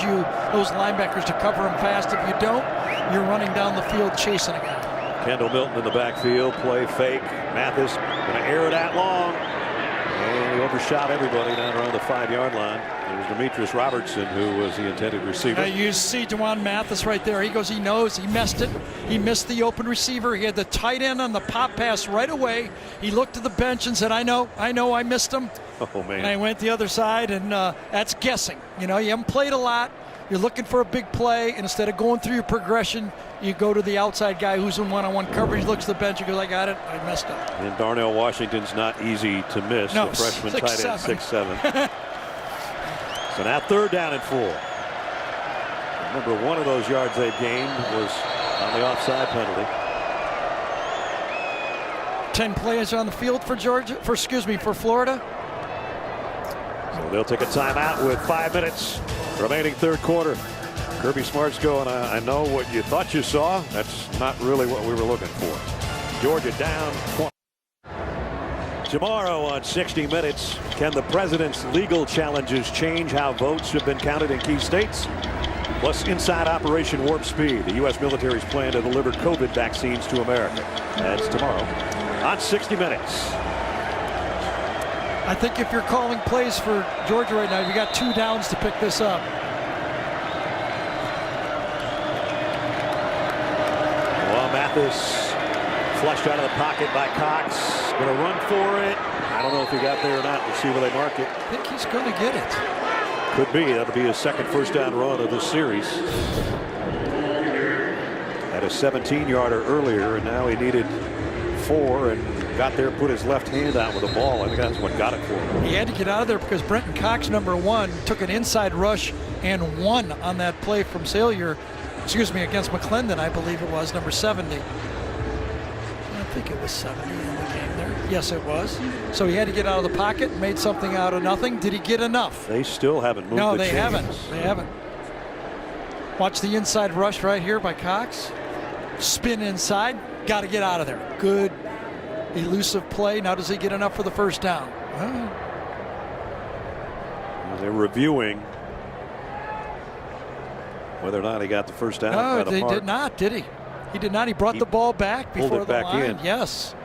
those linebackers to cover him fast. If you don't, you're running down the field chasing a guy. Kendall Milton in the backfield, play fake. Mathis going to air it out long. And he overshot everybody down around the 5-yard line. It was Demetrius Robertson who was the intended receiver. You see Dewan Mathis right there. He goes, he knows, he missed it. He missed the open receiver. He had the tight end on the pop pass right away. He looked at the bench and said, I know, I missed him. Oh, man. And I went the other side, and that's guessing. You know, you haven't played a lot. You're looking for a big play, and instead of going through your progression, you go to the outside guy who's in one-on-one coverage, looks at the bench, and goes, I got it, I messed up. And Darnell Washington's not easy to miss. No, the freshman tight end, 6'7". So now 3rd down and 4. Remember, one of those yards they've gained was on the offside penalty. 10 players on the field for for Florida. So they'll take a timeout with 5 minutes remaining 3rd quarter. Kirby Smart's going, I know what you thought you saw. That's not really what we were looking for. Georgia down 20. Tomorrow on 60 Minutes, can the president's legal challenges change how votes have been counted in key states? Plus, inside Operation Warp Speed, the U.S. military's plan to deliver COVID vaccines to America. That's tomorrow on 60 Minutes. I think if you're calling plays for Georgia right now, you got 2 downs to pick this up. Well, Mathis flushed out of the pocket by Cox. Going to run for it. I don't know if he got there or not. We'll see where they mark it. I think he's going to get it. Could be. That'll be his 2nd first down run of this series. Had a 17-yarder earlier, and now he needed 4 and got there, put his left hand out with the ball. I think that's what got it for him. He had to get out of there because Brenton Cox, number 1, took an inside rush and won on that play from Salyer. Against McClendon, I believe it was, number 70. I think it was 70 in the game there. Yes, it was. So he had to get out of the pocket, made something out of nothing. Did he get enough? They still haven't moved. No, the they chains. haven't. They haven't. Watch the inside rush right here by Cox. Spin inside. Got to get out of there. Good, elusive play. Now does he get enough for the first down? They're reviewing whether or not he got the first down. No, they did not, did he? He did not. He brought the ball back before pulled it back line. in. Yes.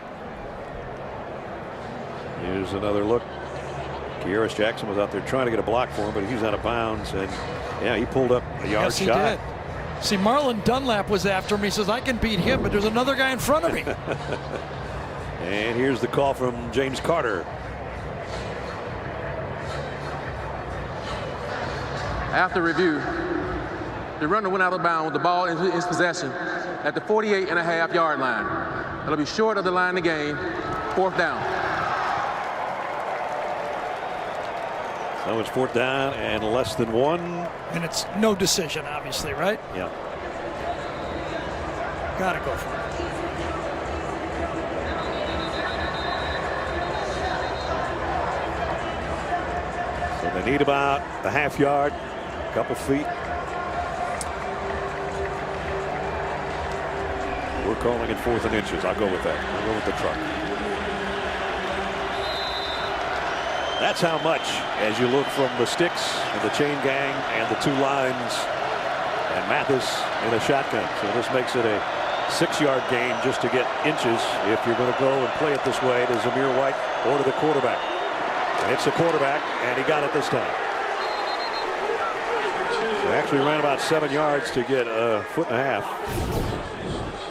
Here's another look. Kearis Jackson was out there trying to get a block for him, but he's out of bounds. And yeah, he pulled up a yard yes, he shot. Did. See, Marlon Dunlap was after him. He says, I can beat him, but there's another guy in front of me. And here's the call from James Carter. After review, the runner went out of bounds with the ball in his possession at the 48.5-yard line. It'll be short of the line of game, 4th down. So it's 4th down and less than 1. And it's no decision, obviously, right? Yeah. Gotta go for it. So they need about a half yard, a couple feet. We're calling it 4th and inches. I'll go with that. I'll go with the truck. That's how much, as you look from the sticks and the chain gang and the 2 lines and Mathis in a shotgun. So this makes it a 6-yard gain just to get inches if you're going to go and play it this way to Zamir White or to the quarterback. And it's the quarterback, and he got it this time. So actually ran about 7 yards to get a 1.5 feet.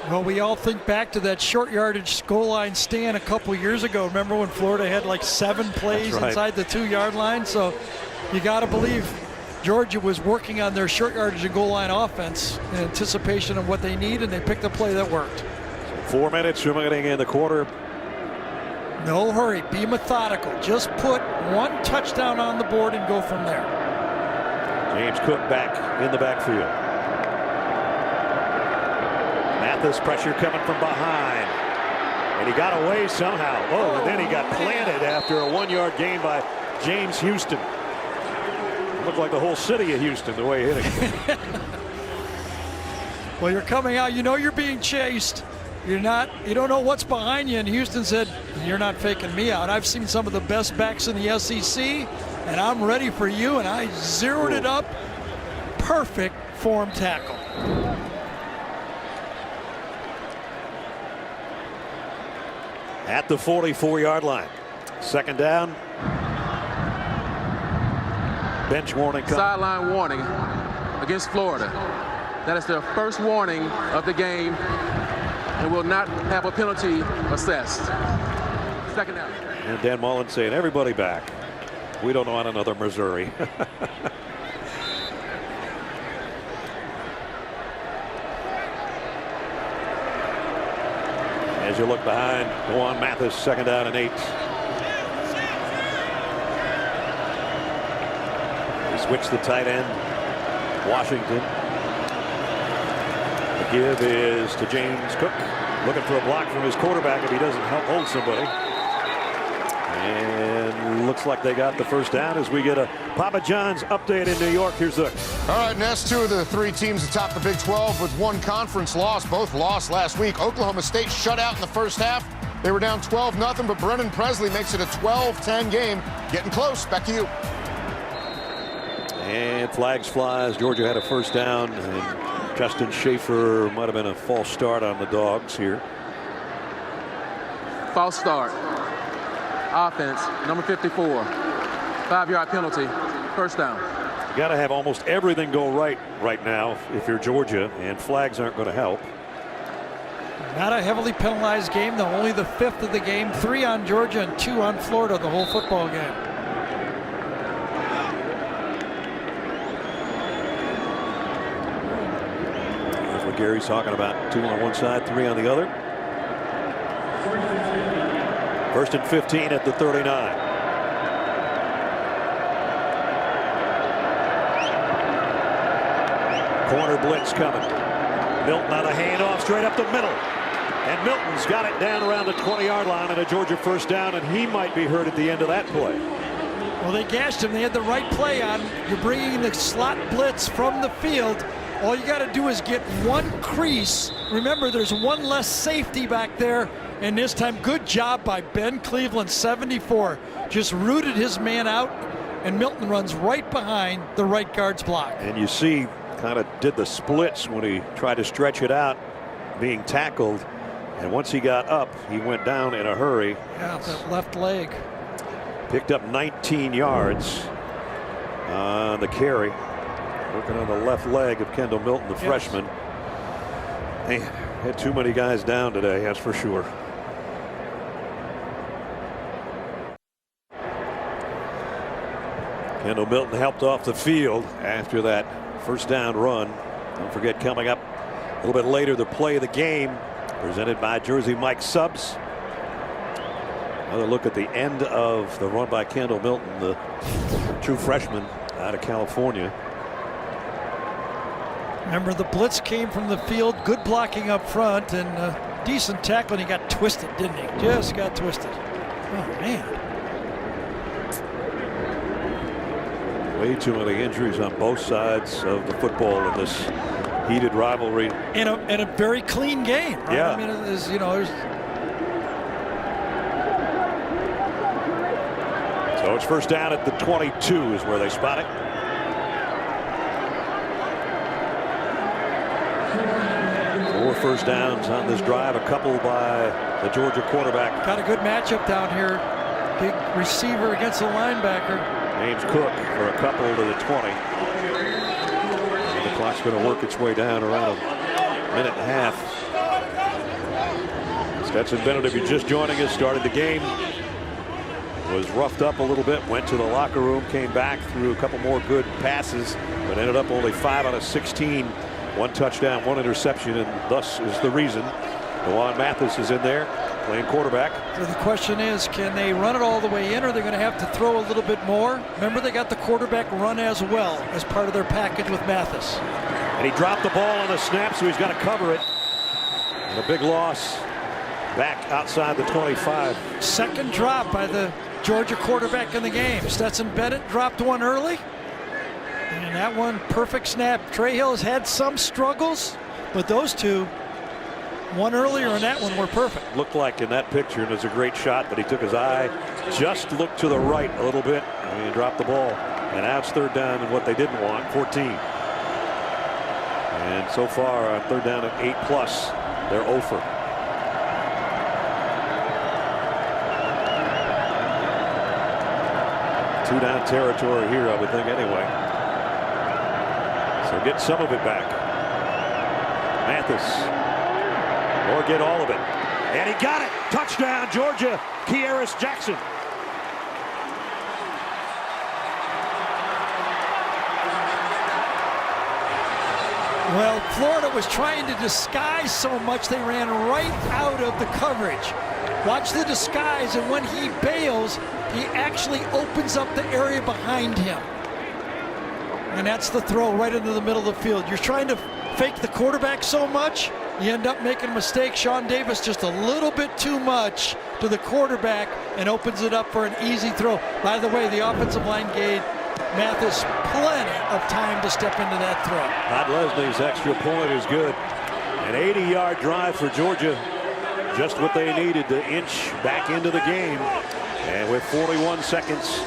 Well, we all think back to that short yardage goal line stand a couple years ago. Remember when Florida had like 7 plays inside the 2-yard line? So you got to believe Georgia was working on their short yardage and goal line offense in anticipation of what they need, and they picked a play that worked. 4 minutes remaining in the quarter. No hurry. Be methodical. Just put 1 touchdown on the board and go from there. James Cook back in the backfield. Mathis pressure coming from behind. And he got away somehow. Oh, and then he got planted after a 1-yard gain by James Houston. Looked like the whole city of Houston the way he hit it. Well, you're coming out. You know you're being chased. You don't know what's behind you. And Houston said, you're not faking me out. I've seen some of the best backs in the SEC, and I'm ready for you. And I zeroed it up. Perfect form tackle. At the 44-yard line. 2nd down. Bench warning. Sideline warning against Florida. That is their first warning of the game and will not have a penalty assessed. 2nd down. And Dan Mullen saying, everybody back. We don't want another Missouri. As you look behind, go on Mathis, 2nd down and 8. Switch the tight end, Washington. The give is to James Cook, looking for a block from his quarterback if he doesn't help hold somebody. And looks like they got the 1st down as we get a Papa John's update in New York. Here's the. All right, Ness, 2 of the 3 teams atop the Big 12 with 1 conference loss. Both lost last week. Oklahoma State shut out in the first half. They were down 12-0, but Brennan Presley makes it a 12-10 game. Getting close. Back to you. And flags flies. Georgia had a 1st down, and Justin Schaefer might have been a false start on the Dogs here. False start. Offense, number 54. 5-yard penalty. 1st down. You got to have almost everything go right now if you're Georgia, and flags aren't going to help. Not a heavily penalized game, though. Only the 5th of the game. 3 on Georgia and 2 on Florida the whole football game. That's what Gary's talking about. 2 on one side, 3 on the other. 1st and 15 at the 39. Corner blitz coming. Milton on a handoff straight up the middle. And Milton's got it down around the 20-yard line and a Georgia 1st down, and he might be hurt at the end of that play. Well, they gashed him. They had the right play on. You're bringing the slot blitz from the field. All you got to do is get 1 crease. Remember, there's 1 less safety back there. And this time, good job by Ben Cleveland, 74. Just rooted his man out, and Milton runs right behind the right guard's block. And you see, kind of did the splits when he tried to stretch it out, being tackled. And once he got up, he went down in a hurry. Yeah, that left leg. Picked up 19 yards on the carry. Working on the left leg of Kendall Milton, the freshman. Man, had too many guys down today, that's for sure. Kendall Milton helped off the field after that first down run. Don't forget, coming up a little bit later, the play of the game presented by Jersey Mike Subs. Another look at the end of the run by Kendall Milton, the true freshman out of California. Remember, the blitz came from the field, good blocking up front, and decent tackling. He got twisted, didn't he? Just got twisted. Oh, man. Way too many injuries on both sides of the football in this heated rivalry. In a very clean game, right? Yeah. I mean, there's. So it's first down at the 22 is where they spot it. Four first downs on this drive, a couple by the Georgia quarterback. Got a good matchup down here. Big receiver against the linebacker. James Cook for a couple to the 20. And the clock's going to work its way down around a minute and a half. Stetson Bennett, if you're just joining us, started the game. Was roughed up a little bit, went to the locker room, came back, threw a couple more good passes, but ended up only 5 out of 16. 1 touchdown, 1 interception, and thus is the reason DeJuan Mathis is in there playing quarterback. So the question is, can they run it all the way in, or are they going to have to throw a little bit more? Remember, they got the quarterback run as well as part of their package with Mathis. And he dropped the ball on the snap, so he's got to cover it. And a big loss back outside the 25. Second drop by the Georgia quarterback in the game. Stetson Bennett dropped one early. And that one, perfect snap. Trey Hill has had some struggles, but those two, one earlier and that one, were perfect. Looked like in that picture, and it was a great shot, but he took his eye, just looked to the right a little bit, and he dropped the ball. And now it's third down and what they didn't want, 14. And so far on third down at 8+, they're 0 for. Two-down territory here, I would think, anyway. So get some of it back. Mathis. Or get all of it. And he got it. Touchdown, Georgia. Kearis Jackson. Well, Florida was trying to disguise so much they ran right out of the coverage. Watch the disguise, and when he bails, he actually opens up the area behind him. And that's the throw right into the middle of the field. You're trying to fake the quarterback so much, you end up making a mistake. Sean Davis just a little bit too much to the quarterback and opens it up for an easy throw. By the way, the offensive line gave Mathis plenty of time to step into that throw. Todd Leslie's extra point is good. An 80-yard drive for Georgia. Just what they needed to inch back into the game. And with 41 seconds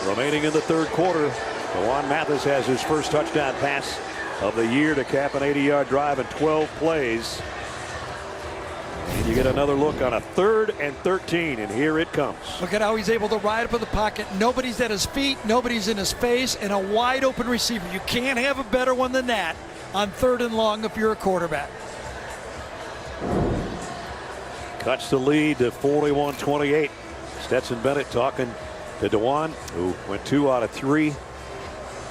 remaining in the third quarter, DeJuan Mathis has his first touchdown pass of the year to cap an 80-yard drive in 12 plays. And you get another look on a 3rd and 13, and here it comes. Look at how he's able to ride up in the pocket. Nobody's at his feet, nobody's in his face, and a wide open receiver. You can't have a better one than that on 3rd and long if you're a quarterback. Cuts the lead to 41-28. Stetson Bennett talking to DeJuan, who went 2 out of 3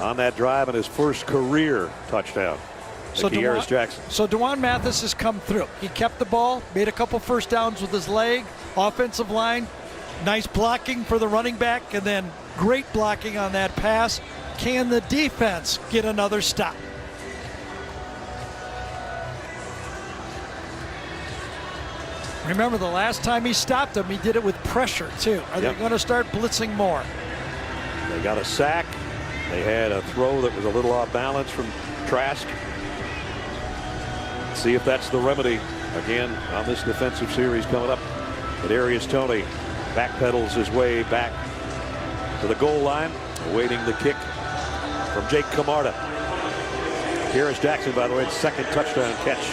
on that drive and his first career touchdown. So Kearis Jackson. So DeJuan Mathis has come through. He kept the ball, made a couple first downs with his leg. Offensive line, nice blocking for the running back, and then great blocking on that pass. Can the defense get another stop? Remember, the last time he stopped him, he did it with pressure, too. Are they going to start blitzing more? They got a sack. They had a throw that was a little off balance from Trask. See if that's the remedy again on this defensive series coming up. Kadarius Toney backpedals his way back to the goal line, awaiting the kick from Jake Camarda. Kearis Jackson, by the way, second touchdown catch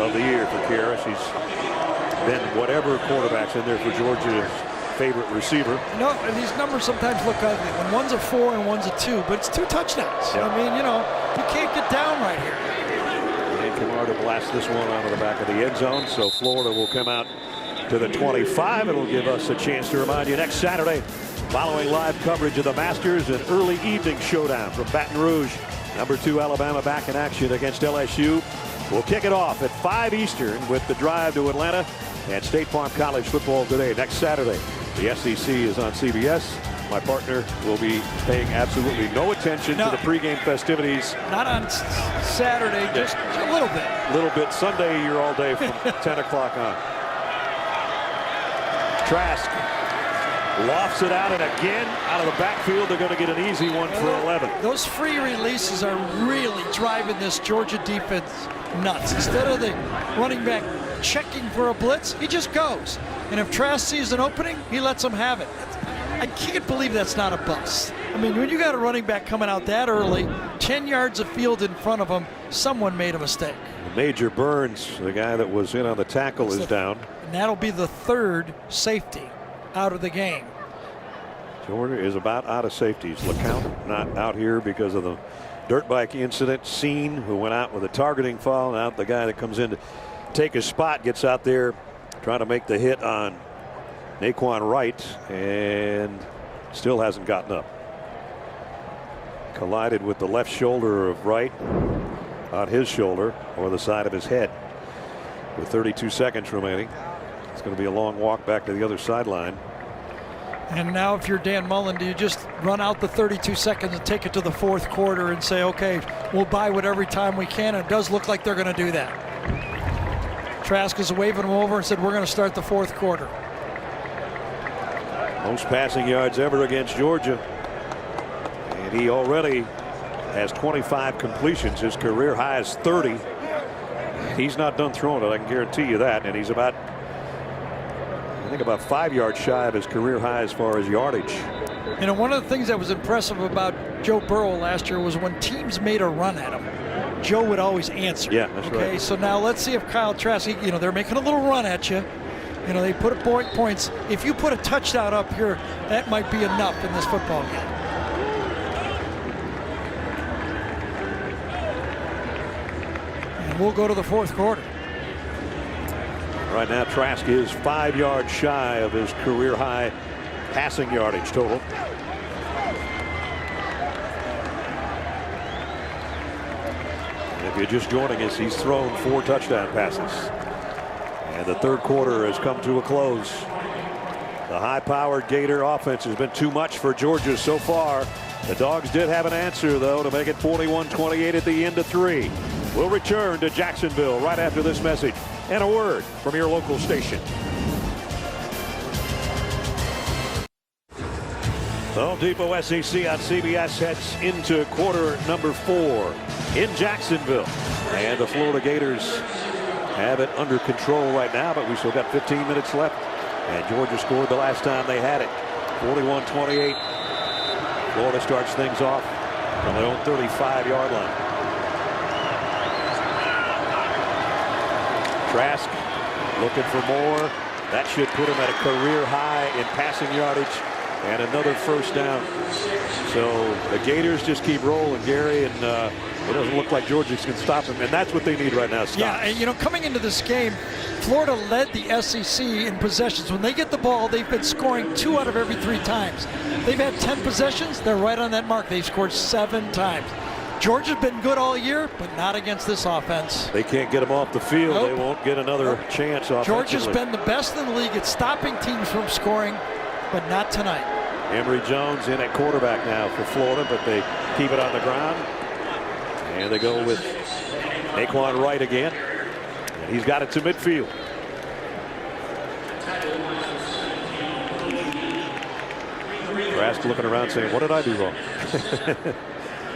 of the year for Kearis. He's been whatever quarterback's in there for Georgia's favorite receiver. No, and these numbers sometimes look ugly. When one's a 4 and one's a 2, but it's 2 touchdowns. Yep. I mean, you know, you can't get down right here. And Camarda blasts this one out of the back of the end zone, so Florida will come out to the 25. It'll give us a chance to remind you next Saturday, Following live coverage of the Masters, an early evening showdown from Baton Rouge. Number 2 Alabama back in action against LSU. We'll kick it off at 5 Eastern with the drive to Atlanta and State Farm College football today. Next Saturday, the SEC is on CBS. My partner will be paying absolutely no attention to the pregame festivities. Not on Saturday, just a little bit. A little bit. Sunday, you're all day from 10 o'clock on. Trask lofts it out, and again, out of the backfield, they're going to get an easy one for 11. Those free releases are really driving this Georgia defense nuts. Instead of the running back checking for a blitz, he just goes. And if Trask sees an opening, he lets them have it. I can't believe that's not a bust. I mean, when you got a running back coming out that early, 10 yards of field in front of him, someone made a mistake. Major Burns, the guy that was in on the tackle, is down. And that'll be the 3rd safety out of the game. Georgia is about out of safeties. LeCount not out here because of the dirt bike incident. Scene, who went out with a targeting foul. Now the guy that comes in to take his spot gets out there trying to make the hit on Naquan Wright and still hasn't gotten up. Collided with the left shoulder of Wright on his shoulder or the side of his head. With 32 seconds remaining, it's going to be a long walk back to the other sideline. And now if you're Dan Mullen, do you just run out the 32 seconds and take it to the 4th quarter and say, okay, we'll buy whatever time we can? And it does look like they're going to do that. Trask is waving them over and said, we're going to start the 4th quarter. Most passing yards ever against Georgia. And he already has 25 completions. His career high is 30. He's not done throwing it, I can guarantee you that. And he's about, I think, about 5 yards shy of his career high as far as yardage. You know, one of the things that was impressive about Joe Burrow last year was when teams made a run at him, Joe would always answer. Yeah, that's right. Okay, so now let's see if Kyle Trask, you know, they're making a little run at you. You know, they put points. If you put a touchdown up here, that might be enough in this football game. And we'll go to the 4th quarter. Right now, Trask is 5 yards shy of his career high passing yardage total. And if you're just joining us, he's thrown 4 touchdown passes. And the 3rd quarter has come to a close. The high-powered Gator offense has been too much for Georgia so far. The Dogs did have an answer, though, to make it 41-28 at the end of 3. We'll return to Jacksonville right after this message and a word from your local station. The Home Depot SEC on CBS heads into quarter number 4 in Jacksonville. And the Florida Gators have it under control right now, but we still got 15 minutes left. And Georgia scored the last time they had it, 41-28. Florida starts things off from their own 35-yard line. Trask looking for more. That should put him at a career high in passing yardage and another first down. So the Gators just keep rolling, Gary, and it doesn't look like Georgia can stop them, and that's what they need right now. Stops. Yeah, and you know, coming into this game, Florida led the SEC in possessions. When they get the ball, they've been scoring 2 out of every 3 times. They've had 10 possessions. They're right on that mark. They've scored 7 times. Georgia's been good all year, but not against this offense. They can't get them off the field. Nope. They won't get another chance offensively. Georgia's been the best in the league at stopping teams from scoring, but not tonight. Emory Jones in at quarterback now for Florida, but they keep it on the ground. And they go with Naquan Wright again. And he's got it to midfield. Trask looking around saying, what did I do wrong?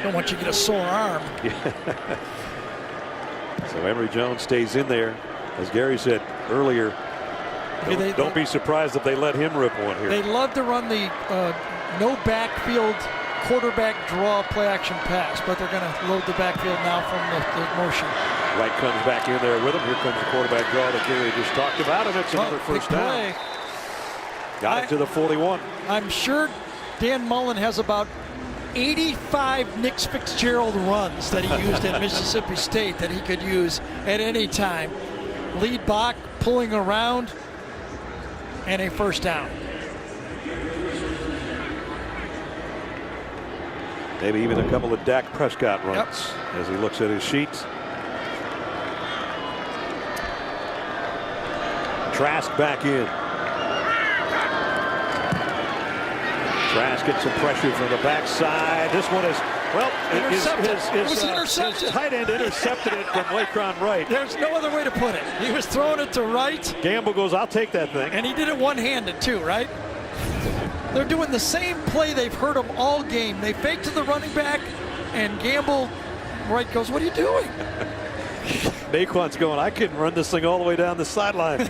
Don't want you to get a sore arm. Yeah. So Emory Jones stays in there. As Gary said earlier, don't be surprised if they let him rip one here. They love to run the no backfield quarterback draw play action pass, but they're going to load the backfield now from the motion. Wright comes back in there with him. Here comes the quarterback draw that Gary just talked about, and it's another first down. Got it to the 41. I'm sure Dan Mullen has about 85 Nick Fitzgerald runs that he used at Mississippi State that he could use at any time. Lead block, pulling around, and a first down. Maybe even a couple of Dak Prescott runs as he looks at his sheets. Trask back in. Trask gets some pressure from the backside. This one is, well, his tight end intercepted it from Waycron right. There's no other way to put it. He was throwing it to right. Gamble goes, I'll take that thing. And he did it one-handed too, right? They're doing the same play they've heard him all game. They fake to the running back, and Gamble right goes, what are you doing? Naquan's going, I couldn't run this thing all the way down the sideline.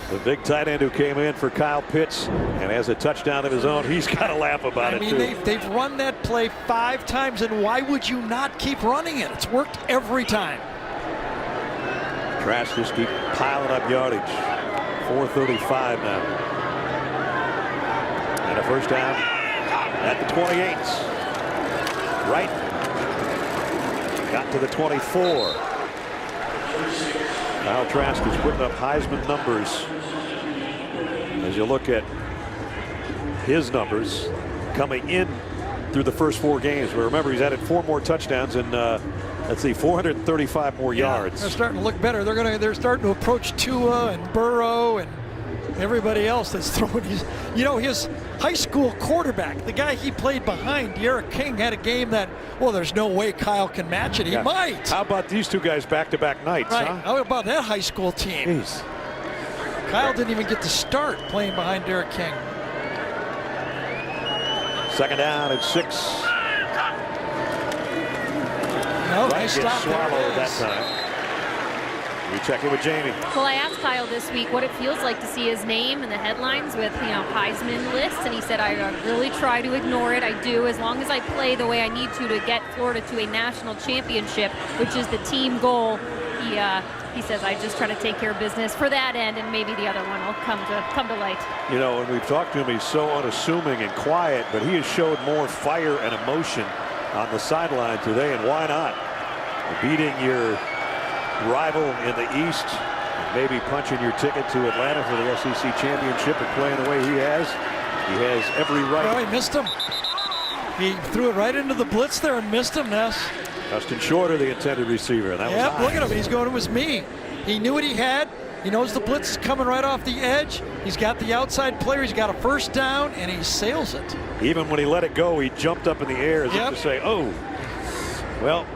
The big tight end who came in for Kyle Pitts and has a touchdown of his own, he's got to laugh about it, too. They've run that play 5 times, and why would you not keep running it? It's worked every time. Trask just keep piling up yardage. 4:35 now. And a first down at the 28. Right. Got to the 24. Kyle Trask is putting up Heisman numbers. As you look at his numbers coming in through the first 4 games. But remember, he's added 4 more touchdowns and let's see, 435 more yards. They're starting to look better. They're starting to approach Tua and Burrow and everybody else that's throwing. His high school quarterback, the guy he played behind, Derek King, had a game that, well, there's no way Kyle can match it. He might. How about these 2 guys back-to-back nights? Right. Huh? How about that high school team? Jeez. Kyle didn't even get to start playing behind Derek King. Second down at 6. No, nice stop. Swallowed that time. We check in with Jamie. Well, I asked Kyle this week what it feels like to see his name in the headlines with, Heisman lists, and he said, I really try to ignore it. I do, as long as I play the way I need to get Florida to a national championship, which is the team goal. He says, I just try to take care of business for that end, and maybe the other one will come to light. When we've talked to him, he's so unassuming and quiet, but he has showed more fire and emotion on the sideline today, and why not? Beating your rival in the East, maybe punching your ticket to Atlanta for the SEC championship and playing the way he has every right. Oh, he missed him. He threw it right into the blitz there and missed him, Ness. Justin Shorter, the intended receiver. And that was high. Look at him. He's going, it was me. He knew what he had. He knows the blitz is coming right off the edge. He's got the outside player. He's got a first down, and he sails it. Even when he let it go, he jumped up in the air as if to say, oh, well.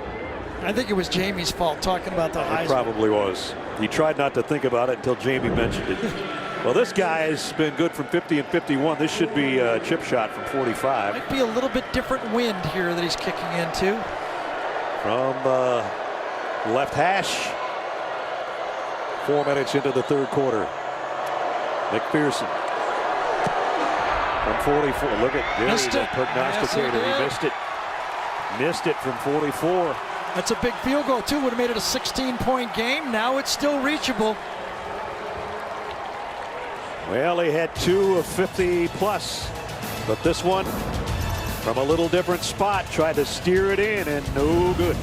I think it was Jamie's fault talking about the Heisman. It probably was. He tried not to think about it until Jamie mentioned it. Well, this guy has been good from 50 and 51. This should be a chip shot from 45. Might be a little bit different wind here that he's kicking into. From left hash. 4 minutes into the third quarter. McPherson from 44. Look at the prognosticator. Yes, he missed it. Missed it from 44. That's a big field goal, too. Would have made it a 16-point game. Now it's still reachable. Well, he had 2 of 50 plus, but this one from a little different spot tried to steer it in and no good.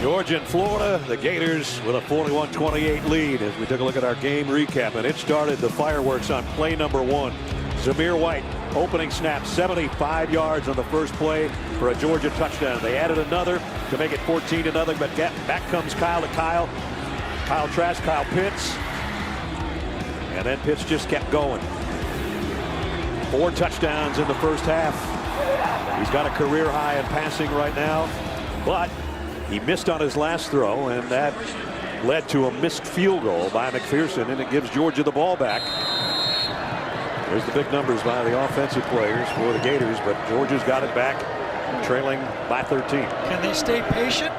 Georgia and Florida, the Gators with a 41-28 lead as we took a look at our game recap, and it started the fireworks on play number 1. Zamir White, opening snap, 75 yards on the first play for a Georgia touchdown. They added another to make it 14-0, but back comes Kyle Trask, Kyle Pitts, and then Pitts just kept going. 4 touchdowns in the first half. He's got a career high in passing right now, but he missed on his last throw, and that led to a missed field goal by McPherson, and it gives Georgia the ball back. There's the big numbers by the offensive players for the Gators, but Georgia's got it back, trailing by 13. Can they stay patient?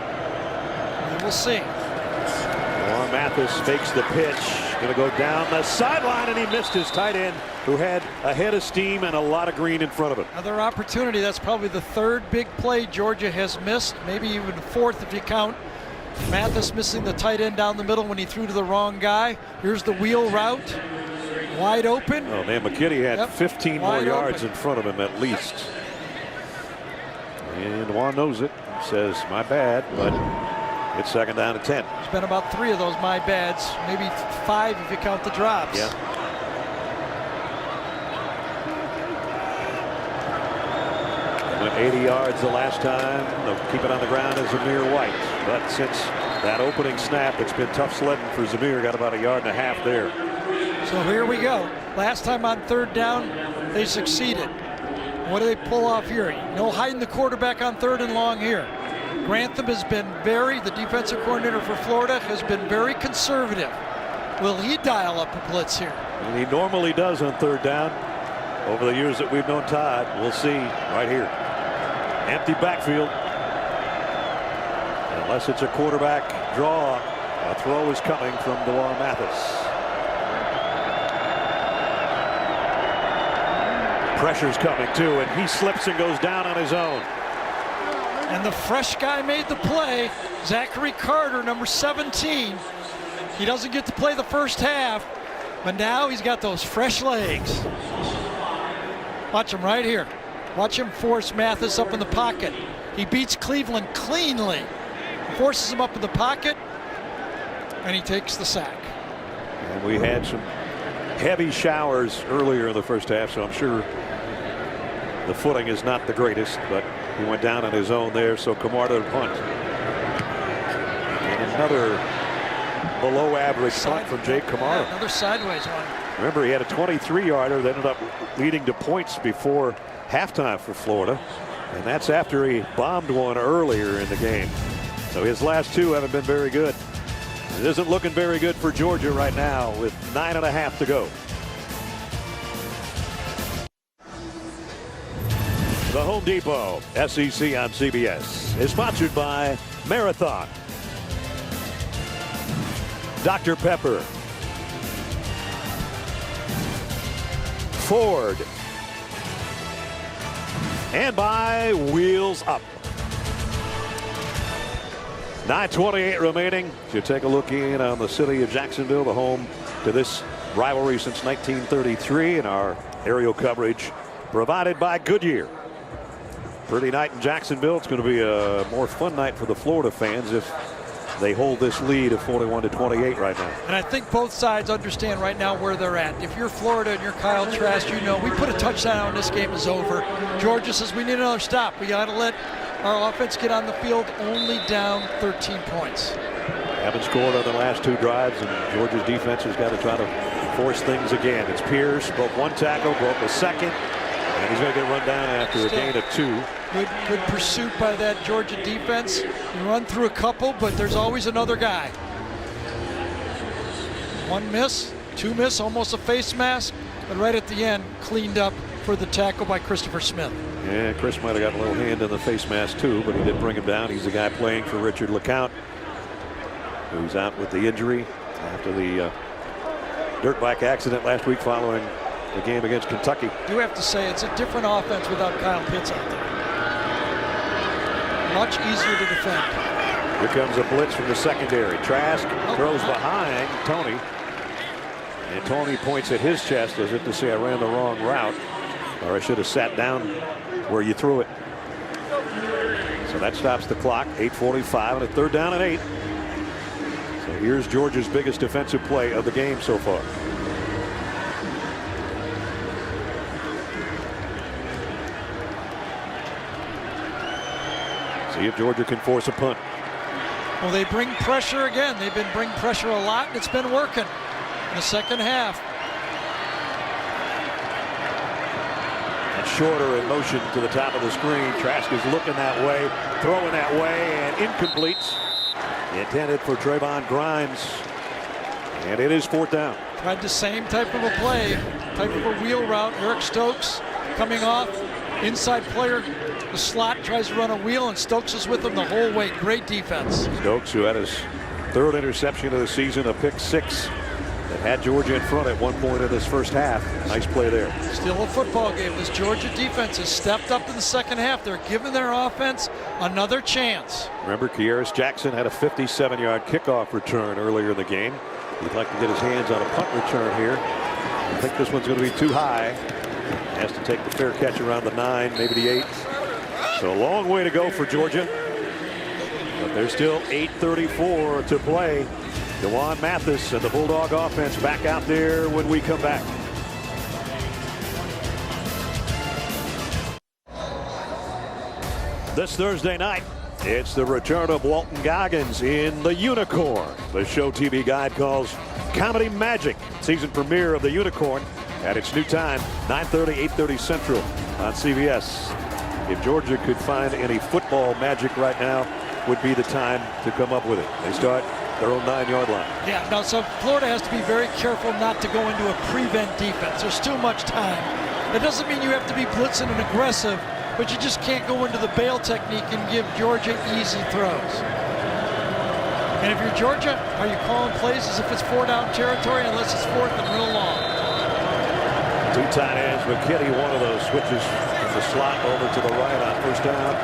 We'll see. Warren Mathis fakes the pitch, going to go down the sideline, and he missed his tight end, who had a head of steam and a lot of green in front of him. Another opportunity. That's probably the 3rd big play Georgia has missed, maybe even the 4th if you count Mathis missing the tight end down the middle when he threw to the wrong guy. Here's the wheel route. Wide open. Oh, man, McKinney had 15 more yards in front of him at least. And Juan knows it. Says, my bad, but it's second down and 10. There's been about 3 of those my bads, maybe 5 if you count the drops. Yeah. Went 80 yards the last time. They'll keep it on the ground as Zamir White. But since that opening snap, it's been tough sledding for Zamir. Got about 1.5 yards there. So here we go. Last time on 3rd down, they succeeded. What do they pull off here? No hiding the quarterback on 3rd and long here. Grantham has been the defensive coordinator for Florida, has been very conservative. Will he dial up a blitz here? And he normally does on 3rd down. Over the years that we've known Todd, we'll see right here. Empty backfield. Unless it's a quarterback draw, a throw is coming from DeJuan Mathis. Pressure's coming too, and he slips and goes down on his own. And the fresh guy made the play, Zachary Carter, number 17. He doesn't get to play the first half, but now he's got those fresh legs. Watch him right here. Watch him force Mathis up in the pocket. He beats Cleveland cleanly. Forces him up in the pocket, and he takes the sack. And we had some heavy showers earlier in the first half, so I'm sure the footing is not the greatest, but he went down on his own there, so Camarda punt. And another below average punt from Jake Camarda. Yeah, another sideways one. Remember, he had a 23-yarder that ended up leading to points before halftime for Florida, and that's after he bombed one earlier in the game. So his last 2 haven't been very good. It isn't looking very good for Georgia right now with 9.5 to go. The Home Depot SEC on CBS is sponsored by Marathon, Dr. Pepper, Ford, and by Wheels Up. 9:28 remaining. Should take a look in on the city of Jacksonville, the home to this rivalry since 1933, and our aerial coverage provided by Goodyear. Pretty night in Jacksonville. It's going to be a more fun night for the Florida fans if they hold this lead of 41-28 right now. And I think both sides understand right now where they're at. If you're Florida and you're Kyle Trask, you know we put a touchdown and this game is over. Georgia says we need another stop. We got to let our offense get on the field, only down 13 points. Haven't scored on the last 2 drives, and Georgia's defense has got to try to force things again. It's Pierce, broke 1 tackle, broke a second, and he's going to get run down after a gain of 2. Good pursuit by that Georgia defense. You run through a couple, but there's always another guy. 1 miss, 2 miss, almost a face mask, but right at the end, cleaned up for the tackle by Christopher Smith. Yeah, Chris might have got a little hand in the face mask too, but he did bring him down. He's the guy playing for Richard LeCount, who's out with the injury after the dirt bike accident last week following the game against Kentucky. I do have to say it's a different offense without Kyle Pitts out there. Much easier to defend. Here comes a blitz from the secondary. Trask throws behind Tony, and Tony points at his chest as if to say, I ran the wrong route, or I should have sat down where you threw it. So that stops the clock. 8:45 and a 3rd down and 8. So here's Georgia's biggest defensive play of the game so far. See if Georgia can force a punt. Well, they bring pressure again. They've been bringing pressure a lot, and it's been working in the second half. Shorter in motion to the top of the screen. Trask is looking that way, throwing that way, and incomplete. Intended for Trayvon Grimes. And it is 4th down. Tried the same type of a play, type of a wheel route. Eric Stokes coming off. Inside player, the slot tries to run a wheel, and Stokes is with him the whole way. Great defense. Stokes, who had his 3rd interception of the season, a pick 6. That had Georgia in front at one point in this first half. Nice play there. Still a football game. This Georgia defense has stepped up in the second half. They're giving their offense another chance. Remember, Kearis Jackson had a 57-yard kickoff return earlier in the game. He'd like to get his hands on a punt return here. I think this one's going to be too high. Has to take the fair catch around the 9, maybe the 8. So a long way to go for Georgia. But there's still 8:34 to play. DeJuan Mathis and the Bulldog offense back out there when we come back. This Thursday night, it's the return of Walton Goggins in The Unicorn. The show TV Guide calls Comedy Magic. Season premiere of The Unicorn at its new time, 9:30, 8:30 Central on CBS. If Georgia could find any football magic right now, would be the time to come up with it. They start their own 9-yard line. Yeah, no, so Florida has to be very careful not to go into a prevent defense. There's too much time. That doesn't mean you have to be blitzing and aggressive, but you just can't go into the bail technique and give Georgia easy throws. And if you're Georgia, are you calling plays as if it's 4-down territory unless it's 4th and real long? Two tight ends. McKinney, one of those switches from the slot over to the right on first down.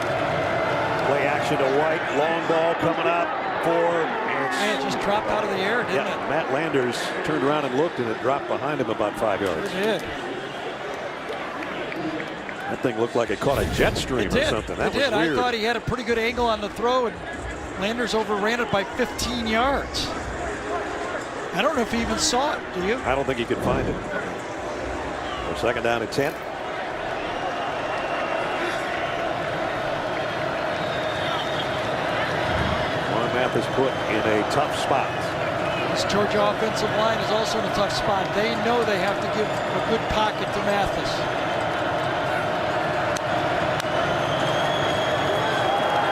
Play action to White. Long ball coming up for... And it just dropped out of the air, didn't it? Matt Landers turned around and looked, and it dropped behind him about 5 yards. It did. That thing looked like it caught a jet stream or something. That was weird. I thought he had a pretty good angle on the throw, and Landers overran it by 15 yards. I don't know if he even saw it. Do you? I don't think he could find it. So second down and 10. Mathis put in a tough spot. This Georgia offensive line is also in a tough spot. They know they have to give a good pocket to Mathis.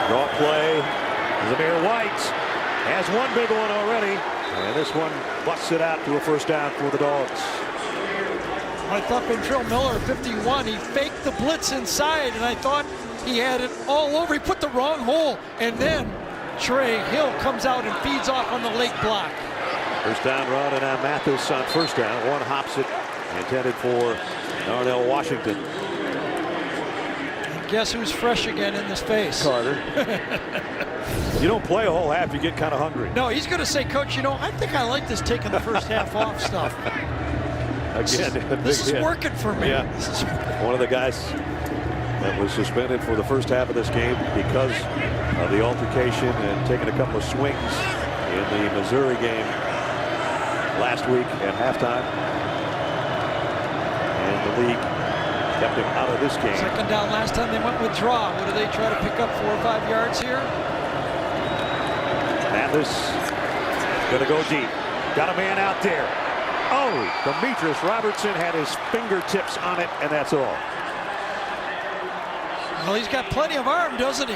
Draw play. Zamir White has one big one already. And this one busts it out to a first down for the Dogs. I thought Ventrell Miller, 51, he faked the blitz inside, and I thought he had it all over. He put the wrong hole, and then Trey Hill comes out and feeds off on the late block. First down run, and now Mathis on first down. One hops it, intended for Darnell Washington. And guess who's fresh again in this face? Carter. You don't play a whole half, you get kind of hungry. No, he's going to say, Coach, you know, I think I like this taking the first half off stuff. Again, this is working for me. Yeah. One of the guys that was suspended for the first half of this game because of the altercation and taking a couple of swings in the Missouri game last week at halftime. And the league kept him out of this game. Second down last time they went with draw. What do they try to pick up, 4 or 5 yards here? Mathis gonna go deep. Got a man out there. Oh, Demetrius Robertson had his fingertips on it, and that's all. Well, he's got plenty of arm, doesn't he,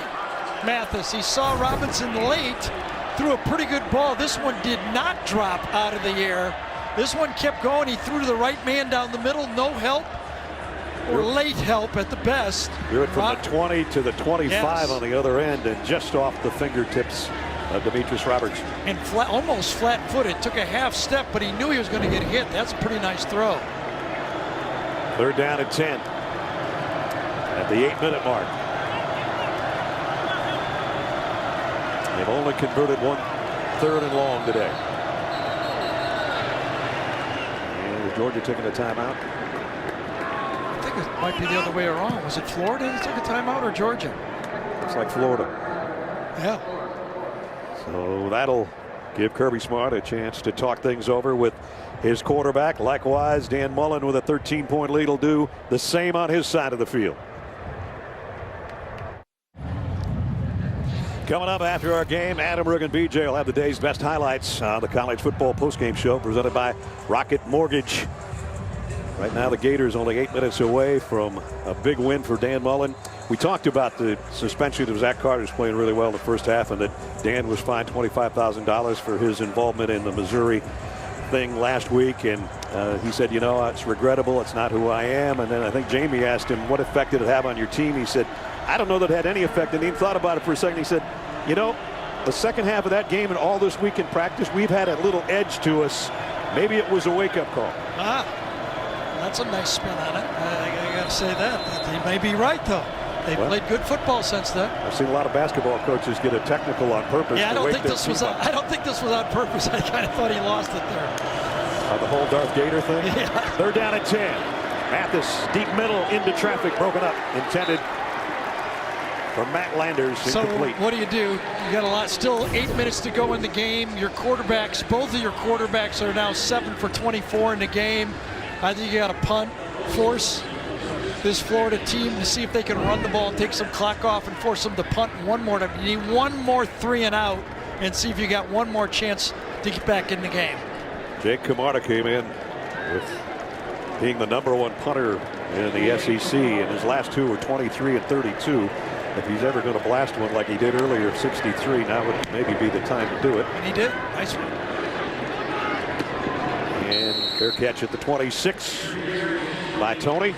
Mathis? He saw Robinson late, threw a pretty good ball. This one did not drop out of the air. This one kept going. He threw to the right man down the middle. No help, or late help at the best. Threw it from the 20 to the 25 yes. on the other end, and just off the fingertips of Demetrius Robertson. And almost flat-footed. Took a half step, but he knew he was going to get hit. That's a pretty nice throw. Third down and 10 at the 8-minute mark. They've only converted 1 third and long today. And is Georgia taking a timeout? I think it might be the other way around. Was it Florida that took a timeout or Georgia? Looks like Florida. Yeah. So that'll give Kirby Smart a chance to talk things over with his quarterback. Likewise, Dan Mullen with a 13-point lead will do the same on his side of the field. Coming up after our game, Adam, Rook, and BJ will have the day's best highlights on the college football postgame show presented by Rocket Mortgage. Right now, the Gators only 8 minutes away from a big win for Dan Mullen. We talked about the suspension of Zach Carter's playing really well in the first half, and that Dan was fined $25,000 for his involvement in the Missouri thing last week. And he said, you know, it's regrettable. It's not who I am. And then I think Jamie asked him, what effect did it have on your team? He said, I don't know that it had any effect. And he thought about it for a second. He said, you know, the second half of that game and all this week in practice, we've had a little edge to us. Maybe it was a wake-up call. That's a nice spin on it. I got to say that. He may be right, though. They've played good football since then. I've seen a lot of basketball coaches get a technical on purpose. Yeah, I don't think this was on purpose. I kind of thought he lost it there. The whole Darth Gator thing? Yeah. They're down at 10. Mathis, deep middle, into traffic, broken up. Intended for Matt Landers, incomplete. So what do? You got still 8 minutes to go in the game. Your quarterbacks, both of your quarterbacks are now 7 for 24 in the game. I think you got to punt, force this Florida team to see if they can run the ball and take some clock off and force them to punt one more time. You need one more 3 and out and see if you got one more chance to get back in the game. Jake Camarda came in with being the #1 punter in the SEC, and his last 2 were 23 and 32. If he's ever going to blast one like he did earlier, 63, now would maybe be the time to do it. And he did. Nice one. And fair catch at the 26 by Tony.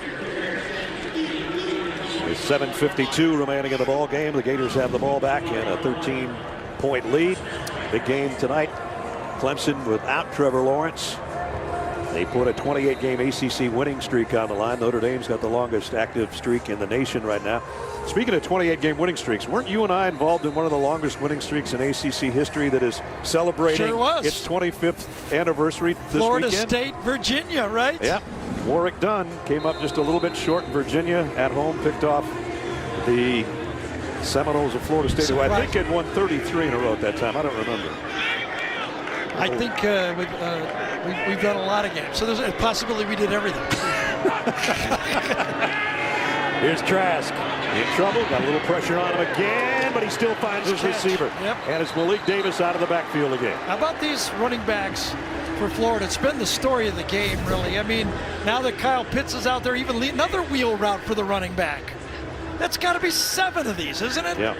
There's 7:52 remaining in the ball game. The Gators have the ball back in a 13-point lead. Big game tonight. Clemson without Trevor Lawrence. They put a 28-game ACC winning streak on the line. Notre Dame's got the longest active streak in the nation right now. Speaking of 28-game winning streaks, weren't you and I involved in one of the longest winning streaks in ACC history that is celebrating its 25th anniversary this Florida weekend? State, Virginia, right? Yeah. Warwick Dunn came up just a little bit short. Virginia at home picked off the Seminoles of Florida State, who I think had won 33 in a row at that time. I don't remember. I think we've done a lot of games, so there's a possibility we did everything. Here's Trask in trouble, got a little pressure on him again, but he still finds his receiver. Yep. And it's Malik Davis out of the backfield again. How about these running backs for Florida? It's been the story of the game, really. I mean, now that Kyle Pitts is out there, even another wheel route for the running back. That's got to be 7 of these, isn't it? Yeah.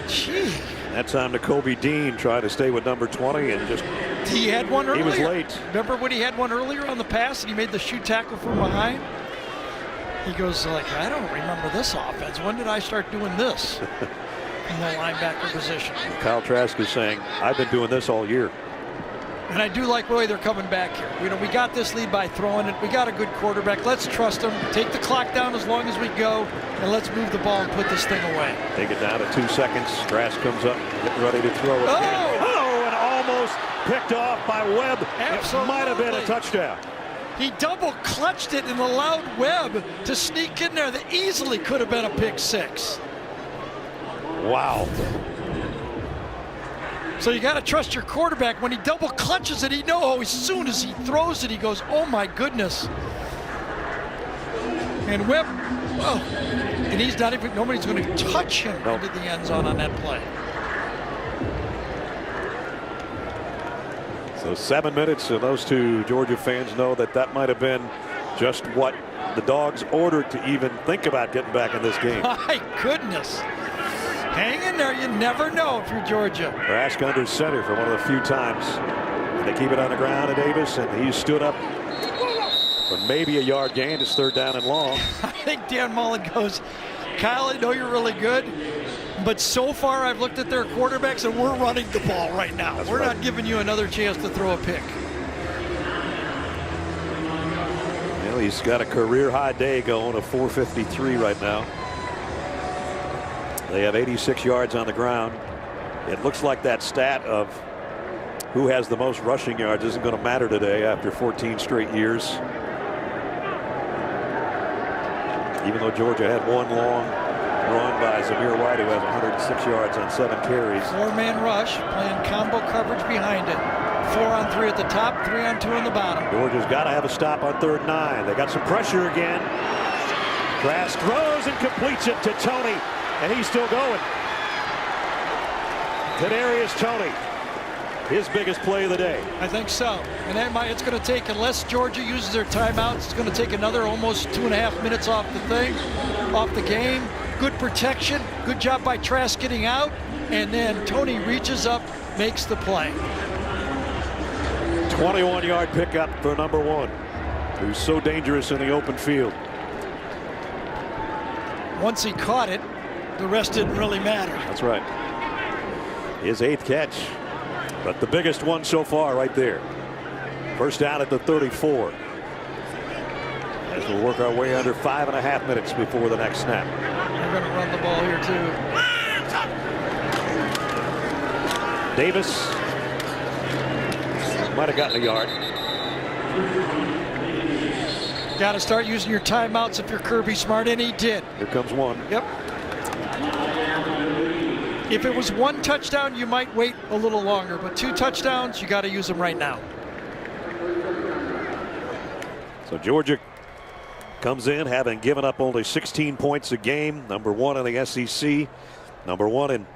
Gee. That time to Kobe Dean trying to stay with number 20 and just. He had one earlier. He was late. Remember when he had one earlier on the pass and he made the shoe tackle from behind? He goes like, I don't remember this offense. When did I start doing this in the linebacker position? Kyle Trask is saying, I've been doing this all year. And I do like the way they're coming back here. You know, we got this lead by throwing it. We got a good quarterback. Let's trust him. Take the clock down as long as we go, and let's move the ball and put this thing away. Take it down to 2 seconds. Trask comes up, getting ready to throw it. Oh, and almost picked off by Webb. Absolutely. It might have been a touchdown. He double clutched it and allowed Webb to sneak in there. That easily could have been a pick 6. Wow. So you got to trust your quarterback. When he double clutches it, he knows as soon as he throws it, he goes, oh my goodness. And Webb, oh, and he's not even, nobody's going to touch him into the end zone on that play. So 7 minutes, and those two Georgia fans know that that might have been just what the Dogs ordered to even think about getting back in this game. My goodness. Hang in there. You never know if you're Georgia. Trask under center for one of the few times. They keep it on the ground to Davis, and he stood up for maybe a yard gain. It's 3rd down and long. I think Dan Mullen goes, Kyle, I know you're really good, but so far I've looked at their quarterbacks and we're running the ball right now. That's we're right. not giving you another chance to throw a pick. Well, he's got a career high day going, a 4.53 right now. They have 86 yards on the ground. It looks like that stat of who has the most rushing yards isn't going to matter today after 14 straight years. Even though Georgia had one long run by Zamir White, who has 106 yards on 7 carries. 4-man rush, playing combo coverage behind it. 4 on 3 at the top, 3 on 2 on the bottom. Georgia's got to have a stop on 3rd and 9. They got some pressure again. Trask throws and completes it to Tony. And he's still going. Kadarius Toney, his biggest play of the day. I think so. And it's going to take, unless Georgia uses their timeouts, it's going to take another almost 2.5 minutes off the game. Good protection. Good job by Trask getting out. And then Toney reaches up, makes the play. 21-yard pickup for number 1, who's so dangerous in the open field. Once he caught it, the rest didn't really matter. That's right. His 8th catch, but the biggest one so far right there. 1st down at the 34. As we'll work our way under 5.5 minutes before the next snap. We're going to run the ball here too. Davis might have gotten a yard. Got to start using your timeouts if you're Kirby Smart, and he did. Here comes one. Yep. If it was 1 touchdown, you might wait a little longer, but 2 touchdowns, you got to use them right now. So Georgia comes in having given up only 16 points a game, number 1 in the SEC, number 1 in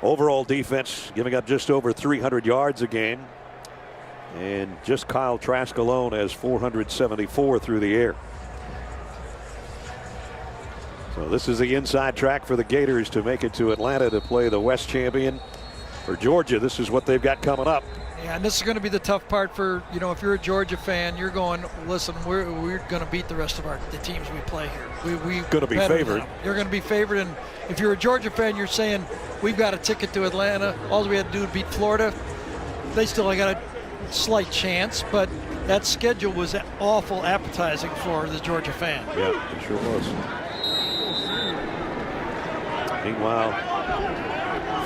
overall defense, giving up just over 300 yards a game. And just Kyle Trask alone has 474 through the air. So this is the inside track for the Gators to make it to Atlanta to play the West champion. For Georgia, this is what they've got coming up. Yeah, and this is going to be the tough part for, if you're a Georgia fan, you're going, listen, we're going to beat the rest of the teams we play here. We're going to be favored. You're going to be favored, and if you're a Georgia fan, you're saying, we've got a ticket to Atlanta. All we had to do was beat Florida. They still got a slight chance, but that schedule was awful appetizing for the Georgia fan. Yeah, it sure was. Meanwhile,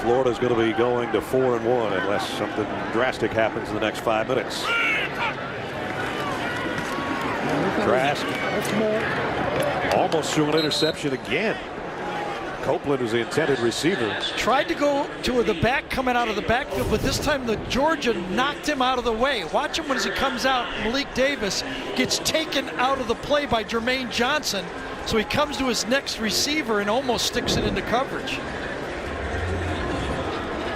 Florida's going to be going to 4-1 unless something drastic happens in the next 5 minutes. Trask almost threw an interception again. Copeland was the intended receiver. Tried to go to the back coming out of the backfield, but this time the Georgia knocked him out of the way. Watch him when he comes out. Malik Davis gets taken out of the play by Jermaine Johnson. So he comes to his next receiver and almost sticks it into coverage.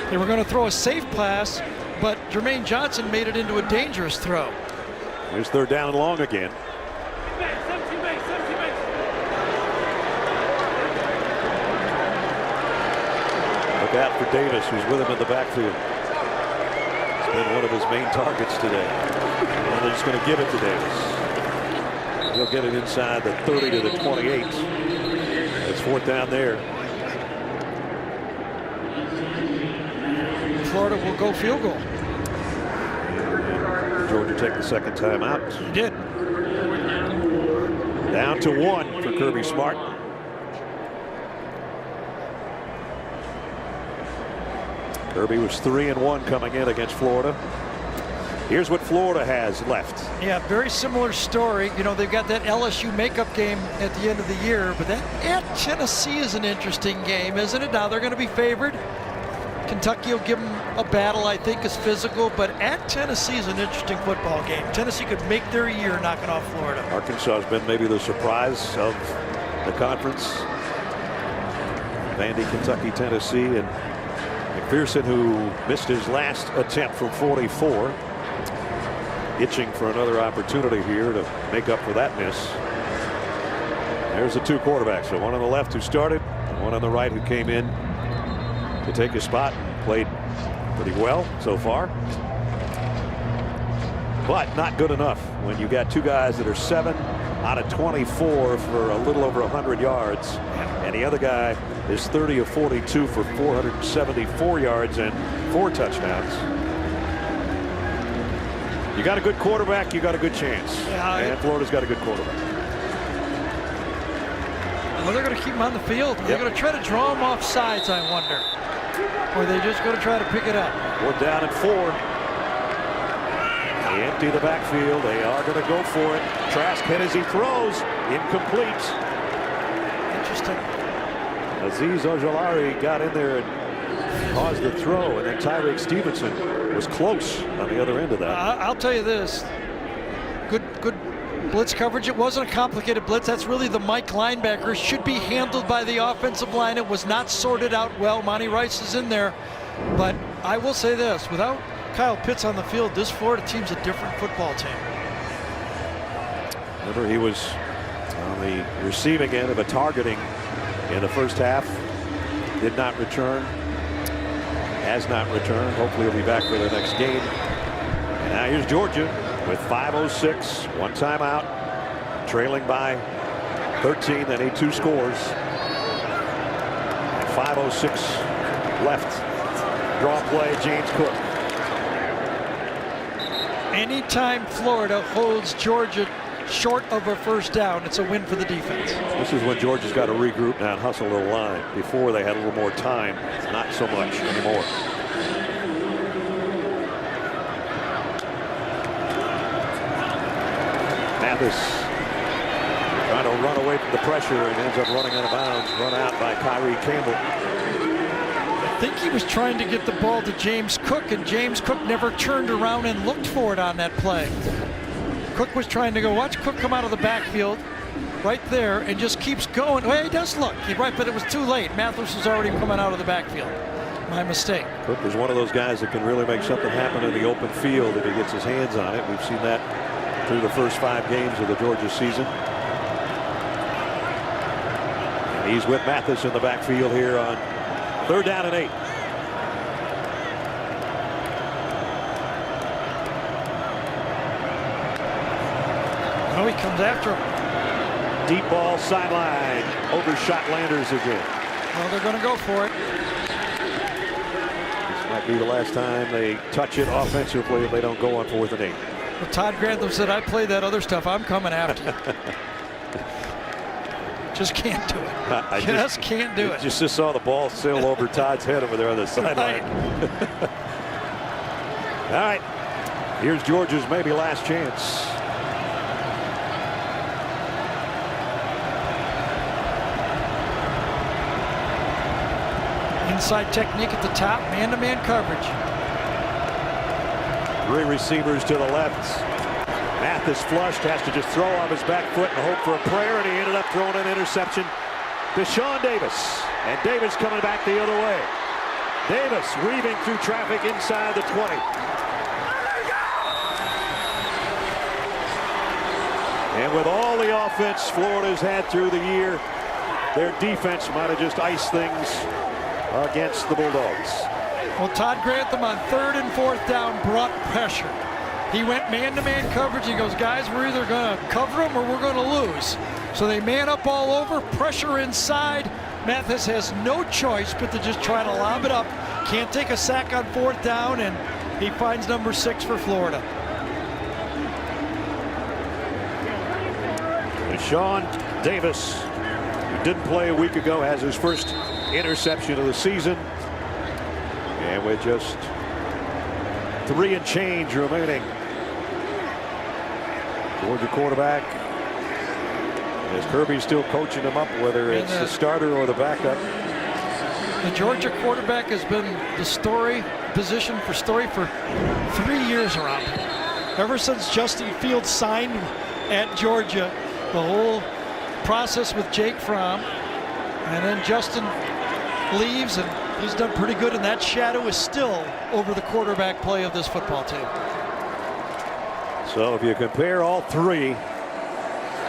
They were going to throw a safe pass, but Jermaine Johnson made it into a dangerous throw. Here's 3rd down and long again. Look out for Davis, who's with him in the backfield. It's been one of his main targets today. And they're just going to give it to Davis. He'll get it inside the 30 to the 28. It's 4th down there. Florida will go field goal. Georgia take the second time out. He did. Down to 1 for Kirby Smart. Kirby was 3-1 coming in against Florida. Here's what Florida has left. Yeah, very similar story. They've got that LSU makeup game at the end of the year, but that at Tennessee is an interesting game, isn't it? Now they're going to be favored. Kentucky will give them a battle, I think, is physical, but at Tennessee is an interesting football game. Tennessee could make their year knocking off Florida. Arkansas has been maybe the surprise of the conference. Vandy, Kentucky, Tennessee, and McPherson, who missed his last attempt from 44. Itching for another opportunity here to make up for that miss. There's the 2 quarterbacks. So one on the left who started, and one on the right who came in to take his spot and played pretty well so far. But not good enough when you got 2 guys that are 7 out of 24 for a little over 100 yards. And the other guy is 30 of 42 for 474 yards and 4 touchdowns. You got a good quarterback, you got a good chance. Yeah, and Florida's got a good quarterback. Well, they're going to keep him on the field. They're going to try to draw him off sides, I wonder. Or they're just going to try to pick it up. 4th down and 4. They empty the backfield. They are going to go for it. Trask hit as he throws. Incomplete. Interesting. Aziz Ojolari got in there and caused the throw, and then Tyreek Stevenson was close on the other end of that. I'll tell you this. Good blitz coverage. It wasn't a complicated blitz. That's really the Mike linebacker. Should be handled by the offensive line. It was not sorted out well. Monty Rice is in there. But I will say this. Without Kyle Pitts on the field, this Florida team's a different football team. Remember, he was on the receiving end of a targeting in the first half. Did not return. Has not returned. Hopefully he'll be back for the next game. And now here's Georgia with 5:06, 1 timeout, trailing by 13. They need 2 scores. 5:06 left. Draw play, James Cook. Anytime Florida holds Georgia short of a first down, it's a win for the defense. This is when Georgia's got to regroup now and hustle a little line. Before they had a little more time, not so much anymore. Mathis trying to run away from the pressure and ends up running out of bounds. Run out by Kyrie Campbell. I think he was trying to get the ball to James Cook, and James Cook never turned around and looked for it on that play. Cook was trying to go. Watch Cook come out of the backfield right there and just keeps going. Well, he does look. He's right, but it was too late. Mathis was already coming out of the backfield. My mistake. Cook is one of those guys that can really make something happen in the open field if he gets his hands on it. We've seen that through the first 5 games of the Georgia season. And he's with Mathis in the backfield here on 3rd down and 8. Oh, he comes after him. Deep ball sideline. Overshot Landers again. Well, they're going to go for it. This might be the last time they touch it offensively if they don't go on 4th and 8. Well, Todd Grantham said, I play that other stuff. I'm coming after you. Just can't do it. I just can't do it. Just saw the ball sail over Todd's head over there on the sideline. All right. Here's Georgia's maybe last chance. Inside technique at the top, man-to-man coverage. 3 receivers to the left. Mathis flushed, has to just throw off his back foot and hope for a prayer, and he ended up throwing an interception to Sean Davis. And Davis coming back the other way. Davis weaving through traffic inside the 20. And with all the offense Florida's had through the year, their defense might have just iced things against the Bulldogs. Well, Todd Grantham on 3rd and 4th down brought pressure. He went man-to-man coverage. He goes, guys, we're either going to cover him or we're going to lose. So they man up all over, pressure inside. Mathis has no choice but to just try to lob it up. Can't take a sack on 4th down, and he finds number 6 for Florida. And Sean Davis, who didn't play a week ago, has his first interception of the season. And with just 3 and change remaining, Georgia quarterback, as Kirby's still coaching him up, whether it's the starter or the backup. The Georgia quarterback has been the position for 3 years around. Ever since Justin Fields signed at Georgia, the whole process with Jake Fromm, and then Justin leaves, and he's done pretty good, and that shadow is still over the quarterback play of this football team. So if you compare all 3,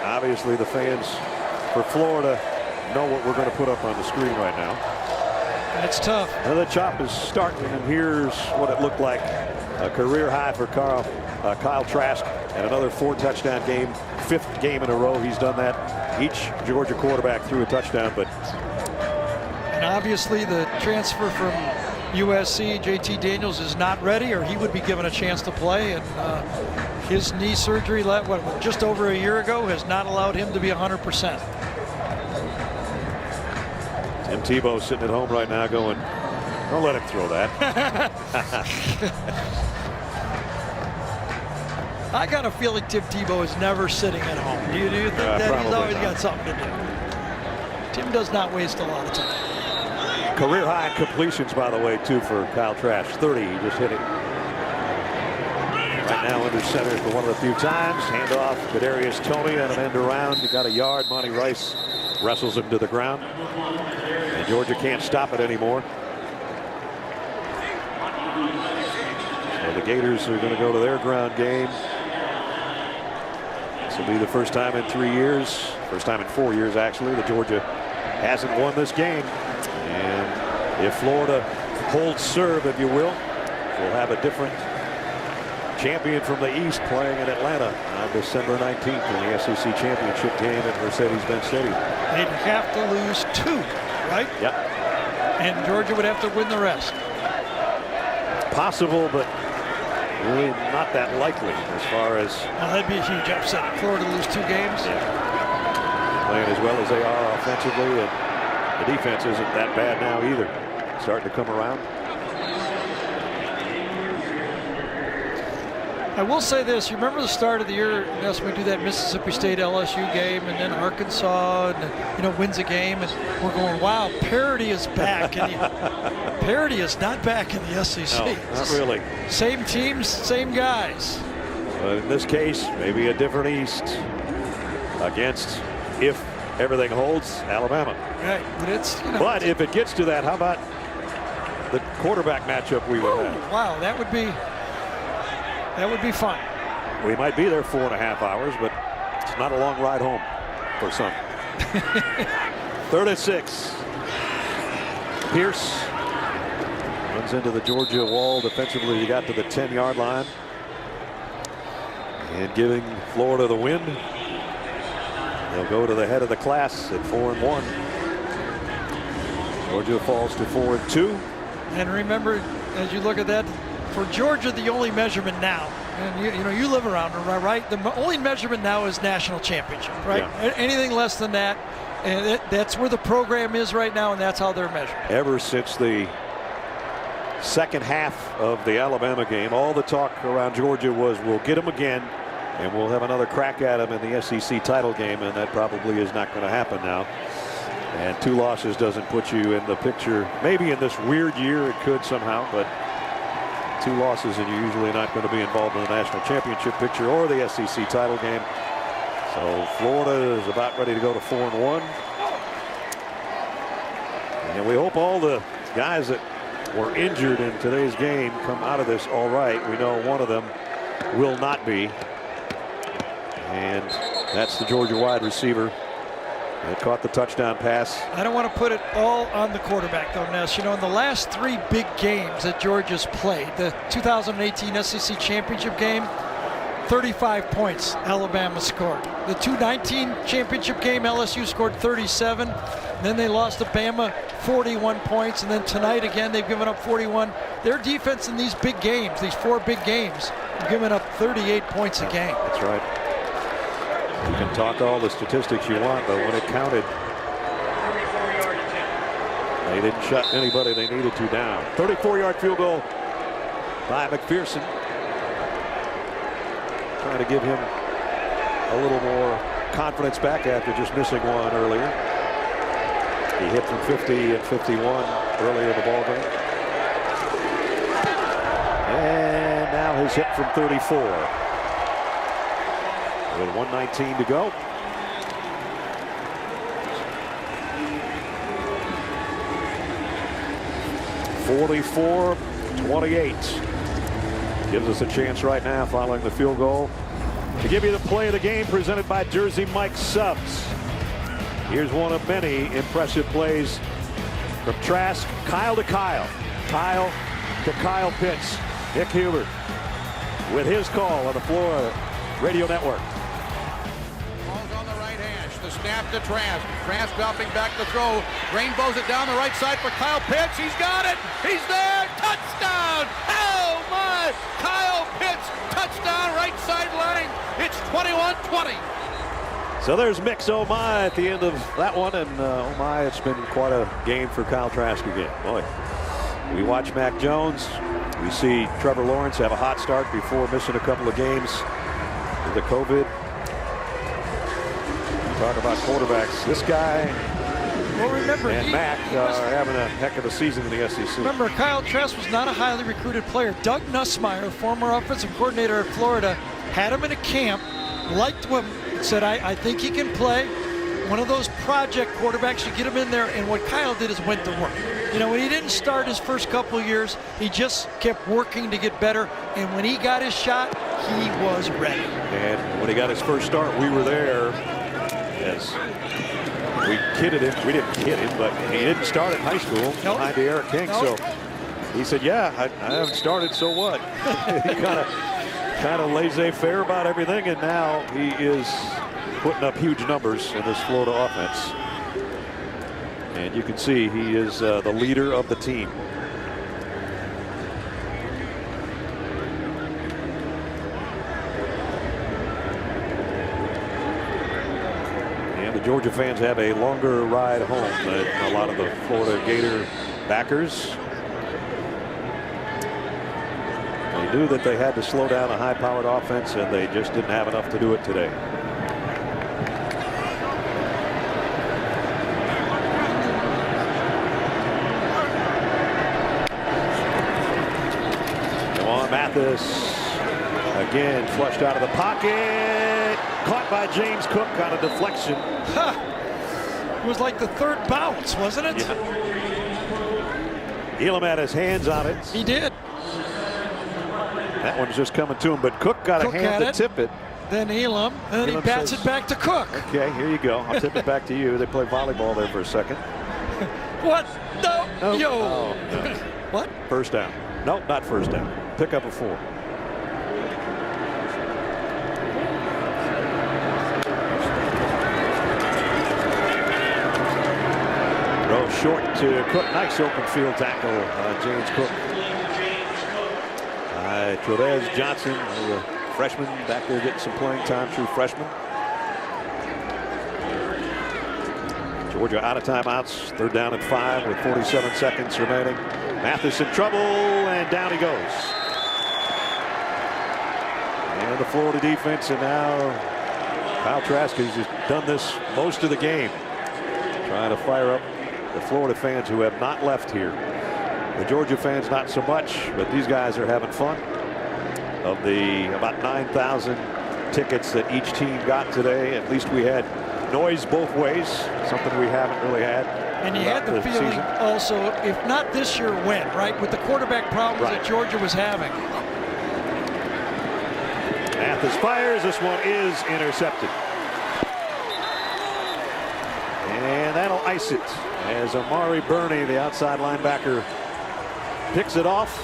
obviously the fans for Florida know what we're going to put up on the screen right now. It's tough. And the chop is starting, and here's what it looked like. A career high for Kyle Trask, and another 4-touchdown game, 5th game in a row he's done that. Each Georgia quarterback threw a touchdown, but obviously the transfer from USC, JT Daniels, is not ready, or he would be given a chance to play. And his knee surgery just over a year ago has not allowed him to be 100%. Tim Tebow sitting at home right now going, don't let him throw that. I got a feeling Tim Tebow is never sitting at home. Do you think that he's always got something to do? Tim does not waste a lot of time. Career high completions, by the way, too, for Kyle Trask. 30, he just hit it. Right now under center for one of the few times. Handoff to Kadarius Toney and an end around. He got a yard. Monty Rice wrestles him to the ground. And Georgia can't stop it anymore. So the Gators are going to go to their ground game. This will be the first time in 3 years, first time in 4 years actually, that Georgia hasn't won this game. And if Florida holds serve, if you will, we'll have a different champion from the East playing in Atlanta on December 19th in the SEC championship game at Mercedes-Benz Stadium. They'd have to lose 2, right? Yep. And Georgia would have to win the rest. Possible, but really not that likely as far as. Well, that'd be a huge upset. Florida lose 2 games. Yeah. Playing as well as they are offensively, and the defense isn't that bad now either. Starting to come around. I will say this. You remember the start of the year, yes, we do that Mississippi State LSU game, and then Arkansas, and wins a game, and we're going, wow, parity is back. And parity is not back in the SEC. No, not really. Same teams, same guys. But in this case, maybe a different East against, if everything holds, Alabama. Right, but it's, you know. But if it gets to that, how about the quarterback matchup we would have? Wow, that would be fun. We might be there 4.5 hours, but it's not a long ride home for some. 3rd and 6. Pierce runs into the Georgia wall defensively. He got to the 10-yard line. And giving Florida the win. They'll go to the head of the class at 4-1. Georgia falls to 4-2. And remember, as you look at that, for Georgia, the only measurement now, and you know, you live around it, right? The only measurement now is national championship, right? Yeah. Anything less than that, and that's where the program is right now, and that's how they're measured. Ever since the second half of the Alabama game, all the talk around Georgia was, we'll get them again, and we'll have another crack at them in the SEC title game, and that probably is not going to happen now. And 2 losses doesn't put you in the picture. Maybe in this weird year it could somehow, but 2 losses and you're usually not going to be involved in the national championship picture or the SEC title game. So Florida is about ready to go to 4-1. And we hope all the guys that were injured in today's game come out of this all right. We know one of them will not be. And that's the Georgia wide receiver that caught the touchdown pass. I don't want to put it all on the quarterback, though, Ness. You know, in the last 3 big games that Georgia's played, the 2018 SEC championship game, 35 points Alabama scored. The 2019 championship game, LSU scored 37. Then they lost to Bama, 41 points. And then tonight, again, they've given up 41. Their defense in these big games, these 4 big games, have given up 38 points a game. That's right. You can talk all the statistics you want, but when it counted, they didn't shut anybody they needed to down. 34-yard field goal by McPherson. Trying to give him a little more confidence back after just missing one earlier. He hit from 50 and 51 earlier in the ballgame. And now his hit from 34. With 1:19 to go. (44-28). Gives us a chance right now following the field goal to give you the play of the game presented by Jersey Mike Subs. Here's one of many impressive plays from Trask. Kyle to Kyle. Kyle to Kyle Pitts. Nick Hubert with his call on the Florida Radio Network. The snap to Trask. Trask dropping back to throw. Rainbows it down the right side for Kyle Pitts. He's got it. He's there. Touchdown. Oh, my. Kyle Pitts. Touchdown right sideline. It's 21-20. So there's Mix Oh My at the end of that one. And oh my, it's been quite a game for Kyle Trask again. Boy, we watch Mac Jones. We see Trevor Lawrence have a hot start before missing a couple of games with the COVID. Talk about quarterbacks. This guy remember, and Mac are having a heck of a season in the SEC. Remember, Kyle Trask was not a highly recruited player. Doug Nussmeier, former offensive coordinator at Florida, had him in a camp, liked him, said, I think he can play. One of those project quarterbacks, you get him in there, and what Kyle did is went to work. You know, when he didn't start his first couple of years, he just kept working to get better, and when he got his shot, he was ready. And when he got his first start, we were there. Yes. We kidded him. We didn't kid him, but he didn't start in high school behind Eric King. So he said, yeah, I haven't started, so what? He kind of laissez-faire about everything, and now he is putting up huge numbers in this Florida offense. And you can see he is the leader of the team. Georgia fans have a longer ride home than a lot of the Florida Gator backers. They knew that they had to slow down a high-powered offense, and they just didn't have enough to do it today. Come on, Mathis again, flushed out of the pocket. Caught by James Cook on a deflection. It was like the third bounce, wasn't it? Yeah. Elam had his hands on it. He did. That one's just coming to him, but Cook got Cook a hand to tip it. Then Elam, and then he bats it back to Cook. Okay, here you go. I'll tip it back to you. They play volleyball there for a second. What? No. Nope. Yo. Oh, no. What? First down. Nope, not first down. Pick up a 4. Throw short to Cook. Nice open field tackle, James Cook. Trevez Johnson, the freshman, back there getting some playing time, true freshman. Georgia out of timeouts. 3rd down and 5 with 47 seconds remaining. Mathis in trouble, and down he goes. And the Florida defense, and now Kyle Trask has just done this most of the game, trying to fire up the Florida fans who have not left here. The Georgia fans not so much, but these guys are having fun. Of the about 9,000 tickets that each team got today, at least we had noise both ways, something we haven't really had. And you had the feeling season. Also, if not this year, when, right? With the quarterback problems that Georgia was having. Mathis fires. This one is intercepted. And that'll ice it as Amari Burney, the outside linebacker, picks it off.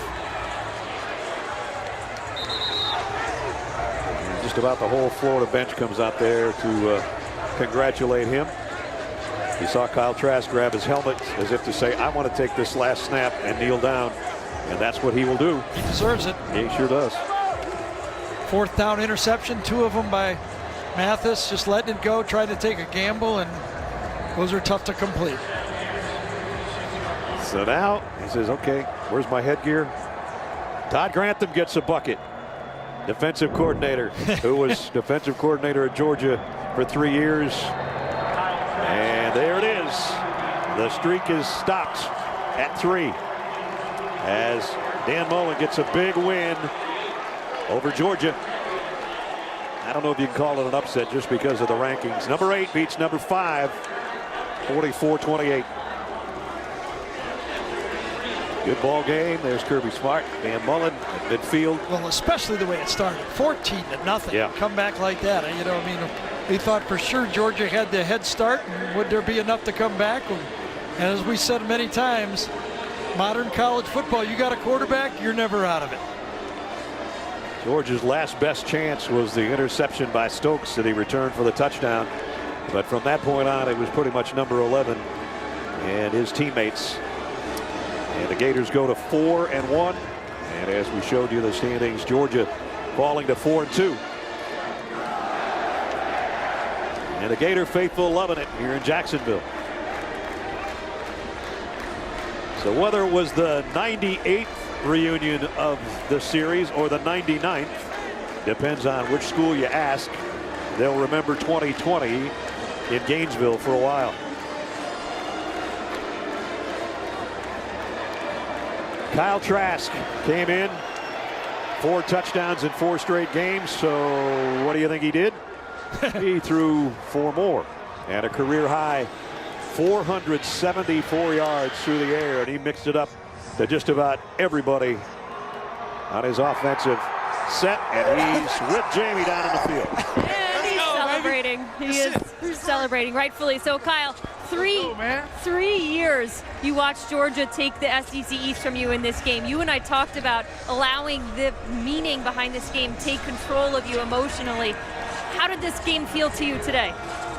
And just about the whole Florida bench comes out there to congratulate him. You saw Kyle Trask grab his helmet as if to say, I want to take this last snap and kneel down. And that's what he will do. He deserves it. He sure does. 4th down interception, 2 of them by Mathis, just letting it go, tried to take a gamble, and those are tough to complete. So now he says, okay, where's my headgear? Todd Grantham gets a bucket. Defensive coordinator, who was defensive coordinator at Georgia for 3 years. And there it is. The streak is stopped at 3 as Dan Mullen gets a big win over Georgia. I don't know if you can call it an upset just because of the rankings. Number 8 beats number 5, 44-28. Good ball game. There's Kirby Smart, Dan Mullen at midfield. Well, especially the way it started, 14-0. Yeah. Come back like that. You know, I mean, we thought for sure Georgia had the head start, and would there be enough to come back? And as we said many times, modern college football, you got a quarterback, you're never out of it. Georgia's last best chance was the interception by Stokes that he returned for the touchdown. But from that point on, it was pretty much number 11 and his teammates. And the Gators go to 4-1. And as we showed you the standings, Georgia falling to 4-2. And the Gator faithful loving it here in Jacksonville. So whether it was the 98th reunion of the series or the 99th, depends on which school you ask. They'll remember 2020 in Gainesville for a while. Kyle Trask came in, 4 touchdowns in 4 straight games. So what do you think he did? He threw 4 more and a career high 474 yards through the air, and he mixed it up to just about everybody on his offensive set, and he's with Jamie down in the field. And he's celebrating. He is celebrating, rightfully. So, Kyle, three years you watched Georgia take the SEC East from you in this game. You and I talked about allowing the meaning behind this game take control of you emotionally. How did this game feel to you today?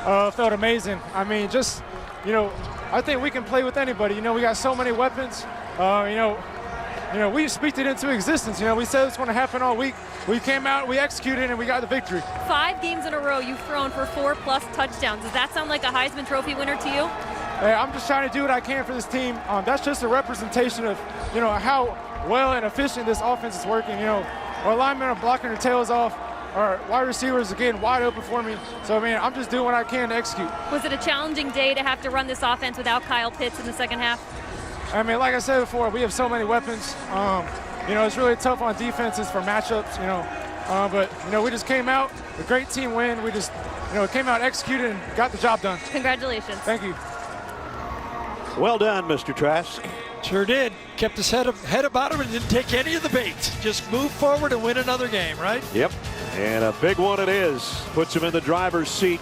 It felt amazing. I mean, just, you know, I think we can play with anybody. You know, we got so many weapons. We speak it into existence. You know, we said it's going to happen all week. We came out, we executed, and we got the victory. 5 games in a row you've thrown for 4+ touchdowns. Does that sound like a Heisman Trophy winner to you? Hey, I'm just trying to do what I can for this team. That's just a representation of, you know, how well and efficient this offense is working. You know, our linemen are blocking their tails off. Our wide receivers are getting wide open for me. So, I mean, I'm just doing what I can to execute. Was it a challenging day to have to run this offense without Kyle Pitts in the second half? I mean, like I said before, we have so many weapons. You know, it's really tough on defenses for matchups. You know, But, you know, we just came out, a great team win. We just, you know, came out, executed, and got the job done. Congratulations. Thank you. Well done, Mr. Trask. Sure did. Kept his head about him and didn't take any of the bait. Just move forward and win another game, right? Yep. And a big one it is. Puts him in the driver's seat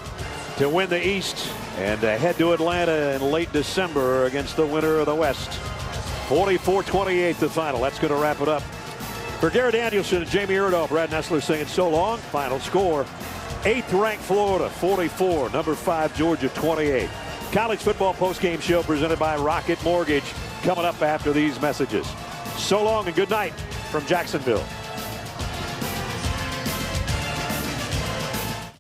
to win the East and head to Atlanta in late December against the winner of the West. 44-28 the final. That's going to wrap it up. For Garrett Danielson and Jamie Erdahl, Brad Nessler saying so long. Final score, 8th ranked Florida 44, number 5 Georgia 28. College football postgame show presented by Rocket Mortgage coming up after these messages. So long and good night from Jacksonville.